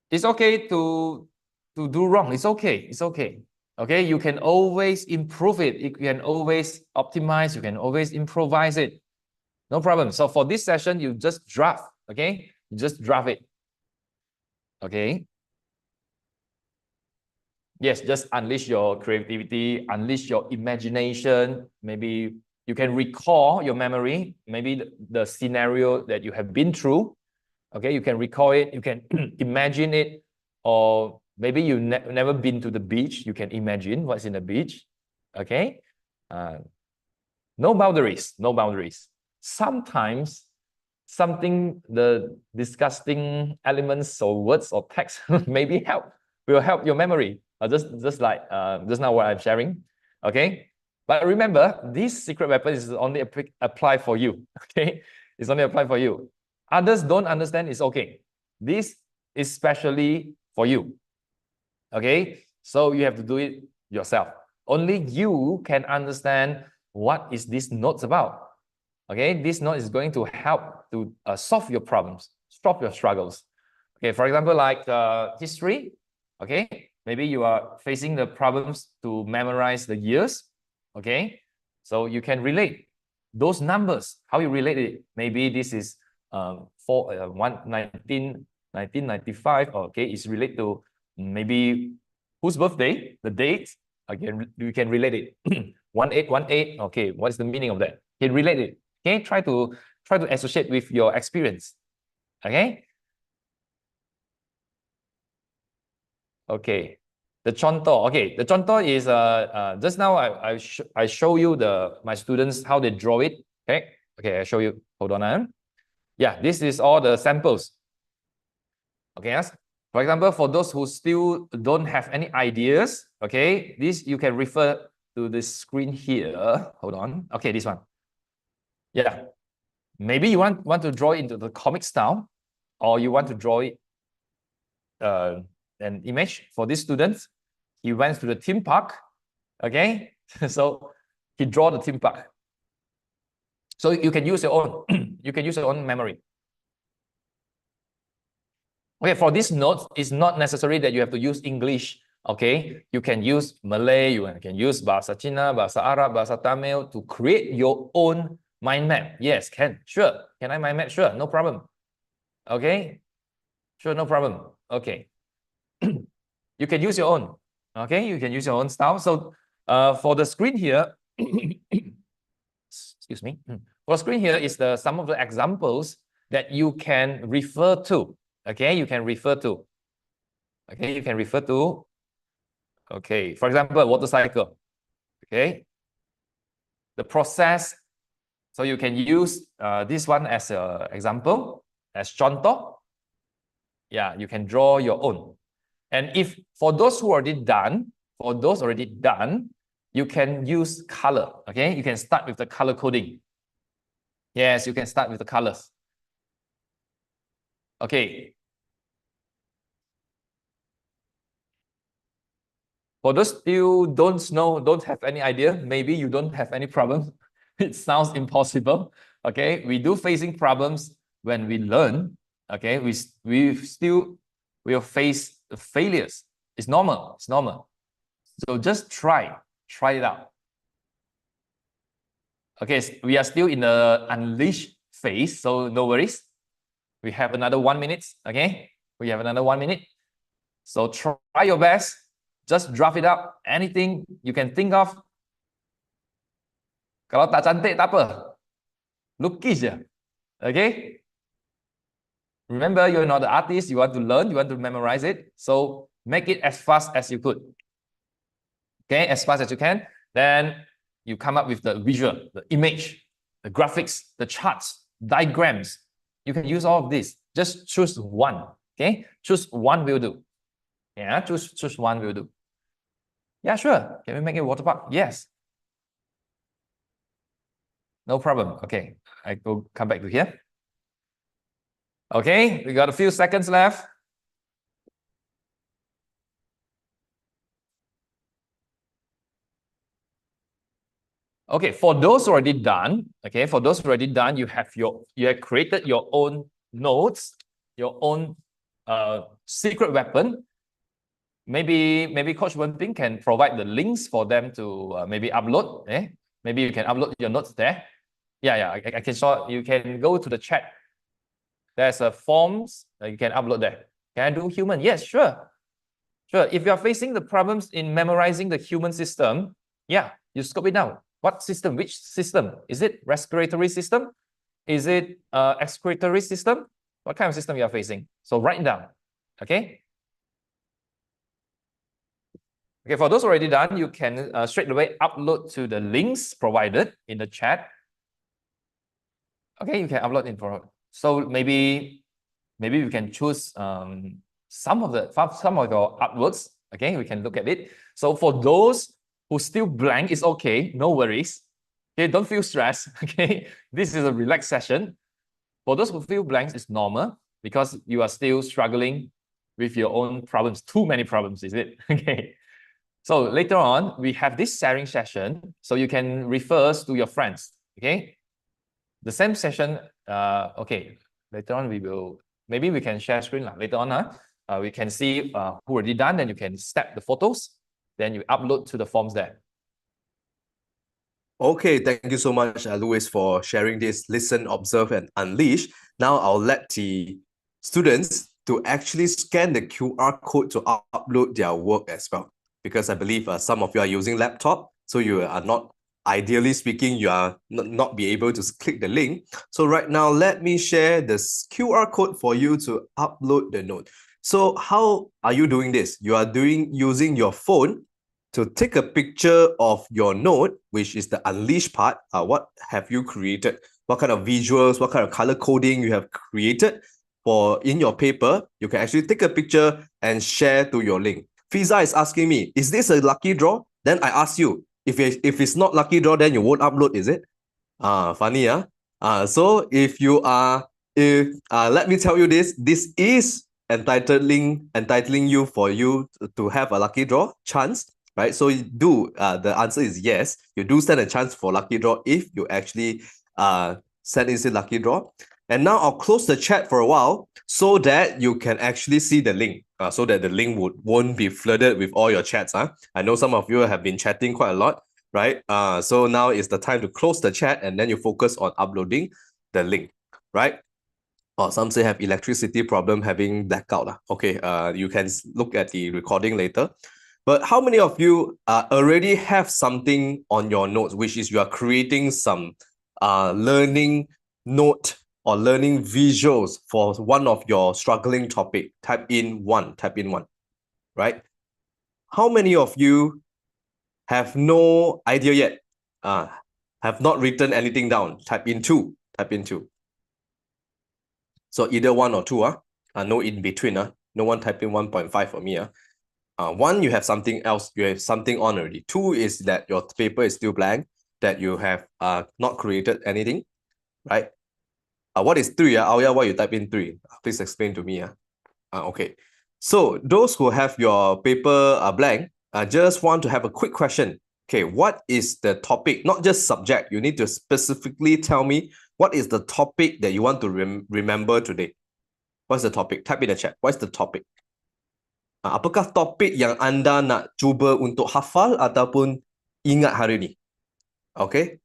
It's okay to do wrong. It's okay. It's okay. Okay, you can always improve it. You can always optimize. You can always improvise it. No problem. So for this session, you just draft. Okay, you just draft it. Okay. Yes, just unleash your creativity, unleash your imagination. Maybe you can recall your memory, maybe the scenario that you have been through. Okay, you can recall it, you can imagine it, or maybe you never been to the beach, you can imagine what's in the beach. Okay, no boundaries, no boundaries. Sometimes the disgusting elements or words or text maybe will help your memory. Just like just now what I'm sharing. Okay, but remember, this secret weapon is only apply for you. Okay, it's only applied for you. Others don't understand, it's okay. This is specially for you. Okay, so you have to do it yourself. Only you can understand what is this note about. Okay, this note is going to help to solve your problems, stop your struggles. Okay, for example, like history. Okay, maybe you are facing the problems to memorize the years. Okay, so you can relate those numbers, how you relate it. Maybe this is 1995. Okay, it's related to maybe whose birthday, the date. Again, you can relate it. 1818. Okay, what is the meaning of that? You can relate it. Okay, try to associate with your experience. Okay. Okay, the contour. Okay, the contour is just now I show you my students how they draw it. Okay, I show you. Hold on. Yeah, this is all the samples. Okay, yes. For example, for those who still don't have any ideas, okay, this you can refer to the screen here. Hold on. Okay, this one. Yeah, maybe you want to draw into the comic style, or you want to draw it an image. For this student, he went to the theme park. Okay, so he draw the theme park. So you can use your own. You can use your own memory. Okay, for this note, it's not necessary that you have to use English. Okay, you can use Malay, you can use Bahasa Cina, Bahasa Arab, Bahasa Tamil to create your own mind map. Yes, sure. Can I mind map? Sure, no problem. Okay, sure, no problem. Okay, you can use your own. Okay, you can use your own style. So for the screen here, excuse me. For the screen here is some of the examples that you can refer to. okay, you can refer to. Okay, you can refer to. Okay, for example, water cycle. Okay, the process. So you can use this one as an example, as contoh. Yeah, you can draw your own. And if for those who already done, you can use color. Okay, you can start with the color coding. Yes, you can start with the colors. Okay. For those still don't know, don't have any idea, maybe you don't have any problem. It sounds impossible. Okay, we do facing problems when we learn. Okay, we will face failures. It's normal. It's normal. So just try it out. Okay, we are still in the unleash phase, so no worries. We have another 1 minute. Okay, we have another 1 minute. So try your best. Just draft it up. Anything you can think of. Kalau tak cantik, tak apa. Lukis je. Okay? Remember, you're not the artist. You want to learn. You want to memorize it. So make it as fast as you could. Okay? As fast as you can. Then you come up with the visual, the image, the graphics, the charts, diagrams. You can use all of this. Just choose one. Okay? Choose one will do. Yeah, choose one will do. Yeah, sure. Can we make it water park? Yes. No problem. Okay, I go come back to here. Okay, we got a few seconds left. Okay, for those already done, you have created your own notes, your own secret weapon. Maybe Coach Wen Ping can provide the links for them to maybe upload. Maybe you can upload your notes there. Yeah, I can show. You can go to the chat. There's a forms you can upload there. Can I do human? Yes, sure. If you are facing the problems in memorizing the human system, yeah, you scope it down. What system? Which system? Is it respiratory system? Is it excretory system? What kind of system you are facing? So write it down. Okay. Okay, for those already done, you can straight away upload to the links provided in the chat. Okay, you can upload in for. So maybe we can choose some of your artworks. Okay, we can look at it. So for those who still blank, it's okay, no worries. Okay, don't feel stressed. Okay, this is a relaxed session. For those who feel blanks, it's normal because you are still struggling with your own problems. Too many problems, is it? Okay. So later on, we have this sharing session, so you can refer to your friends, okay? The same session, okay, later on maybe we can share screen later on. We can see who already done, then you can snap the photos, then you upload to the forms there. Okay, thank you so much, Louis, for sharing this listen, observe, and unleash. Now I'll let the students to actually scan the QR code to upload their work as well. Because I believe some of you are using laptop, so you are not, ideally speaking, you are not be able to click the link. So right now, let me share this QR code for you to upload the note. So how are you doing this? You are using your phone to take a picture of your note, which is the unleash part. What have you created? What kind of visuals, what kind of color coding you have created in your paper? You can actually take a picture and share to your link. Fiza is asking me, is this a lucky draw? Then I ask you, if it's not lucky draw, then you won't upload, is it? Funny, huh? So if you are, let me tell you this is entitling you for you to have a lucky draw chance, right? So you do, the answer is yes. You do stand a chance for lucky draw if you actually send in lucky draw. And now I'll close the chat for a while so that you can actually see the link, so that the link won't be flooded with all your chats. I know some of you have been chatting quite a lot, right? So now is the time to close the chat and then you focus on uploading the link, right? Or some say have electricity problem having blackout. Okay, you can look at the recording later. But how many of you already have something on your notes, which is you are creating some learning note or learning visuals for one of your struggling topic, type in 1, right? How many of you have no idea yet? Have not written anything down? Type in 2, So either 1 or 2, no in between, no one type in 1.5 for me. 1, you have something else, you have something on already. 2 is that your paper is still blank, that you have not created anything, right? What is 3? Why you type in 3? Please explain to me. Okay. So those who have your paper blank, just want to have a quick question. Okay, what is the topic? Not just subject. You need to specifically tell me what is the topic that you want to remember today. What's the topic? Type in the chat. What's the topic? Apakah topik yang anda nak cuba untuk hafal ataupun ingat hari ni? Okay.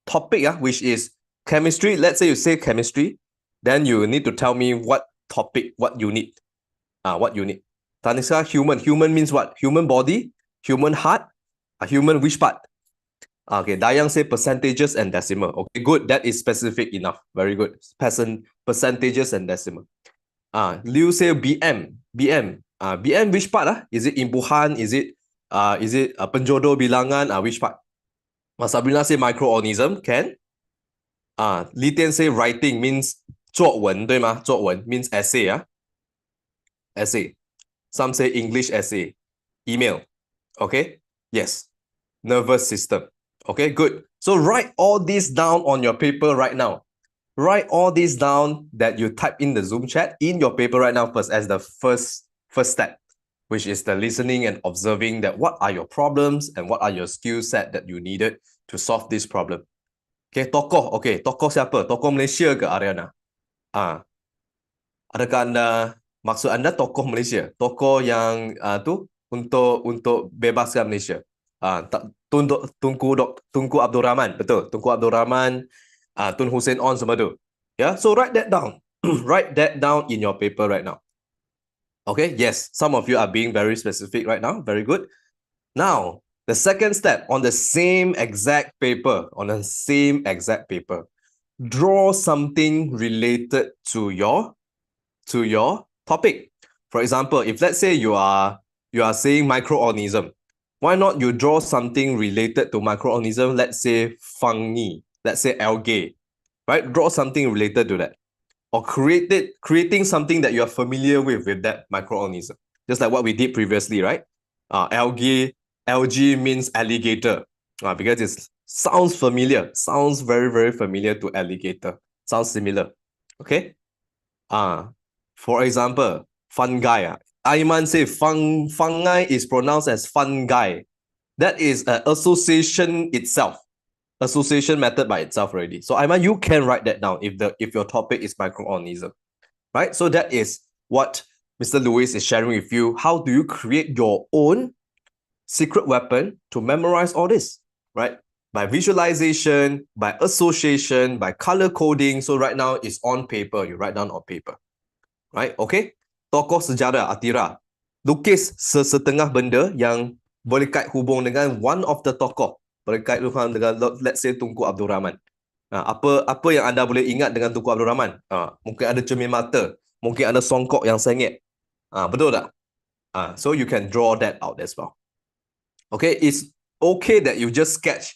Topic which is chemistry. Let's say you say chemistry, then you need to tell me what topic, what unit. What unit? Tanisha, human. Human means what? Human body, human heart, human which part? Okay, Dayang say percentages and decimal. Okay, good. That is specific enough. Very good. Percentages and decimal. Liu say BM. BM which part? Is it imbuhan? Is it penjodoh bilangan? Which part? Sabrina say microorganism. Can? Li Tian say writing means 作文, 对吗? 作文 means essay. Essay. Some say English essay. Email. Okay? Yes. Nervous system. Okay, good. So write all this down on your paper right now. Write all this down that you type in the Zoom chat in your paper right now first as the first step, which is the listening and observing that what are your problems and what are your skill set that you needed to solve this problem. Okay, tokoh. Okay, tokoh siapa? Tokoh Malaysia ke Ariana? Adakah maksud anda tokoh Malaysia? Tokoh yang untuk bebaskan Malaysia. Tunku Abdul Rahman, betul. Tunku Abdul Rahman, Tun Hussein On semua tu. Yeah, so write that down. Write that down in your paper right now. Okay, yes, some of you are being very specific right now. Very good. Now, the second step on the same exact paper, draw something related to your topic. For example, if let's say you are saying microorganism, why not you draw something related to microorganism? Let's say fungi, let's say algae, right? Draw something related to that. Or creating something that you are familiar with that microorganism. Just like what we did previously, right? Algae means alligator. Because it sounds familiar. Sounds very, very familiar to alligator. Sounds similar. Okay? For example, fungi. Aiman say fungi is pronounced as fungi. That is an association itself. Association method by itself already. So Aiman, you can write that down if your topic is microorganism. Right? So that is what Mr. Lewis is sharing with you. How do you create your own secret weapon to memorize all this? Right? By visualization, by association, by color coding. So right now it's on paper. You write down on paper. Right? Okay? Tokoh sejarah Atira. Lukis sesetengah benda yang boleh kait hubung dengan one of the tokoh. Boleh kait hubung dengan, let's say, Tunku Abdul Rahman. Apa yang anda boleh ingat dengan Tunku Abdul Rahman? Mungkin ada cermin mata. Mungkin ada songkok yang sengit. Betul tak? So you can draw that out as well. Okay, it's okay that you just sketch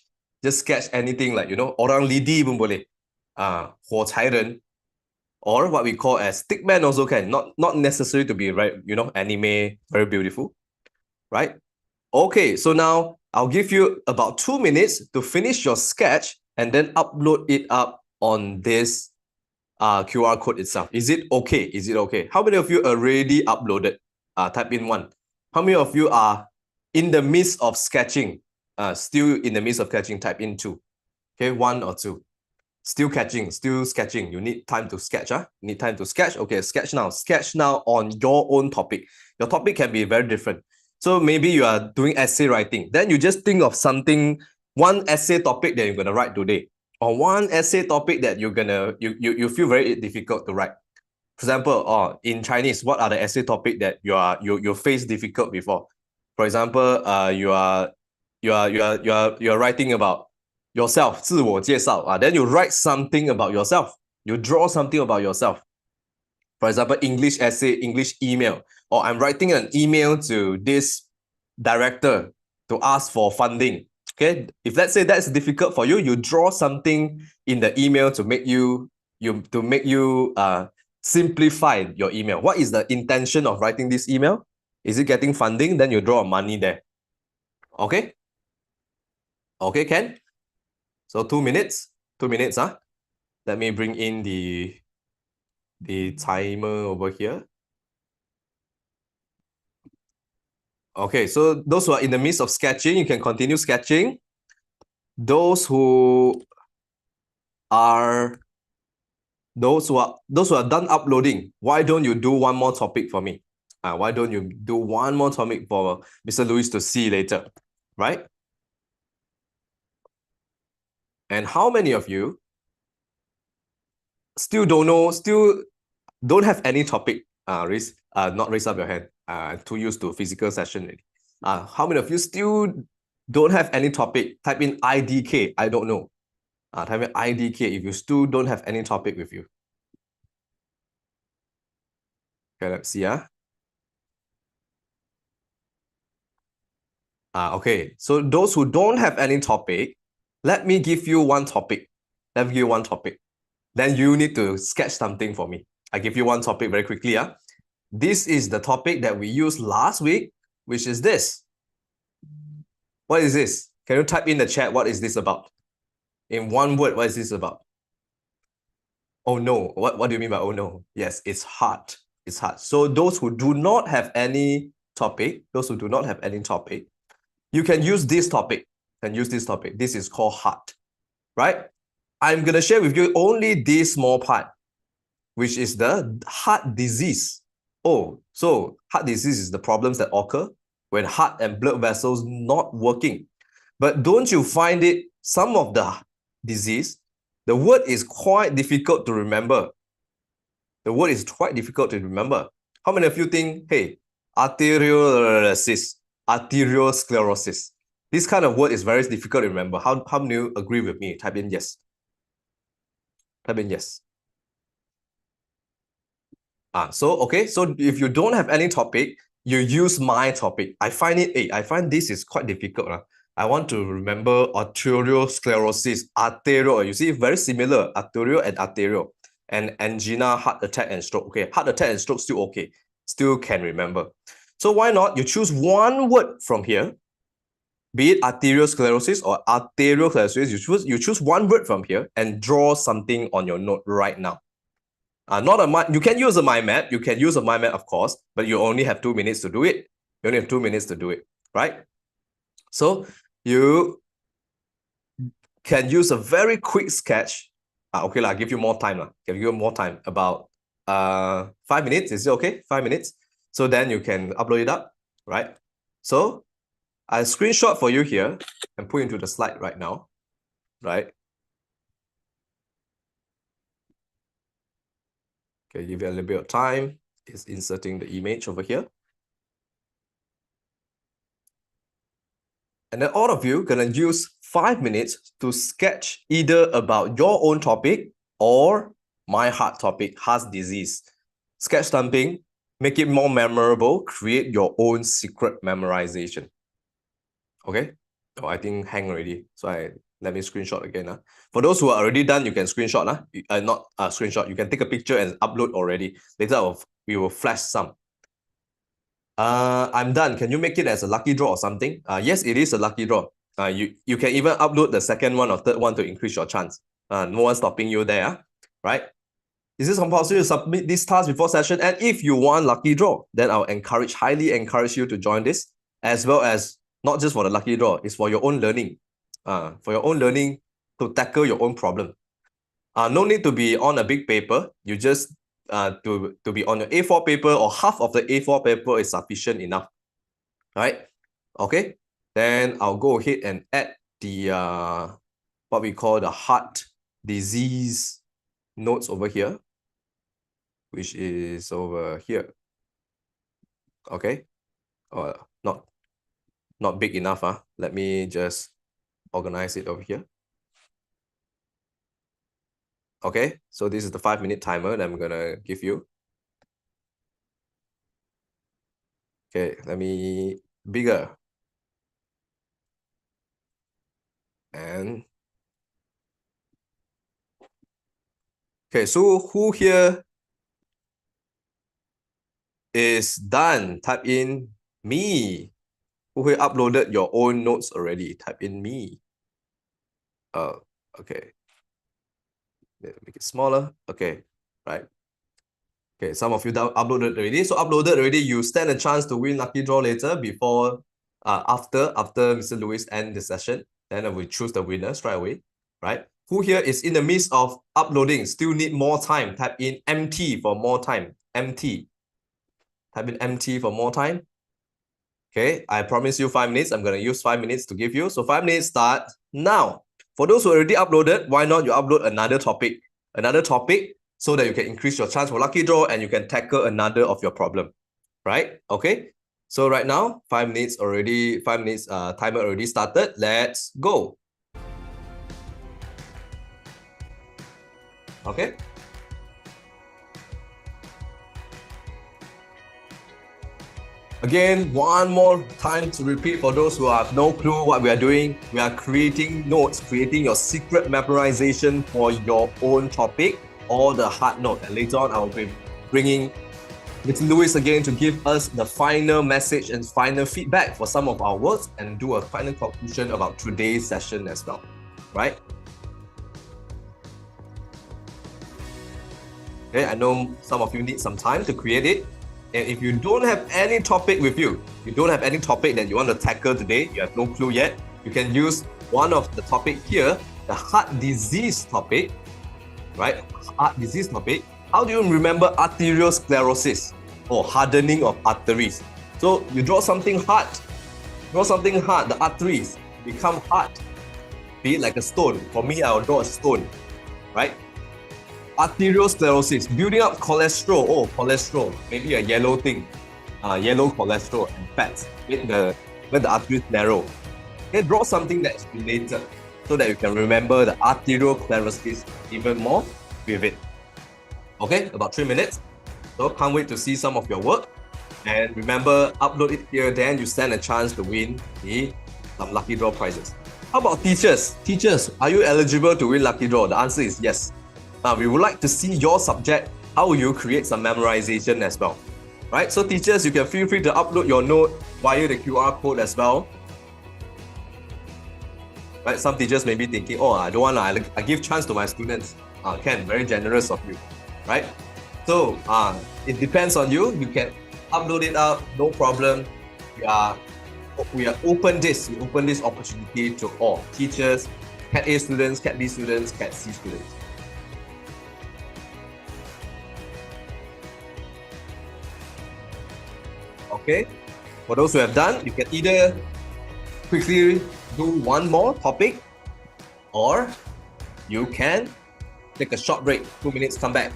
anything like, orang lidi pun boleh. 火柴人. Or what we call as stickman also can. Not necessary to be, right, anime, very beautiful. Right? Okay, so now I'll give you about 2 minutes to finish your sketch and then upload it up on this QR code itself. Is it okay? How many of you already uploaded? Type in 1. How many of you are in the midst of sketching? Still in the midst of sketching, type in 2. Okay, 1 or 2. Still sketching. You need time to sketch. Need time to sketch. Okay, sketch now. Sketch now on your own topic. Your topic can be very different. So maybe you are doing essay writing. Then you just think of something, one essay topic that you're going to write today. Or one essay topic that you feel very difficult to write. For example, in Chinese, what are the essay topic that you face difficult before? For example, you are writing about yourself, 自我介绍. Then you write something about yourself. You draw something about yourself. For example, English essay, English email, or I'm writing an email to this director to ask for funding. Okay, if let's say that's difficult for you, you draw something in the email to make you simplify your email. What is the intention of writing this email? Is it getting funding? Then you draw money there. Okay? Okay, Ken? So 2 minutes. 2 minutes, huh? Let me bring in the timer over here. Okay, so those who are in the midst of sketching, you can continue sketching. Those who are done uploading, why don't you do one more topic for me? Why don't you do one more topic for Mr. Lewis to see later, right? And how many of you still don't have any topic? Not raise up your hand. Too used to physical session already. How many of you still don't have any topic? Type in IDK. I don't know. Type in IDK if you still don't have any topic with you. Okay, let's see. Okay, so those who don't have any topic, let me give you one topic. Let me give you one topic. Then you need to sketch something for me. I give you one topic very quickly. This is the topic that we used last week, which is this. What is this? Can you type in the chat, what is this about? In one word, what is this about? Oh no, what do you mean by oh no? Yes, it's hard. It's hard. So those who do not have any topic, you can use this topic. This is called heart, right? I'm going to share with you only this small part, which is the heart disease. Oh, so heart disease is the problems that occur when heart and blood vessels not working. But don't you find it, some of the disease, the word is quite difficult to remember. How many of you think, hey, arteriosclerosis. This kind of word is very difficult to remember. How many of you agree with me? Type in yes. Type in yes. So if you don't have any topic, you use my topic. I find this is quite difficult. I want to remember arteriosclerosis, arterial. You see, very similar, arterial and arterial. And angina, heart attack and stroke. Okay, heart attack and stroke still okay. Still can remember. So why not? You choose one word from here, be it arteriosclerosis or arteriosclerosis. You choose one word from here and draw something on your note right now. You can use a mind map. You can use a mind map, of course, but you only have 2 minutes to do it. Right? So you can use a very quick sketch. Okay, I'll give you more time. About 5 minutes. Is it okay? 5 minutes. So then you can upload it up, right? So I screenshot for you here and put into the slide right now, right? Okay, give it a little bit of time. It's inserting the image over here. And then all of you gonna use 5 minutes to sketch either about your own topic or my heart topic, heart disease. Sketch something, make it more memorable, create your own secret memorization. Okay? Oh, I think hang already. So let me screenshot again. For those who are already done, you can screenshot. Not screenshot. You can take a picture and upload already. Later we will flash some. I'm done. Can you make it as a lucky draw or something? Yes, it is a lucky draw. You can even upload the second one or third one to increase your chance. No one's stopping you there, right? Is this compulsory to submit this task before session? And if you want lucky draw, then I'll highly encourage you to join this, as well as not just for the lucky draw, it's for your own learning. For your own learning to tackle your own problem. No need to be on a big paper. You just to be on your A4 paper or half of the A4 paper is sufficient enough. Right? Okay. Then I'll go ahead and add the what we call the heart disease notes over here, which is over here. Okay. Not big enough. Let me just organize it over here. Okay, so this is the 5-minute timer that I'm gonna give you. Okay, let me bigger. And okay, so who here is done? Type in me. Who here uploaded your own notes already? Type in me. Okay. Make it smaller. Okay, right. Okay, some of you uploaded already. So uploaded already, you stand a chance to win lucky draw later before, after Mr. Lewis end the session. Then we choose the winner straight away, right? Who here is in the midst of uploading? Still need more time? Type in MT for more time. MT. Type in MT for more time. Okay, I promise you 5 minutes. I'm going to use 5 minutes to give you. So 5 minutes start now. For those who already uploaded, why not you upload another topic? Another topic so that you can increase your chance for lucky draw and you can tackle another of your problem, right? Okay, so right now, 5 minutes already, 5 minutes timer already started. Let's go. Okay. Again, one more time to repeat for those who have no clue what we are doing. We are creating notes, creating your secret memorization for your own topic or the hard note. And later on, I will be bringing Mr. Lewis again to give us the final message and final feedback for some of our works and do a final conclusion about today's session as well, right? Okay, I know some of you need some time to create it. And if you don't have any topic with you, you don't have any topic that you want to tackle today, you have no clue yet, you can use one of the topic here, the heart disease topic, right? Heart disease topic. How do you remember arteriosclerosis or hardening of arteries? So you draw something hard, the arteries become hard, be it like a stone. For me, I will draw a stone, right? Arteriosclerosis, building up cholesterol. Oh, cholesterol, maybe a yellow thing, yellow cholesterol and fats when the arteries narrow. Okay, draw something that is related so that you can remember the arteriosclerosis even more with it. Okay, about 3 minutes. So can't wait to see some of your work. And remember, upload it here, then you stand a chance to win some lucky draw prizes. How about teachers? Teachers, are you eligible to win lucky draw? The answer is yes. Now, we would like to see your subject. How will you create some memorization as well? Right? So teachers, you can feel free to upload your note via the QR code as well. Right? Some teachers may be thinking, oh, I don't want to, I give chance to my students. Ken, very generous of you. Right? So, it depends on you. You can upload it out, no problem. We open this opportunity to all teachers, Cat A students, Cat B students, Cat C students. Okay, for those who have done, you can either quickly do one more topic or you can take a short break, 2 minutes, come back.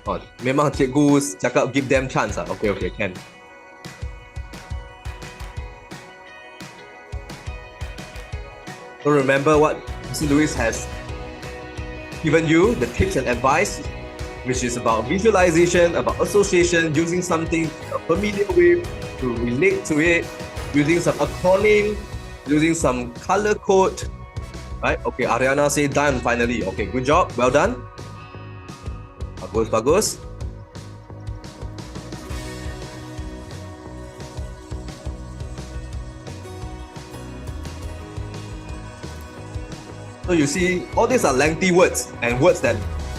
Oh, memang cikgu cakap give them chance. Okay, can. So remember what Mr. Lewis has given you, the tips and advice, which is about visualization, about association, using something you're familiar with to relate to it, using some acronym, using some color code, right? Okay, Ariana say done finally. Okay, good job, well done. Bagus. So you see, all these are lengthy words and words that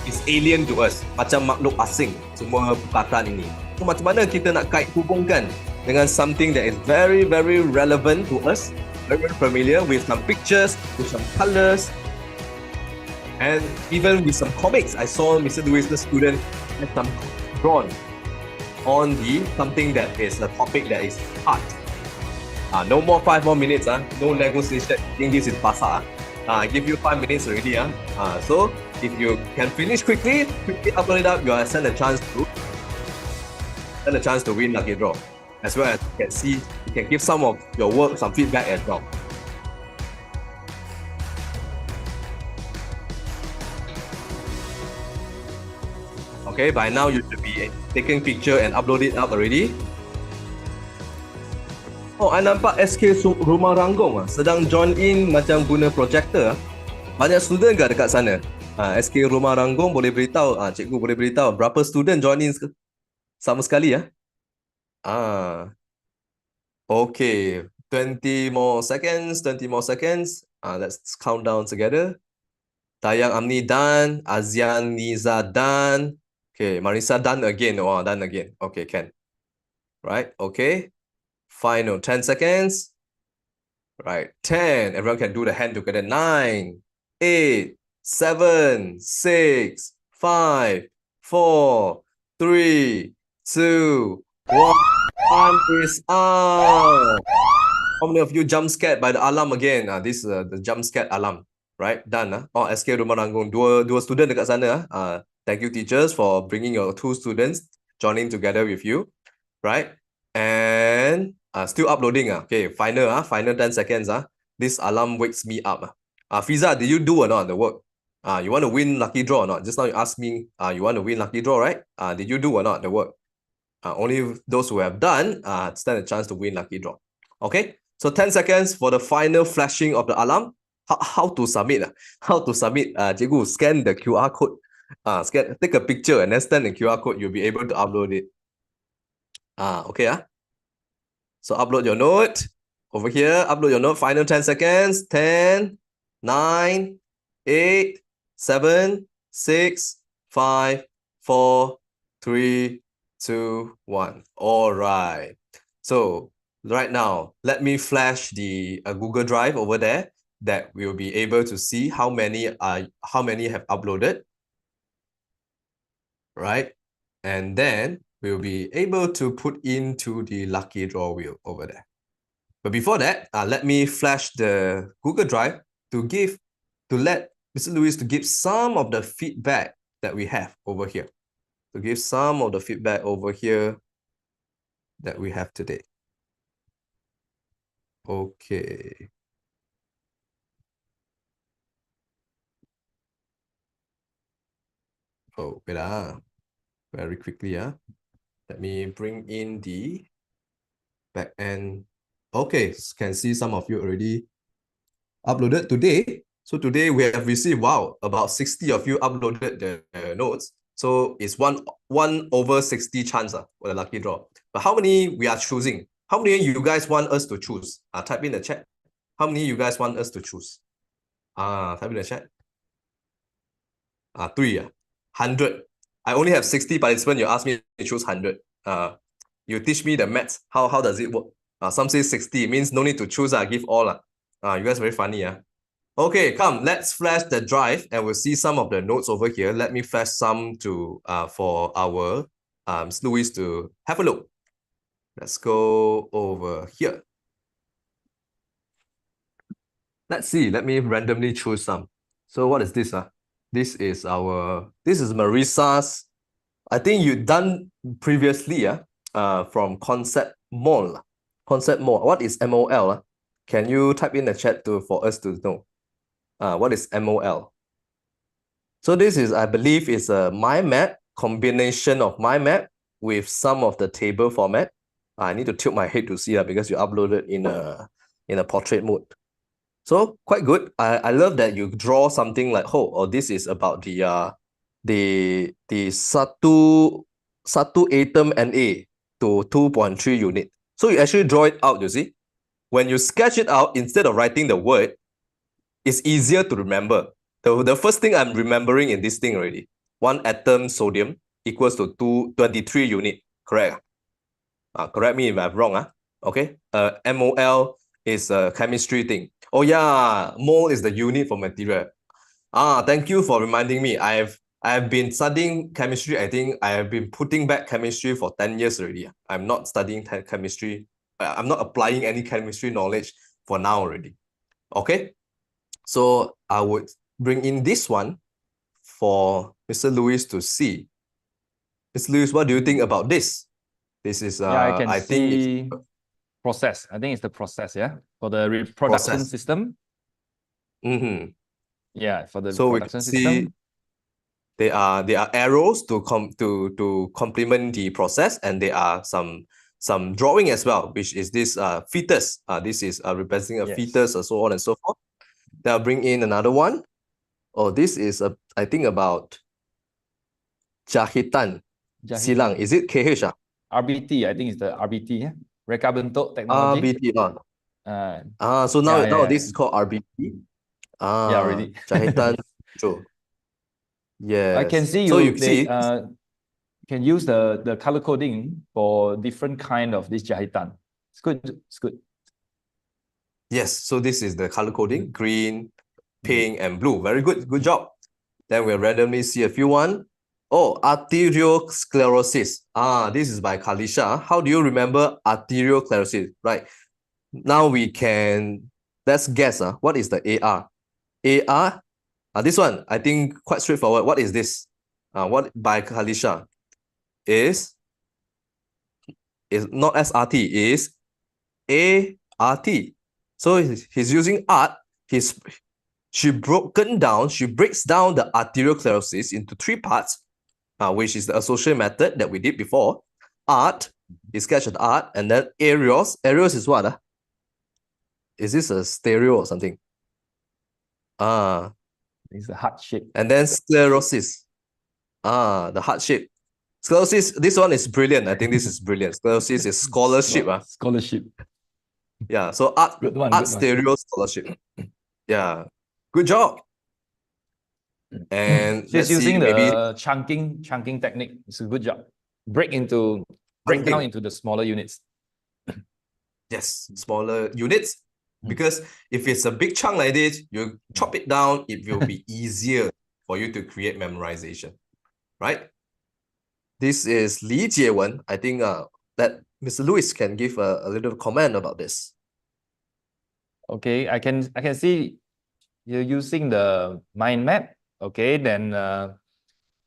is alien to us. Macam makhluk asing, semua perkataan ini. So macam mana kita nak hubungkan dengan something that is very, very relevant to us, very, very familiar, with some pictures, with some colors, and even with some comics. I saw Mr. Lewis' student had some drawn on something that is a topic that is art. No more 5 more minutes, no negotiation. I think this is pasar. I give you 5 minutes already. So if you can finish quickly upload it up, you will stand a chance to win lucky draw. As well as you can see, you can give some of your work some feedback as well. Okay, by now you should be taking picture and upload it up already. Oh, I nampak SK Rumah Ranggong sedang join in macam guna projector. Banyak student ke dekat sana? SK Rumah Ranggong boleh beritahu, cikgu boleh beritahu berapa student join in sama sekali ya? Okay, 20 more seconds, 20 more seconds. Let's count down together. Dayang Amni done, Azian Niza done. Okay, Marisa done again. Oh, done again. Okay, can. Right, okay. Final 10 seconds. Right, 10. Everyone can do the hand together. 9, 8, 7, 6, 5, 4, 3, 2, 1. Time is up. How many of you jump scared by the alarm again? This is the jump scared alarm. Right, done. Oh, SK Rumah Ranggong. Dua student dekat sana. Thank you, teachers, for bringing your 2 students joining together with you. Right, and still uploading. Okay, final 10 seconds. This alarm wakes me up. Fiza, did you do or not the work? You want to win lucky draw or not? Just now you asked me, you want to win lucky draw, right? Did you do or not the work? Only those who have done stand a chance to win lucky draw. Okay, so 10 seconds for the final flashing of the alarm. How to submit? How to submit? Cikgu, scan the QR code. Take a picture and then scan the QR code. You'll be able to upload it. Okay. So upload your note. Over here, upload your note. Final 10 seconds. 10, 9, 8, 7, 6, 5, 4, 3, 2, 1. All right. So right now, let me flash the Google Drive over there that we'll be able to see how many have uploaded. Right. And then we'll be able to put into the lucky draw wheel over there. But before that, let me flash the Google Drive to let Mr. Lewis to give some of the feedback that we have over here. To give some of the feedback over here that we have today. Okay. Oh, wait, very quickly, let me bring in the back end. Okay, can see some of you already uploaded today. So today we have received, wow, about 60 of you uploaded the notes. So it's 1 over 60 chance for the lucky draw. But how many we are choosing? How many you guys want us to choose? Type in the chat. How many you guys want us to choose? Type in the chat. 3. 100. I only have 60 participants. You ask me to choose 100. You teach me the maths. How does it work? Some say 60. It means no need to choose. Give all. You guys very funny. Okay, come. Let's flash the drive and we'll see some of the notes over here. Let me flash some to for our Louis to have a look. Let's go over here. Let's see. Let me randomly choose some. So what is this? This is Marisa's. I think you done previously from Concept Mall. Concept Mall. What is MOL? Can you type in the chat for us to know? What is MOL? So this is, I believe, is a mind map, combination of mind map with some of the table format. I need to tilt my head to see because you uploaded in a portrait mode. So quite good. I love that you draw something like, this is about the satu atom Na to 2.3 unit. So you actually draw it out, you see. When you sketch it out, instead of writing the word, it's easier to remember. The first thing I'm remembering in this thing already, 1 atom sodium equals to 23 unit, correct? Correct me if I'm wrong. Okay. MOL is a chemistry thing. Oh yeah, mole is the unit for material. Thank you for reminding me. I have been studying chemistry. I think I have been putting back chemistry for 10 years already. I'm not studying chemistry. I'm not applying any chemistry knowledge for now already. Okay. So I would bring in this one for Mr. Lewis to see. Mr. Lewis, what do you think about this? This is I think process. I think it's the process, for the reproduction system. Mm-hmm. Yeah, for the so reproduction system. They are arrows to complement the process, and there are some drawing as well, which is this fetus. This is representing a fetus, and so on and so forth. Then I'll bring in another one. Oh, this is I think about jahitan. Silang. Is it KH? RBT, I think it's the RBT, yeah? Reka bentuk technology. RBT. So now this is called RBT. Really. Jahitan. True. Yes. I can see so you see can use the color coding for different kind of this jahitan. It's good. It's good. Yes. So this is the color coding: green, pink, and blue. Very good. Good job. Then we'll randomly see a few one. Oh, arteriosclerosis. This is by Kalisha. How do you remember arteriosclerosis? Right. Now let's guess. What is the AR? AR. This one, I think quite straightforward. What is this? What by Kalisha is not SRT, is ART. So he's using art. She breaks down the arteriosclerosis into 3 parts, which is the association method that we did before. Art, he sketched the art, and then areos. Areos is what? Is this a stereo or something? It's the heart shape. And then sclerosis. The heart shape. Sclerosis, this one is brilliant. I think this is brilliant. Sclerosis is scholarship. Scholarship. Yeah, so art stereo scholarship. Yeah, good job. And she's using the chunking technique. It's a good job. Break down into the smaller units. Yes, smaller units. Because if it's a big chunk like this, you chop it down, it will be easier for you to create memorization, right? This is Li Jiewen. I think that Mr. Lewis can give a little comment about this. Okay, I can see you're using the mind map. Okay, then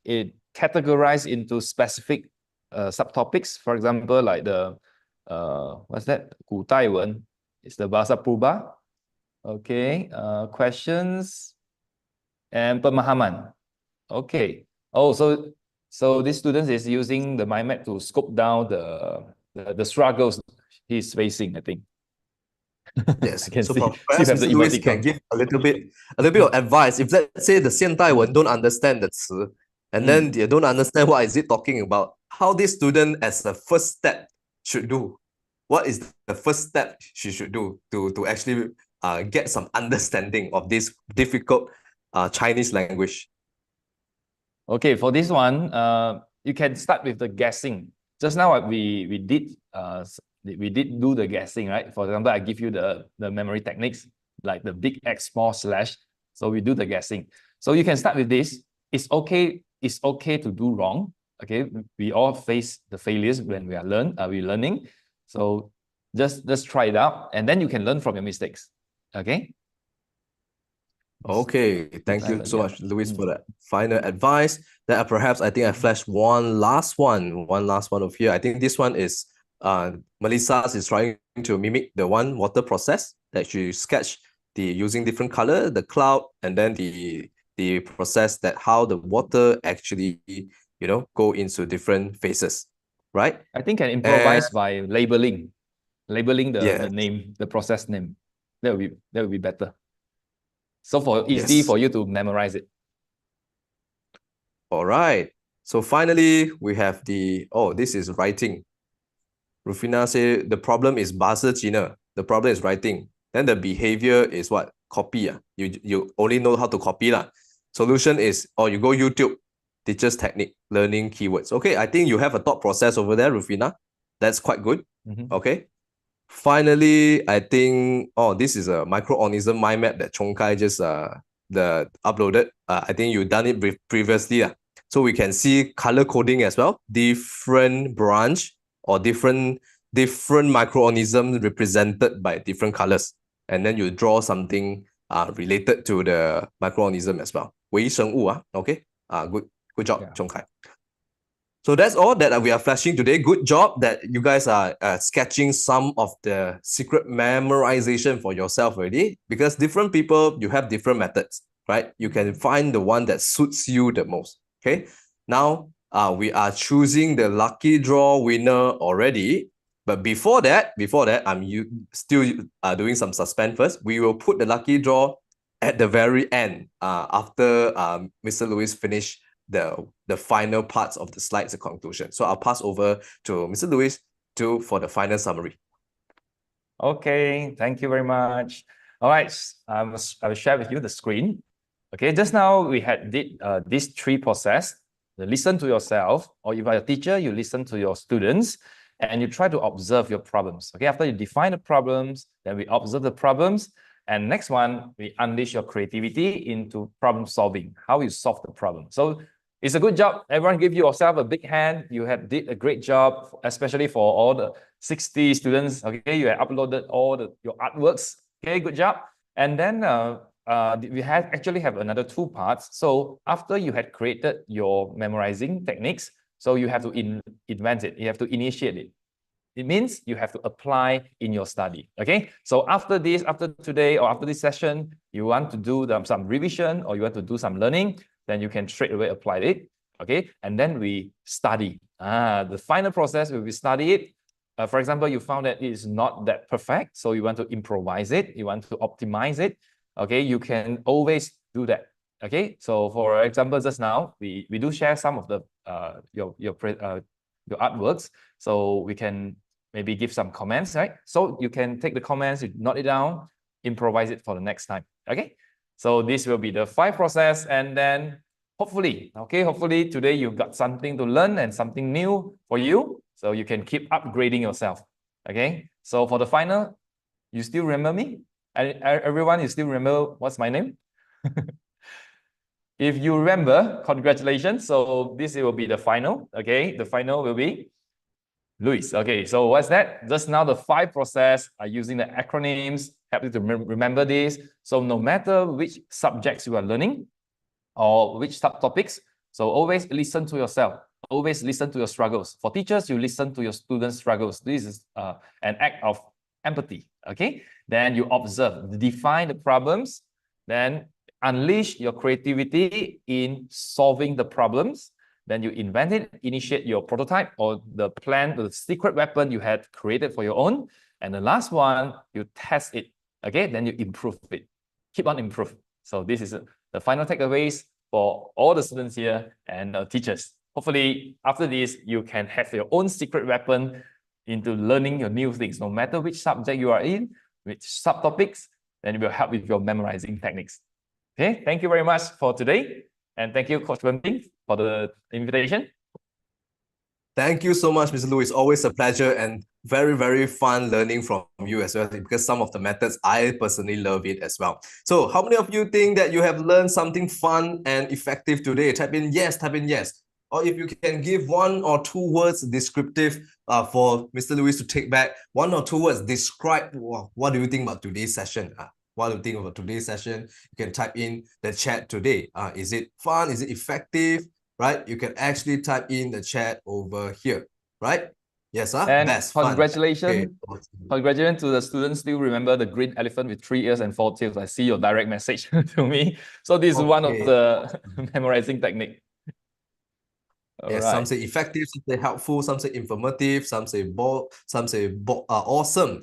it categorized into specific subtopics. For example, like the what's that? 古代文. It's the Bahasa Purba. Okay, questions and pemahaman. Okay. Oh, so this student is using the mind map to scope down the struggles he's facing, I think. Yes. So perhaps Mr. Lewis can give a little bit of advice. If let's say the 现代文 don't understand the 词, and then they don't understand what is it talking about, how this student as the first step should do. What is the first step she should do to actually get some understanding of this difficult Chinese language? Okay, for this one, you can start with the guessing. Just now we did do the guessing, right? For example, I give you the memory techniques like the big X small slash. So we do the guessing. So you can start with this. It's okay to do wrong. Okay, we all face the failures when we are learning. So just try it out, and then you can learn from your mistakes. Okay. Okay, thank you so much, Luis, for that final advice. Then perhaps I think I flashed one last one over here. I think this one is Melissa is trying to mimic the water process that she sketched using different color, the cloud, and then the process that how the water actually go into different phases. Right? I think can improvise by labeling the name, the process name. That would be better. So easy for you to memorize it. All right. So finally, we have this is writing. Rufina said the problem is bahasa Cina. The problem is writing. Then the behavior is what? Copy. You only know how to copy. Solution is, you go YouTube. Teacher's technique, learning keywords. Okay, I think you have a thought process over there, Rufina. That's quite good. Okay. Finally, I think, this is a microorganism mind map that Chong Kai just uploaded. I think you've done it previously. So we can see color coding as well. Different branch or different microorganisms represented by different colors. And then you draw something related to the microorganism as well. 微生物, okay. Good job, Chong Kai. So that's all that we are flashing today. Good job that you guys are sketching some of the secret memorization for yourself already. Because different people, you have different methods, right? You can find the one that suits you the most. Okay, now we are choosing the lucky draw winner already. But before that, I'm still doing some suspense first. We will put the lucky draw at the very end after Mr. Lewis finish the final parts of the slides, the conclusion. So I'll pass over to Mr. Lewis for the final summary. Okay, thank you very much. All right, I will share with you the screen. Okay, just now we had these three process. Listen to yourself, or if you are a teacher, you listen to your students and you try to observe your problems. Okay, after you define the problems, then we observe the problems. And next one, we unleash your creativity into problem solving, how you solve the problem. So it's a good job. Everyone give yourself a big hand. You have did a great job, especially for all the 60 students. Okay, you have uploaded all your artworks. Okay, good job. And then we actually have another two parts. So after you had created your memorizing techniques, so you have to invent it. You have to initiate it. It means you have to apply in your study. Okay, so after today or after this session, you want to do some revision or you want to do some learning, then you can straight away apply it. Okay, and then we study. The final process will be study it. For example, you found that it is not that perfect, so you want to improvise it. You want to optimize it. Okay, you can always do that. Okay, so for example, just now we do share some of the your artworks, so we can maybe give some comments, right? So you can take the comments, you note it down, improvise it for the next time. Okay, so this will be the 5 process, and then hopefully today you've got something to learn and something new for you, so you can keep upgrading yourself. Okay, so for the final, you still remember me? Everyone, you still remember what's my name? If you remember, congratulations. So this will be the final. Okay, the final will be Luis. Okay, so what's that? Just now the 5 process are using the acronyms, help you to remember this. So no matter which subjects you are learning or which subtopics, so always listen to yourself. Always listen to your struggles. For teachers, you listen to your students' struggles. This is an act of empathy. Okay, then you observe, define the problems, then unleash your creativity in solving the problems. Then you invent it, initiate your prototype or the plan, the secret weapon you had created for your own. And the last one, you test it. Okay, then you improve it. Keep on improving. So this is the final takeaways for all the students here and teachers. Hopefully, after this, you can have your own secret weapon into learning your new things, no matter which subject you are in, which subtopics, then it will help with your memorizing techniques. Okay, thank you very much for today. And thank you, Coach Wenping, for the invitation. Thank you so much, Mr. Lewis. Always a pleasure and very, very fun learning from you as well, because some of the methods, I personally love it as well. So how many of you think that you have learned something fun and effective today? Type in yes, type in yes. Or if you can give 1 or 2 words descriptive for Mr. Lewis to take back, 1 or 2 words, describe what do you think about today's session? What do you think about today's session? You can type in the chat today. Is it fun? Is it effective? Right? You can actually type in the chat over here. Right? Yes, and that's congratulations. Okay. Congratulations to the students. Still remember the green elephant with 3 ears and 4 tails. I see your direct message to me. So this is one of the memorizing technique. Yes, some say effective, some say helpful, some say informative, some say bold, some say awesome,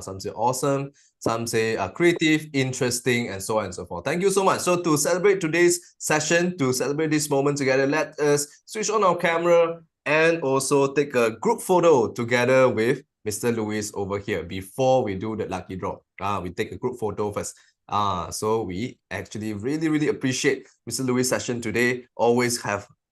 some say awesome, some say creative, interesting, and so on and so forth. Thank you so much. So to celebrate today's session, to celebrate this moment together, let us switch on our camera and also take a group photo together with Mr. Lewis over here before we do the lucky draw. We take a group photo first. So we actually really appreciate Mr. Lewis' session today.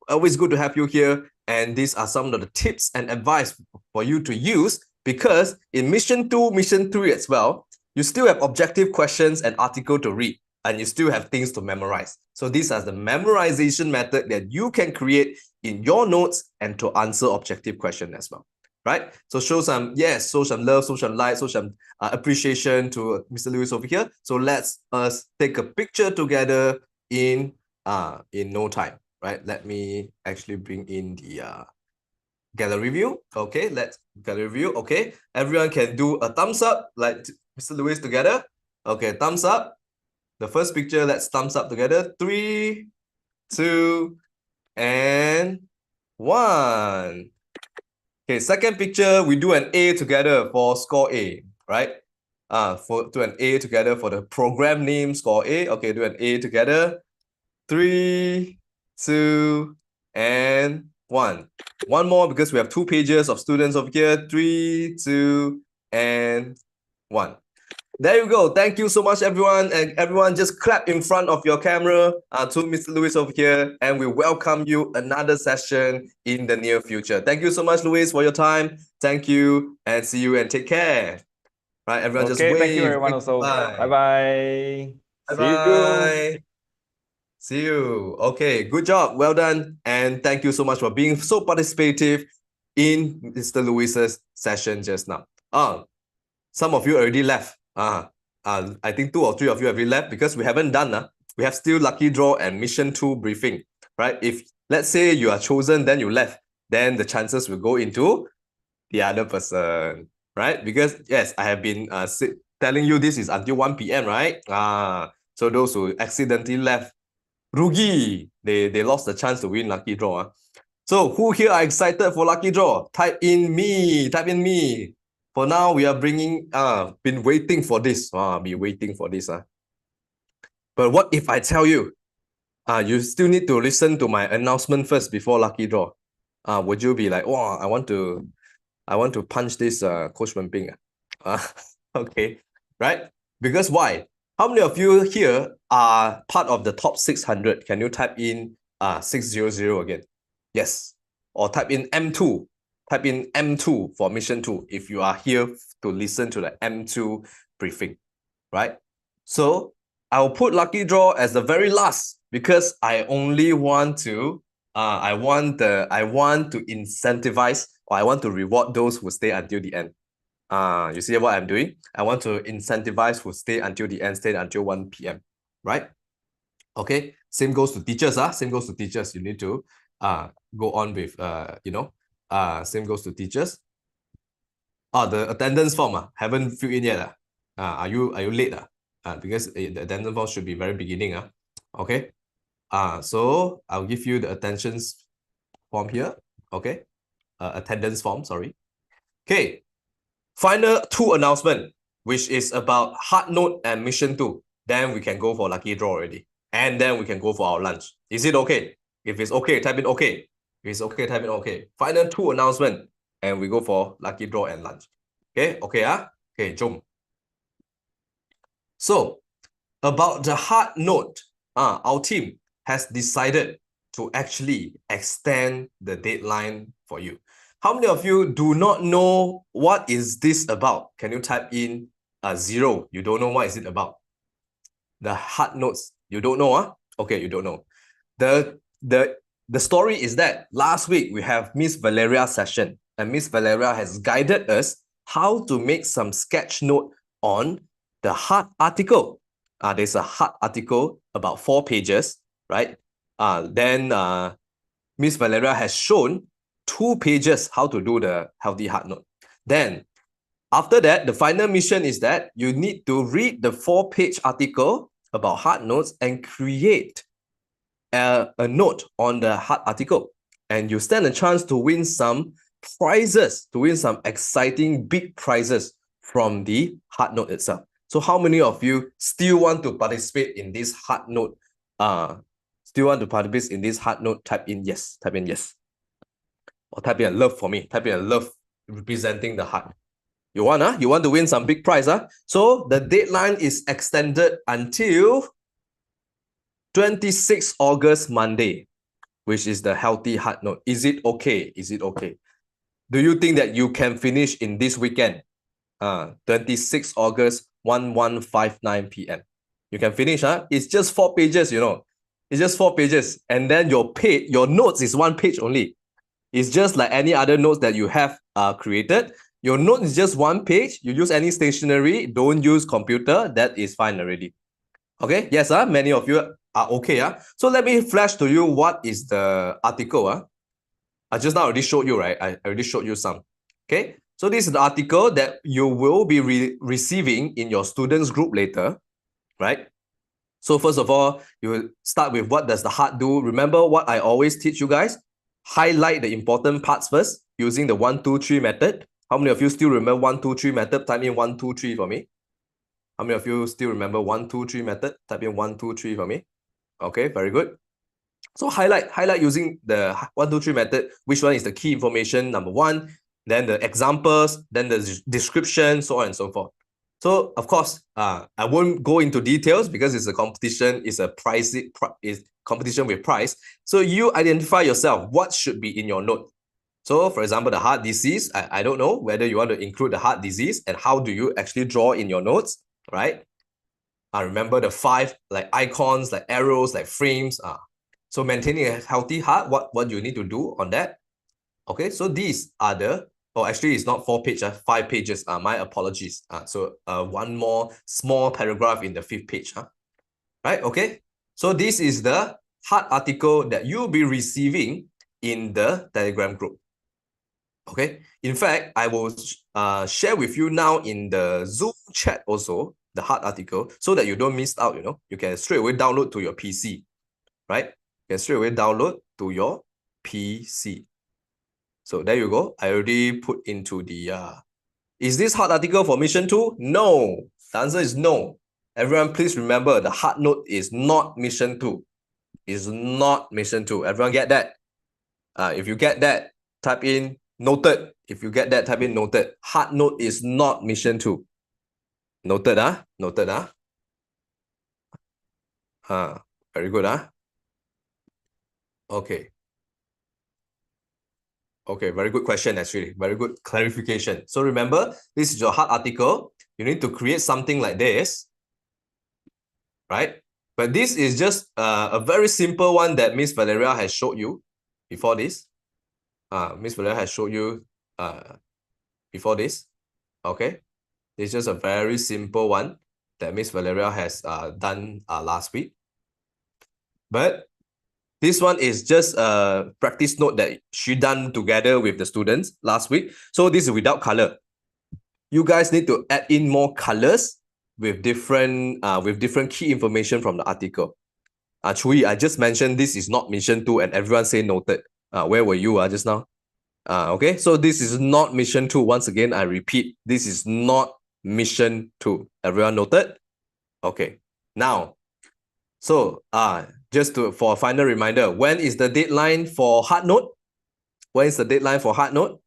Always good to have you here, and these are some of the tips and advice for you to use, because in Mission 2, Mission 3 as well, you still have objective questions and article to read, and you still have things to memorize. So these are the memorization method that you can create in your notes and to answer objective question as well, right? So show some love, show some light, show some appreciation to Mr. Lewis over here. So let's take a picture together in no time. Right, let me actually bring in the gallery view. Okay, let's gallery view. Okay, everyone can do a thumbs up like Mr. Lewis together. Okay, thumbs up. The first picture, let's thumbs up together. 3, 2, and 1. Okay, second picture, we do an A together for score A, right? Do an A together for the program name score A. Okay, do an A together. 3, 2, and 1. One more because we have 2 pages of students over here. 3, 2, and 1. There you go. Thank you so much, everyone. And everyone just clap in front of your camera to Mr. Lewis over here. And we welcome you another session in the near future. Thank you so much, Lewis, for your time. Thank you and see you and take care. Right, everyone just wave. Thank you everyone also. Bye-bye. Bye-bye. See you. Okay, good job. Well done. And thank you so much for being so participative in Mr. Lewis's session just now. Some of you already left. I think 2 or 3 of you have already left because we haven't done. We have still lucky draw and mission 2 briefing. Right? If let's say you are chosen, then you left, then the chances will go into the other person. Right? Because yes, I have been telling you this is until 1 p.m. right? So those who accidentally left, rugi, they lost the chance to win lucky draw. So who here are excited for lucky draw? Type in me. For now, we are been waiting for this. Be waiting for this. But what if I tell you, you still need to listen to my announcement first before lucky draw? Would you be like, wow, I want to punch this Coach Wen Ping? Okay, right? Because why? How many of you here are part of the top 600? Can you type in 600 again? Yes. Or type in M2. Type in M2 for mission 2 if you are here to listen to the M2 briefing, right? So I'll put lucky draw as the very last because I only want to I want to incentivize, or I want to reward those who stay until the end. You see what I'm doing? I want to incentivize who stay until the end, stay until 1 p.m. Right? Okay. Same goes to teachers. Same goes to teachers. You need to go on with same goes to teachers. The attendance form haven't filled in yet. Are you late? Because the attendance form should be very beginning. Okay. So I'll give you the attendance form here. Okay. Attendance form, sorry. Okay. Final 2 announcement, which is about hard note and mission 2. Then we can go for lucky draw already. And then we can go for our lunch. Is it okay? If it's okay, type in okay. If it's okay, type in okay. Final 2 announcement. And we go for lucky draw and lunch. Okay? Okay, Okay, jom. So, about the hard note, our team has decided to actually extend the deadline for you. How many of you do not know what is this about? Can you type in 0? You don't know what is it about. The hard notes, you don't know, Okay, you don't know. The story is that last week we have Miss Valeria's session, and Miss Valeria has guided us how to make some sketch note on the hard article. There's a hard article about 4 pages, right? Then Miss Valeria has shown 2 pages how to do the healthy hard note. Then after that, the final mission is that you need to read the 4-page article about hard notes and create a note on the hard article. And you stand a chance to win some prizes, to win some exciting big prizes from the hard note itself. So how many of you still want to participate in this hard note? Still want to participate in this hard note? Type in yes. Type in yes. Or type in a love for me. Type in a love representing the heart. You want, You want to win some big prize, So the deadline is extended until 26 August, Monday, which is the healthy hard note. Is it okay? Is it okay? Do you think that you can finish in this weekend? 26 August, 1159 p.m. You can finish, It's just 4 pages, It's just 4 pages. And then your notes is 1 page only. It's just like any other notes that you have created. Your note is just 1 page. You use any stationery. Don't use computer. That is fine already. Okay? Yes, many of you are okay. So let me flash to you what is the article. I just now already showed you, right? I already showed you some. Okay? So this is the article that you will be receiving in your students group later, right? So first of all, you will start with what does the heart do. Remember what I always teach you guys? Highlight the important parts first using the 1, 2, 3 method. How many of you still remember 1, 2, 3 method? Type in 1, 2, 3 for me. How many of you still remember 1, 2, 3 method? Type in 1, 2, 3 for me. Okay, very good. So highlight using the 1, 2, 3 method. Which one is the key information? Number 1, then the examples, then the description, so on and so forth. So of course, I won't go into details because it's a competition, it's a competition with prize. So you identify yourself, what should be in your note. So for example, the heart disease, I don't know whether you want to include the heart disease and how do you actually draw in your notes, right? Remember the 5 like icons, like arrows, like frames. So maintaining a healthy heart, what you need to do on that. Okay, so these are the, actually it's not 4 pages, 5 pages. My apologies. So one more small paragraph in the 5th page. Right, okay. So this is the heart article that you'll be receiving in the Telegram group. Okay, in fact, I will share with you now in the Zoom chat also, the heart article, so that you don't miss out, you know. You can straight away download to your PC, right? You can straight away download to your PC. So there you go. I already put into the, is this heart article for mission 2? No, the answer is no. Everyone, please remember the heart note is not mission 2. It's not mission 2. Everyone get that? If you get that, type in noted. If you get that, type in noted. Heart note is not mission 2. Noted, Noted, very good, Okay. Okay, very good question actually. Very good clarification. So remember, this is your heart article. You need to create something like this, right? But this is just a very simple one that Miss Valeria has showed you before this. Miss Valeria has showed you before this. Okay, it's just a very simple one that Miss Valeria has done last week. But this one is just a practice note that she done together with the students last week. So this is without color. You guys need to add in more colors with different key information from the article. Chui, I just mentioned this is not mission 2 and everyone say noted. Where were you just now? Okay, so this is not mission 2. Once again, I repeat, this is not mission 2. Everyone noted? Okay, now, so just for a final reminder, when is the deadline for heart note? When is the deadline for heart note?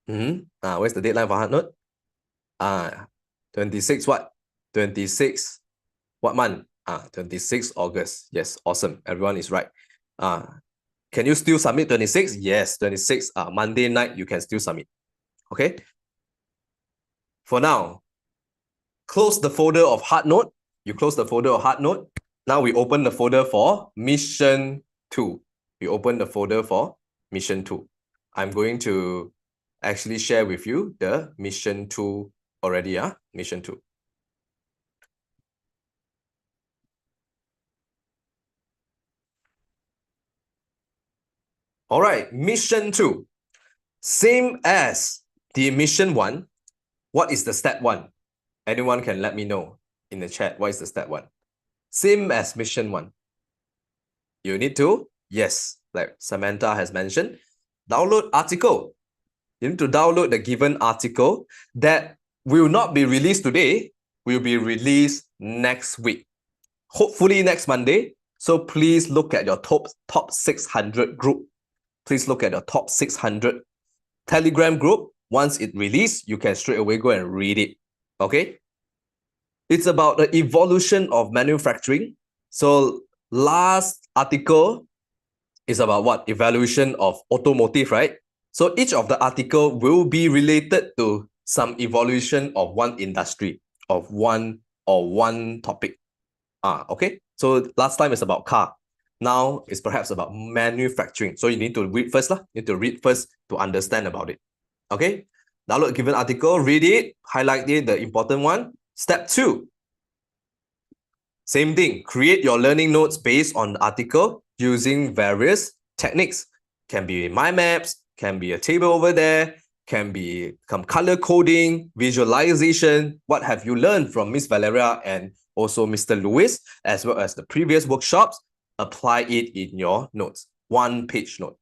Where's the deadline for heart note? 26 what? 26 what month? 26 August. Yes, awesome. Everyone is right. Can you still submit 26? Yes, 26 Monday night you can still submit. Okay. For now, close the folder of heart note. You close the folder of heart note. Now we open the folder for mission 2. We open the folder for mission 2. I'm going to actually share with you the mission 2 already. Mission 2. All right, mission 2. Same as the mission 1. What is the step 1? Anyone can let me know in the chat. What is the step 1? Same as mission 1. You need to, yes, like Samantha has mentioned, download article. You need to download the given article that will not be released today, will be released next week. Hopefully next Monday. So please look at your top 600 group. Please look at the top 600 Telegram group. Once it released, you can straight away go and read it. Okay? It's about the evolution of manufacturing. So last article is about what? Evaluation of automotive, right? So each of the article will be related to some evolution of one industry, of one topic. Okay? So last time is about car. Now it's perhaps about manufacturing. So you need to read first. You need to read first to understand about it. Okay? Download given article, read it, highlight it, the important one. Step 2. Same thing. Create your learning notes based on the article using various techniques. Can be mind maps, can be a table over there, can become color coding, visualization. What have you learned from Miss Valeria and also Mr. Lewis, as well as the previous workshops? Apply it in your notes, 1-page note.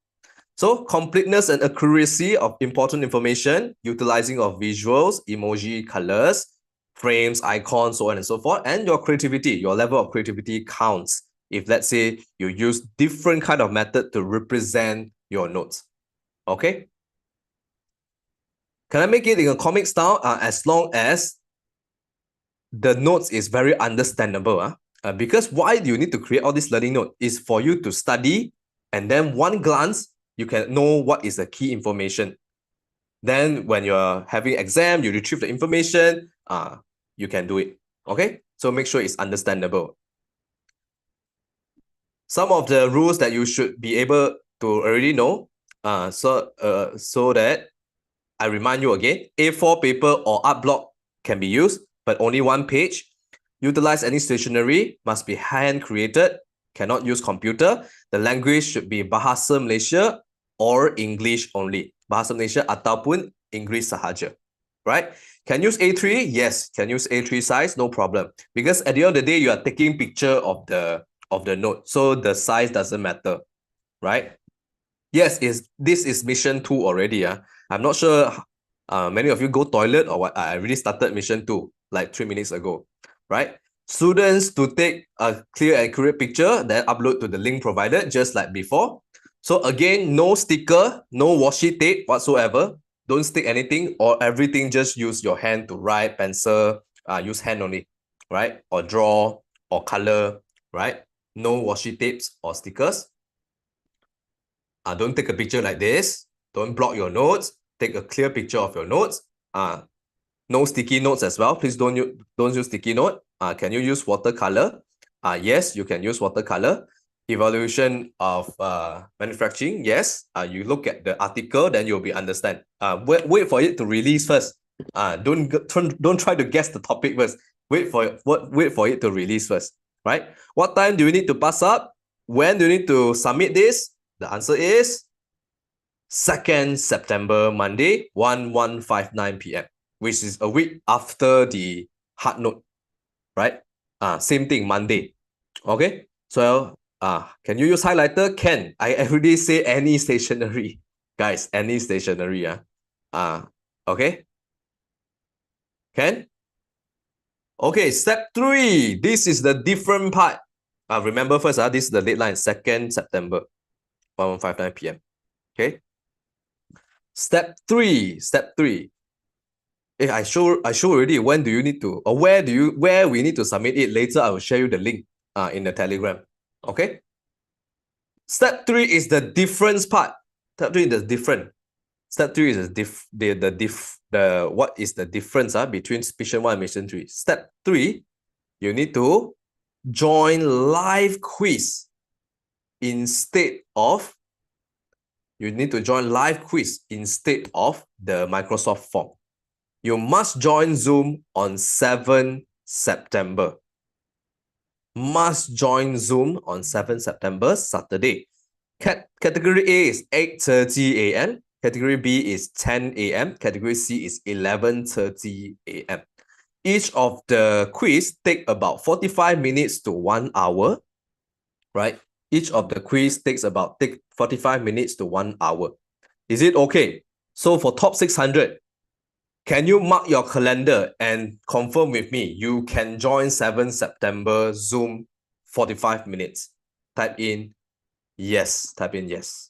So completeness and accuracy of important information, utilizing of visuals, emoji, colors, frames, icons, so on and so forth, and your creativity, your level of creativity counts. If let's say you use different kind of method to represent your notes, okay? Can I make it in a comic style as long as the notes is very understandable? Because why do you need to create all this learning note? Is for you to study, and then one glance, you can know what is the key information. Then when you're having exam, you retrieve the information, you can do it, okay? So make sure it's understandable. Some of the rules that you should be able to already know, so that I remind you again, A4 paper or art block can be used, but only 1 page. Utilize any stationery, must be hand created, cannot use computer. The language should be Bahasa Malaysia or English only. Bahasa Malaysia ataupun English sahaja, right? Can use A3? Yes, can use A3 size, no problem. Because at the end of the day, you are taking picture of the note, so the size doesn't matter, right? Yes, this is mission 2 already. I'm not sure many of you go toilet or what. I already started mission 2 like 3 minutes ago, right? Students to take a clear and accurate picture, then upload to the link provided just like before. So again, no sticker, no washi tape whatsoever. Don't stick anything or everything, just use your hand to write, pencil, use hand only, right? Or draw or color, right? No washi tapes or stickers. Don't take a picture like this. Don't block your notes. Take a clear picture of your notes. No sticky notes as well. Please don't use sticky note. Can you use watercolor? Yes, you can use watercolor. Evaluation of manufacturing. Yes, you look at the article, then you'll be understand. Wait for it to release first. Don't try to guess the topic first. Wait for it to release first. Right? What time do you need to pass up? When do you need to submit this? The answer is 2nd September, Monday, 11:59 p.m., which is a week after the hard note, right? Same thing, Monday. Okay, so can you use highlighter? Can. I already say any stationery, guys, any stationery. Okay, can. Okay, step 3. This is the different part. Remember first, this is the deadline, 2nd September, 11:59 p.m. Okay. Step 3. I show already. When do you need to, or where we need to submit it? Later, I will share you the link in the Telegram. Okay. Step 3 is the difference part. Step 3 is different. Step 3 is what is the difference between mission 1 and mission 3. Step 3, you need to join live quiz instead of the Microsoft form. You must join Zoom on 7 September. Must join Zoom on 7 September, Saturday. Category A is 8:30 a.m. Category B is 10 a.m. Category C is 11:30 a.m. Each of the quiz take about 45 minutes to 1 hour, right? Each of the quiz takes about 45 minutes to 1 hour. Is it okay? So for top 600, can you mark your calendar and confirm with me you can join 7 September Zoom 45 minutes? Type in yes. Type in yes.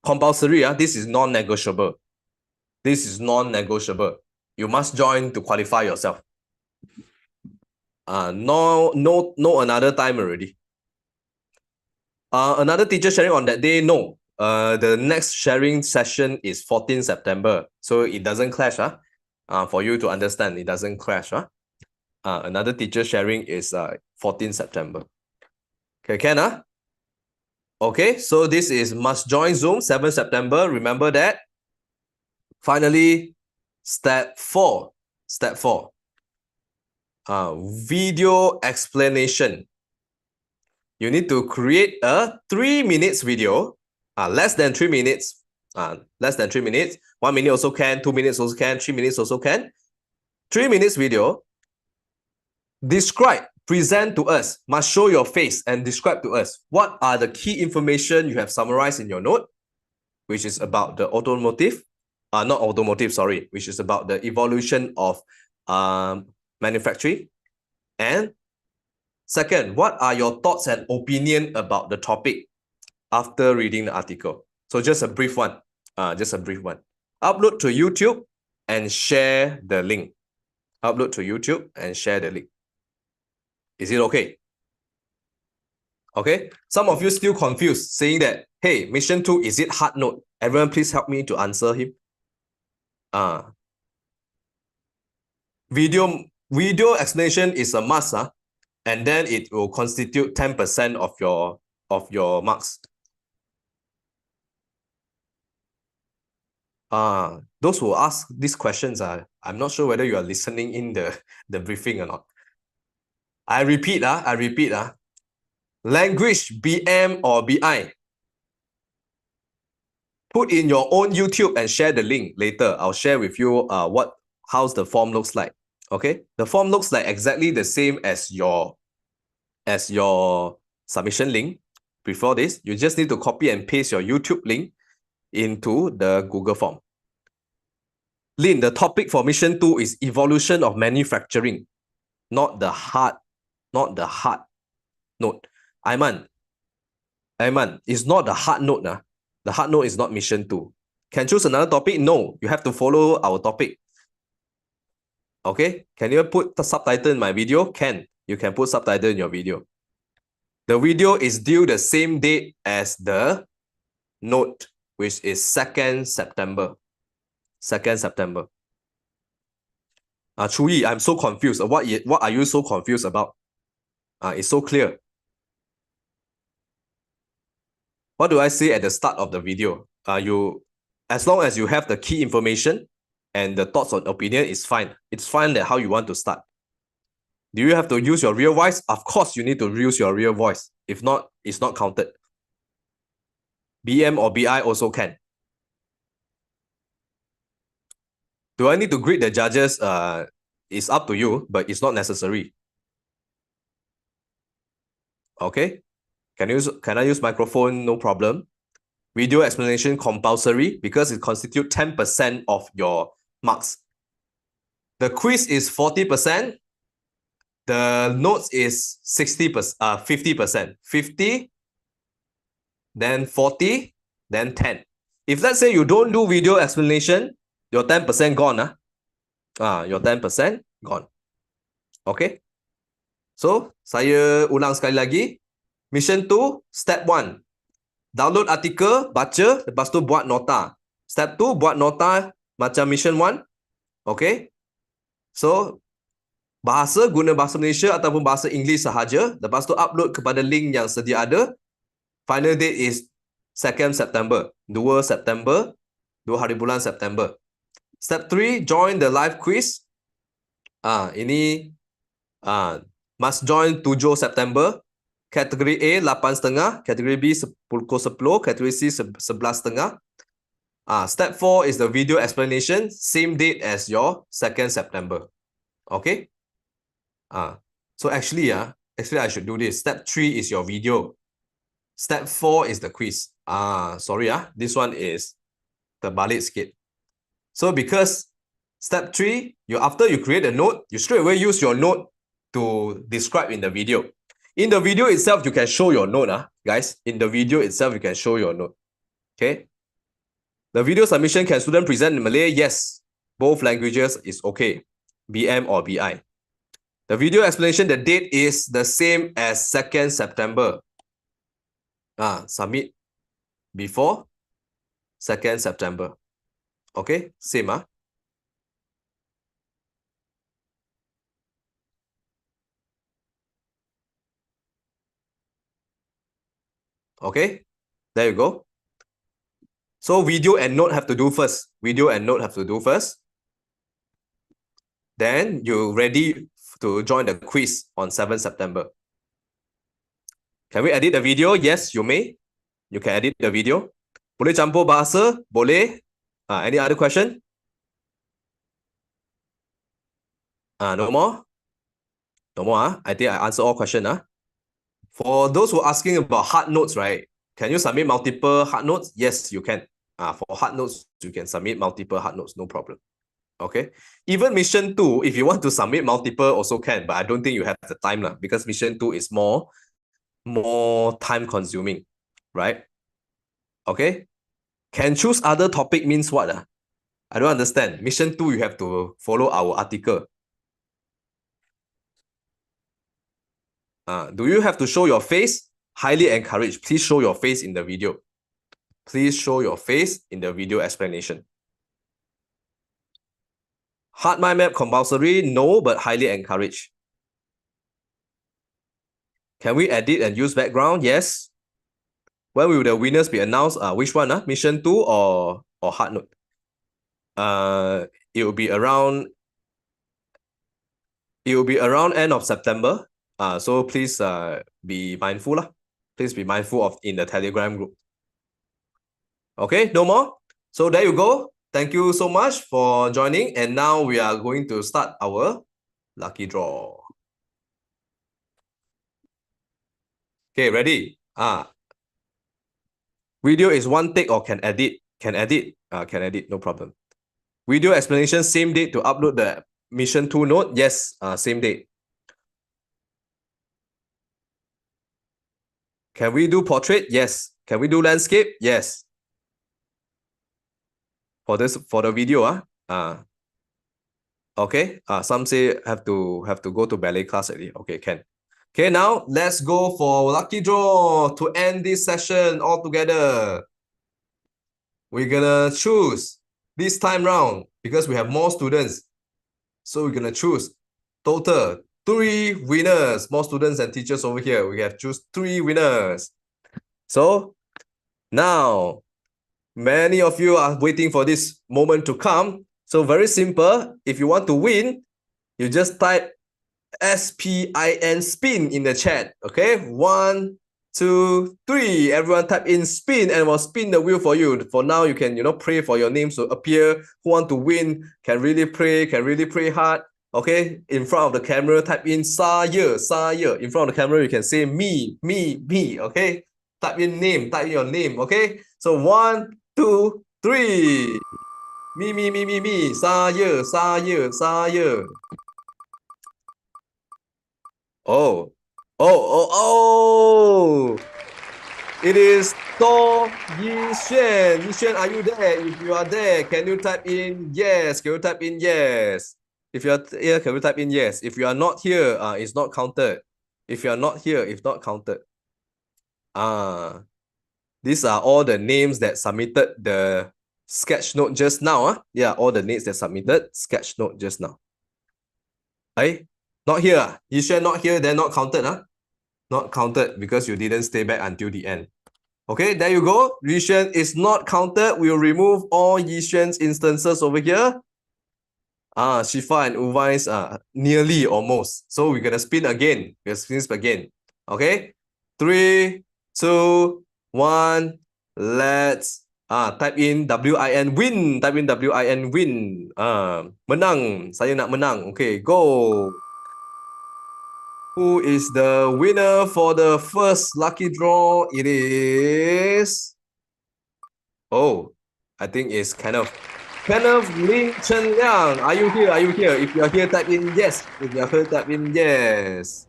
Compulsory, this is non-negotiable. This is non-negotiable. You must join to qualify yourself. No another time already. Another teacher sharing on that day, no. The next sharing session is 14 September. So it doesn't clash. For you to understand, it doesn't clash. Another teacher sharing is 14 September. Okay, can? Okay, so this is must join Zoom, 7 September. Remember that. Finally, step 4. Step 4. Video explanation. You need to create a 3 minutes video, less than 3 minutes, Less than 3 minutes. 1 minute also can, 2 minutes also can, 3 minutes also can. 3 minutes video. Describe, present to us, must show your face and describe to us what are the key information you have summarized in your note, which is about the automotive, not automotive, sorry, which is about the evolution of manufacturing. And second, what are your thoughts and opinion about the topic after reading the article? So just a brief one, Upload to YouTube and share the link. Upload to YouTube and share the link. Is it okay? Okay. Some of you still confused, saying that, hey, mission 2, is it hard note? Everyone, please help me to answer him. Video explanation is a must, and then it will constitute 10% of your marks. Those who ask these questions, I'm not sure whether you are listening in the briefing or not. I repeat, language, BM or BI. Put in your own YouTube and share the link later. I'll share with you how's the form looks like. Okay, the form looks like exactly the same as your submission link. Before this, you just need to copy and paste your YouTube link into the Google form. Lin, the topic for mission 2 is evolution of manufacturing, not the hard note. Aiman, it's not the hard note. The hard note is not mission 2. Can choose another topic? No, you have to follow our topic. Okay, can you put the subtitle in my video? Can. You can put subtitle in your video. The video is due the same date as the note, which is 2nd September. 2nd September. Chui, I'm so confused. What are you so confused about? It's so clear. What do I say at the start of the video? As long as you have the key information and the thoughts or opinion, it's fine. It's fine that how you want to start. Do you have to use your real voice? Of course, you need to use your real voice. If not, it's not counted. BM or BI also can. Do I need to greet the judges? It's up to you, but it's not necessary. Okay. Can I use microphone? No problem. Video explanation compulsory because it constitutes 10% of your marks. The quiz is 40%. The notes is 50%. 50, then 40, then 10. If let's say you don't do video explanation, your 10% gone. Your 10% gone. Okay. So, saya ulang sekali lagi. Mission 2, step 1. Download artikel, baca, lepas tu buat nota. Step 2, buat nota macam mission 1. Okay. So, guna bahasa Malaysia ataupun bahasa Inggeris sahaja. Lepas tu upload kepada link yang sedia ada. Final date is 2nd September. 2 September. 2 hari bulan September. Step 3, join the live quiz. Ini must join 7 September. Kategori A 8.5, kategori B pukul 10, kategori C 11.5. Step 4 is the video explanation, same date as your 2nd September. Okay? So actually I should do this. Step 3 is your video. Step 4 is the quiz. Sorry, this one is terbalik sikit. So because step 3, after you create a note, you straight away use your note to describe in the video. In the video itself, you can show your note, guys. In the video itself, you can show your note. Okay. The video submission, can student present in Malay? Yes. Both languages is okay. BM or BI. The video explanation, the date is the same as 2nd September. Submit before 2nd September. Okay, same. Okay, there you go. So video and note have to do first. Video and note have to do first. Then you're ready to join the quiz on 7th September. Can we edit the video? Yes, you may. You can edit the video. Boleh campur bahasa? Boleh. Any other question? No more? No more. I think I answered all questions. For those who are asking about hard notes, right? Can you submit multiple hard notes? Yes, you can. For hard notes, you can submit multiple hard notes, no problem. Okay. Even mission 2, if you want to submit multiple, also can, but I don't think you have the time because mission 2 is more time consuming, right? Okay. Can choose other topic means what? I don't understand. Mission 2, you have to follow our article. Do you have to show your face? Highly encouraged. Please show your face in the video. Please show your face in the video explanation. Hard mind map compulsory? No, but highly encouraged. Can we edit and use background? Yes. When will the winners be announced? Which one? Mission 2 or hard note? It will be around end of September. So please be mindful. Please be mindful of in the Telegram group. Okay, no more. So there you go. Thank you so much for joining. And now we are going to start our lucky draw. Okay, ready? Video is one take or can edit? Can edit? Can edit, no problem. Video explanation, same date to upload the mission 2 note? Yes, same date. Can we do portrait? Yes. Can we do landscape? Yes. For the video, okay. Some say have to go to ballet class already. Okay, can. Okay, now let's go for lucky draw to end this session all together. We're gonna choose this time round because we have more students. So we're gonna choose total 3 winners. More students and teachers over here. We have choose 3 winners. So now many of you are waiting for this moment to come. So very simple. If you want to win, you just type SPIN spin in the chat. Okay, 1, 2, 3. Everyone type in spin and we'll spin the wheel for you. For now, you can pray for your names to appear. Who want to win can really pray hard. Okay, in front of the camera, type in Saya. In front of the camera, you can say me. Okay, type in name, type in your name. Okay, so 1, 2, 3. Me. Saya. Oh. It is To Yixuan. Yixuan, are you there? If you are there, can you type in yes? Can you type in yes? If you are here, can you type in yes? If you are not here, it's not counted. If you are not here, it's not counted. These are all the names that submitted the sketch note just now. Yeah, all the names that submitted sketch note just now. Not here. Yixuan not here, they're not counted. Not counted because you didn't stay back until the end. Okay, there you go. Yixuan is not counted. We'll remove all Yixuan's instances over here. Shifa and Uwai's nearly almost. So we're gonna spin again. We'll spin again. Okay? 3, 2, 1. Let's type in WIN win. Type in WIN win. Menang. Saya nak menang. Okay, go. Who is the winner for the first lucky draw? It is... Oh, I think it's Kenneth Lim Chen Liang. Are you here? If you are here, type in yes. If you are here, type in yes.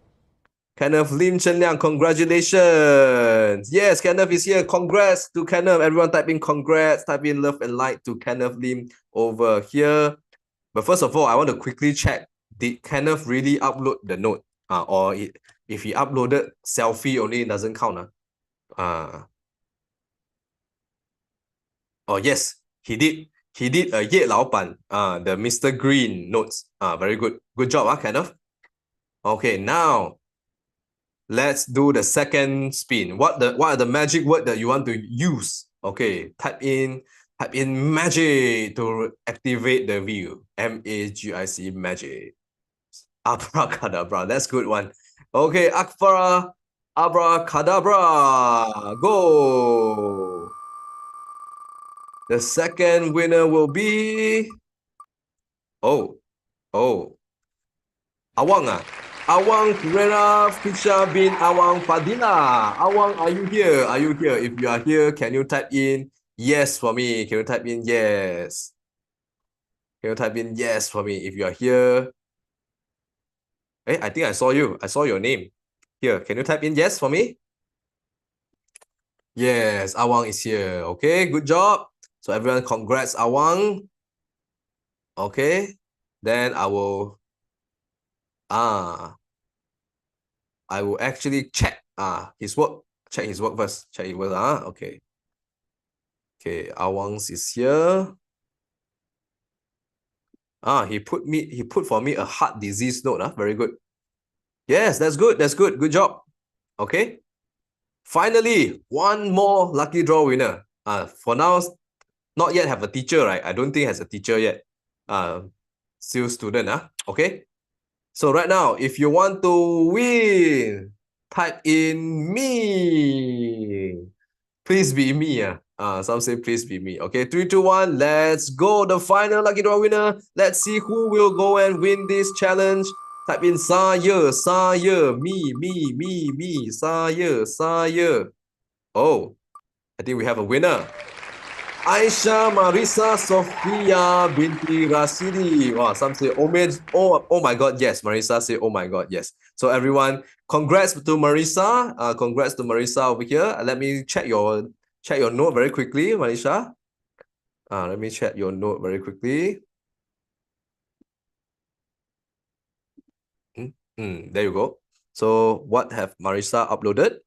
Kenneth Lim Chen Liang, congratulations. Yes, Kenneth is here. Congrats to Kenneth. Everyone type in congrats. Type in love and light to Kenneth Lim over here. But first of all, I want to quickly check. Did Kenneth really upload the note? Or if he uploaded selfie only, it doesn't count. Oh, yes, he did. He did a Ye Laoban, the Mr. Green notes. Very good. Good job, Kenneth. Okay, now let's do the second spin. What are the magic word that you want to use? Okay, type in magic to activate the view. MAGIC, magic. Abracadabra, that's good one. Okay, abracadabra, go. The second winner will be... Awang Awang Pereira Fisha bin Awang Fadila. Awang, are you here? Are you here? If you are here, can you type in yes for me? Can you type in yes? Can you type in yes for me if you are here? I think I saw you. I saw your name. Here, can you type in yes for me? Yes, Awang is here. Okay, good job. So everyone, congrats Awang. Okay, then I will actually check his work. Check his work first. Check his work. Okay. Okay, Awang is here. He put for me a heart disease note. Very good. Yes, that's good. That's good. Good job. Okay. Finally, one more lucky draw winner. For now, not yet have a teacher, right? I don't think has a teacher yet. Still student. Okay. So right now, if you want to win, type in me. Please be me. Some say please be me. Okay, 3, 2, 1. Let's go. The final lucky draw winner. Let's see who will go and win this challenge. Type in Saya, me, Saya. Oh, I think we have a winner. Aisyah Marisa Sofia binti Rasidi. Wow, some say, oh my God, yes. Marisa say, oh my God, yes. So everyone, congrats to Marisa. Congrats to Marisa over here. Let me check your note very quickly, Marisa. Let me check your note very quickly. There you go. So what have Marisa uploaded?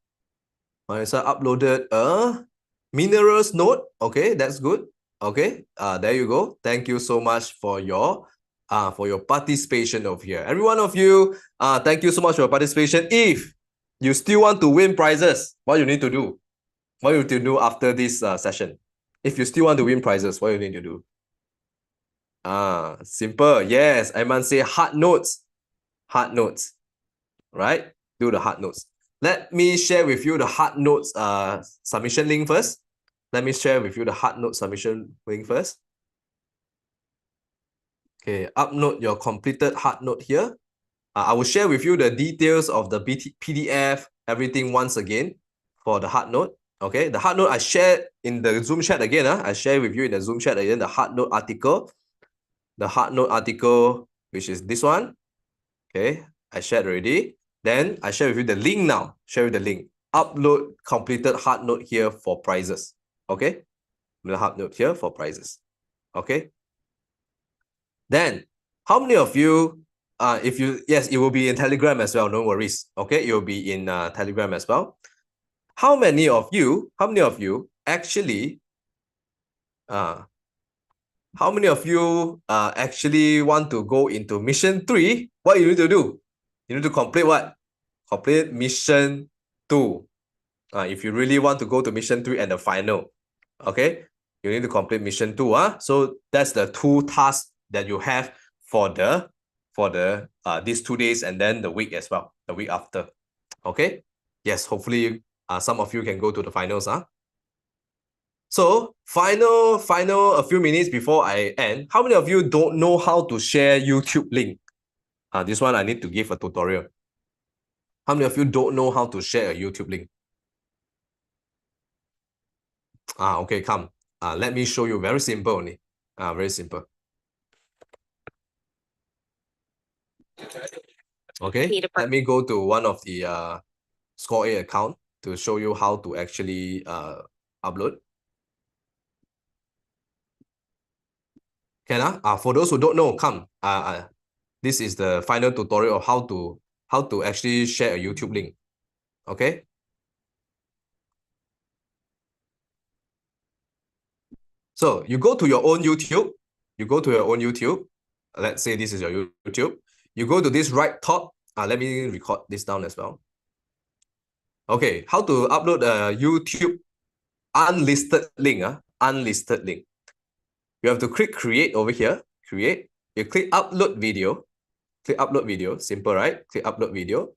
Marisa uploaded a minerals note. Okay, that's good. Okay, there you go. Thank you so much for your participation over here. Every one of you, thank you so much for your participation. If you still want to win prizes, what you need to do? What you need to do after this session? If you still want to win prizes, what you need to do? Simple. Yes, Aiman say hard notes. Hard notes. Right? Do the hard notes. Let me share with you the hard notes submission link first. Let me share with you the hard note submission link first. Okay, upload your completed hard note here. I will share with you the details of the PDF, everything once again for the hard note. Okay, the hard note I shared in the Zoom chat again. I share with you in the Zoom chat again the hard note article. The hard note article, which is this one. Okay, I shared already. Then I share with you the link now. Share with the link. Upload completed hard note here for prizes. Okay, the hard note here for prizes. Okay. Then, how many of you, yes, it will be in Telegram as well. No worries. Okay, it will be in Telegram as well. How many of you actually, actually want to go into mission 3? What you need to do? You need to complete what? Complete mission 2. If you really want to go to mission 3 and the final, okay, you need to complete mission 2. So that's the 2 tasks that you have for these 2 days and then the week as well, the week after. Okay. Yes, hopefully some of you can go to the finals. So final a few minutes before I end. How many of you don't know how to share YouTube link? This one I need to give a tutorial. How many of you don't know how to share a YouTube link? Okay, come. Let me show you. Very simple only. Very simple. Okay, let me go to one of the Score A account to show you how to actually upload. Can for those who don't know, come. This is the final tutorial of how to actually share a YouTube link. Okay. So you go to your own YouTube. You go to your own YouTube. Let's say this is your YouTube. You go to this right top. Let me record this down as well. Okay, how to upload a YouTube unlisted link. Unlisted link. You have to click create over here. Create. You click upload video. Click upload video. Simple, right? Click upload video.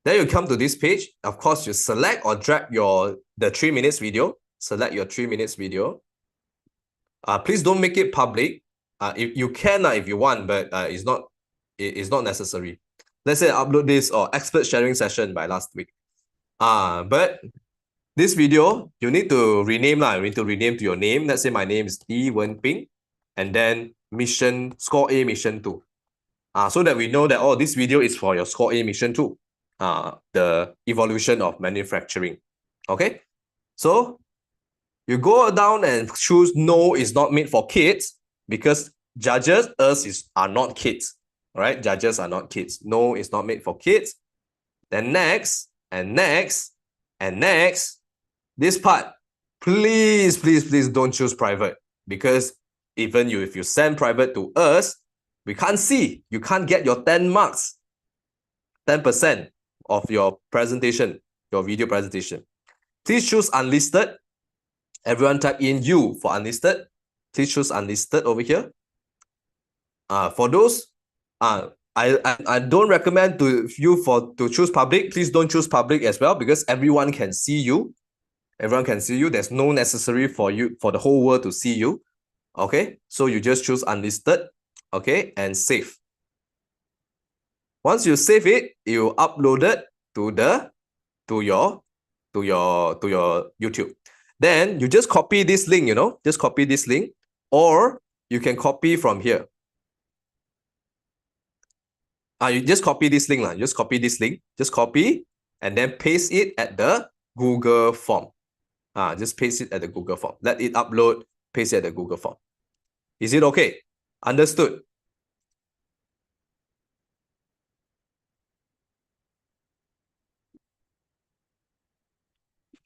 Then you come to this page. Of course, you select or drag the 3 minutes video. Select your 3 minutes video. Please don't make it public. If you can, if you want, but it's not necessary. Let's say I upload this or expert sharing session by last week. But this video, you need to rename lah. You need to rename to your name. Let's say my name is Li Wenping, and then mission score A mission 2. So that we know that this video is for your score A mission 2. The evolution of manufacturing. Okay, so you go down and choose no is not made for kids, because judges, are not kids. All right, judges are not kids. No is not made for kids. Then next, and next, and next. This part, please don't choose private, because even if you send private to us, we can't see. You can't get your 10 marks, 10% of your presentation, your video presentation. Please choose unlisted. Everyone type in U for unlisted. Please choose unlisted over here. For those, I don't recommend to choose public. Please don't choose public as well, because everyone can see you. Everyone can see you. There's no necessary for the whole world to see you. Okay, so you just choose unlisted. Okay, and save. Once you save it, you upload it to your YouTube. Then you just copy this link, just copy this link, or you can copy from here. You just copy this link, just copy this link, just copy and then paste it at the Google form. Just paste it at the Google form. Let it upload, paste it at the Google form. Is it okay? Understood?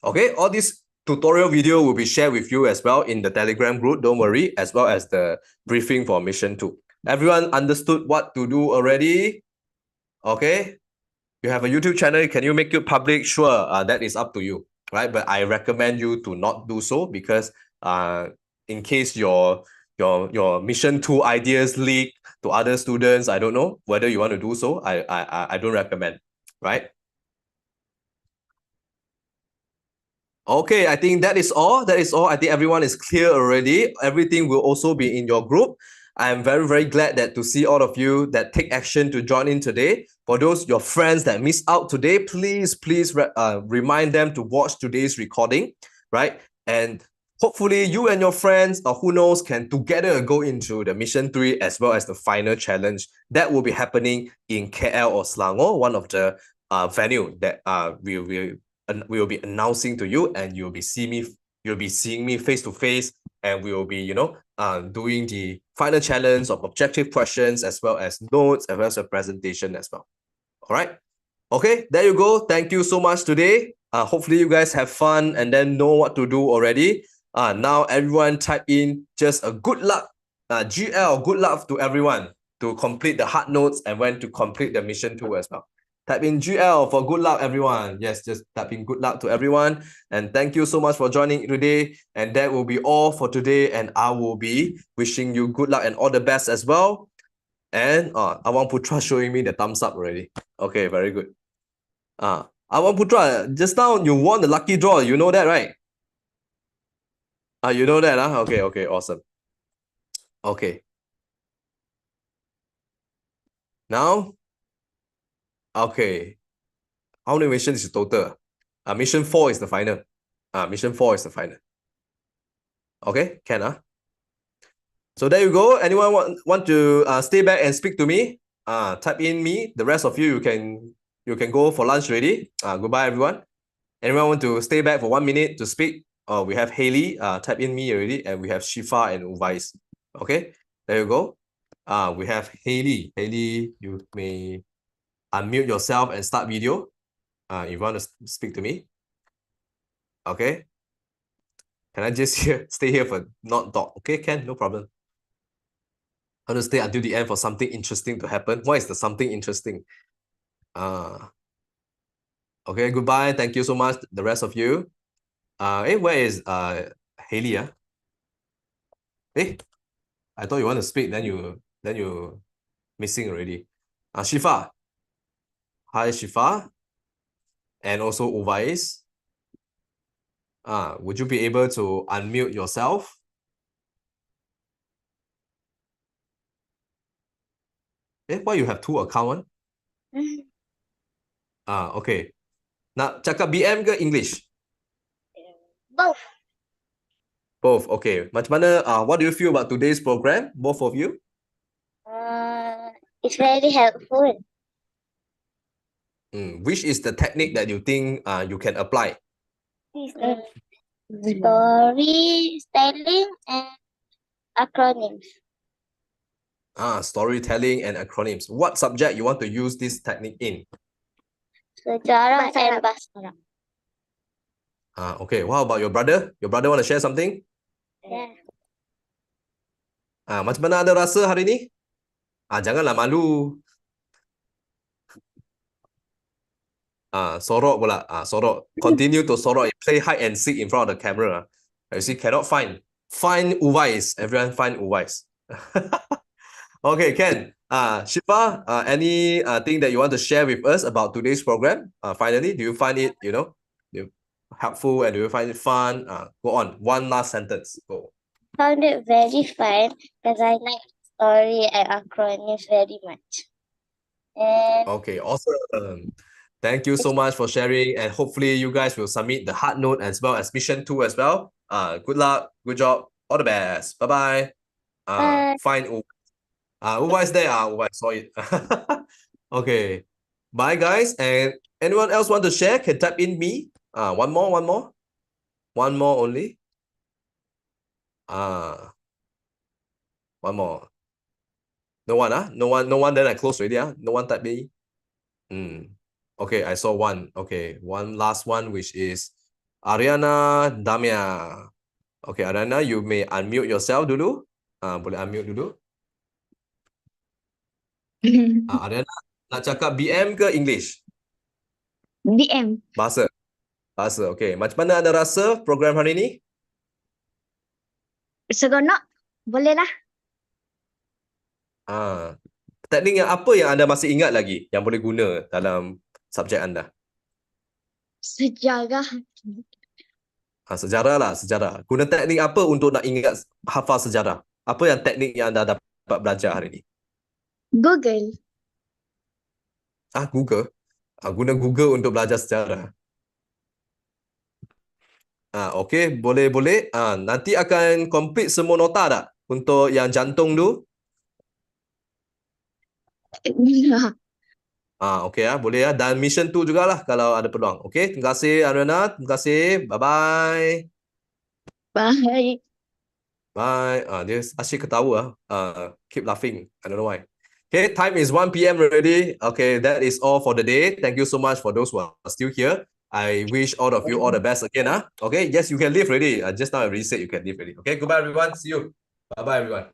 Okay, all this tutorial video will be shared with you as well in the Telegram group, don't worry, as well as the briefing for mission 2. Everyone understood what to do already? Okay, you have a YouTube channel, can you make it public? Sure, that is up to you, right? But I recommend you to not do so, because in case your mission 2 ideas leak to other students, I don't know whether you want to do so. I don't recommend, right? Okay, I think that is all. That is all. I think everyone is clear already. Everything will also be in your group. I am very, very glad to see all of you that take action to join in today. For those your friends that missed out today, please remind them to watch today's recording, right? And hopefully you and your friends, or who knows, can together go into the mission 3 as well as the final challenge that will be happening in KL or Selangor, one of the venue that we will be announcing to you, and you'll be seeing me face to face, and we will be doing the final challenge of objective questions as well as notes, as well as a presentation as well. All right, okay, there you go. Thank you so much today. Hopefully you guys have fun and then know what to do already. Now everyone type in just a good luck, GL, good luck to everyone to complete the hard notes and when to complete the mission 2 as well. Type in GL for good luck, everyone. Yes, just type in good luck to everyone. And thank you so much for joining today. And that will be all for today. And I will be wishing you good luck and all the best as well. And Awang Putra showing me the thumbs up already. Okay, very good. Awang Putra, just now you won the lucky draw. You know that, right? You know that, huh? Okay, awesome. Okay. Now, okay. How many missions is total? Mission 4 is the final. Mission 4 is the final. Okay, can So there you go. Anyone want to stay back and speak to me? Type in me. The rest of you can go for lunch already. Goodbye, everyone. Anyone want to stay back for 1 minute to speak? We have Haley. Type in me already, and we have Shifa and Uvais. Okay, there you go. We have Haley. Haley, you may unmute yourself and start video. If you want to speak to me. Okay. Can I just stay here for not talk? Okay, can, no problem. I want to stay until the end for something interesting to happen. What is the something interesting? Okay, goodbye. Thank you so much, the rest of you. Where is Haley? I thought you want to speak, then you missing already. Shifa. Hi, Shifa. And also Uvais. Would you be able to unmute yourself? Why you have two account? Okay. Nak cakap BM ke English? Both. Both. Okay. Macam mana? What do you feel about today's program? Both of you? It's very helpful. Which is the technique that you think you can apply? Storytelling and acronyms. Storytelling and acronyms. What subject you want to use this technique in? Sejarah and bahasa. Okay. What about your brother? Your brother want to share something? Yeah. Macam mana anda rasa hari ni? Janganlah malu. Sorok pula. Sorok. Continue to sorok. Play hide and seek in front of the camera. You see, cannot find. Find Uwais. Everyone find Uwais. Okay, Ken. Shifa, any thing that you want to share with us about today's program? Finally, do you find it, helpful and do you find it fun? Go on. One last sentence. Go. Found it very fun because I like story and acronyms very much. And Okay, awesome. Thank you so much for sharing, and hopefully you guys will submit the hard note as well as mission 2 as well. Good luck, good job, all the best. Bye bye. Fine. Uwais there. Uwais, saw it. Okay. Bye guys. And anyone else want to share? Can type in me. One more only. One more. No one, no one, then I close already. No one type me. Okay, I saw one. Okay, one last one, which is Ariana Damia. Okay, Ariana, you may unmute yourself dulu. Boleh unmute dulu. Ariana, nak cakap BM ke English? BM. Bahasa. Okay. Macam mana anda rasa program hari ni? Seronok. Boleh lah. Teknik yang apa yang anda masih ingat lagi yang boleh guna dalam subjek anda? Sejarah. Sejarah lah, sejarah. Guna teknik apa untuk nak ingat hafal sejarah? Apa yang teknik yang anda dapat belajar hari ni? Google. Google. Guna Google untuk belajar sejarah. Okay, boleh. Nanti akan complete semua nota tak? Untuk yang jantung tu? Okay boleh dan mission 2 jugalah kalau ada peluang. Okay, terima kasih Ariana, terima kasih. Bye bye. Bye. Dia asyik ketawa. Keep laughing. I don't know why. Okay, time is 1 PM already. Okay, that is all for the day. Thank you so much for those who are still here. I wish all of you all the best again. Okay, yes, you can leave already. Just now I already said you can leave already. Okay, goodbye everyone. See you. Bye bye everyone.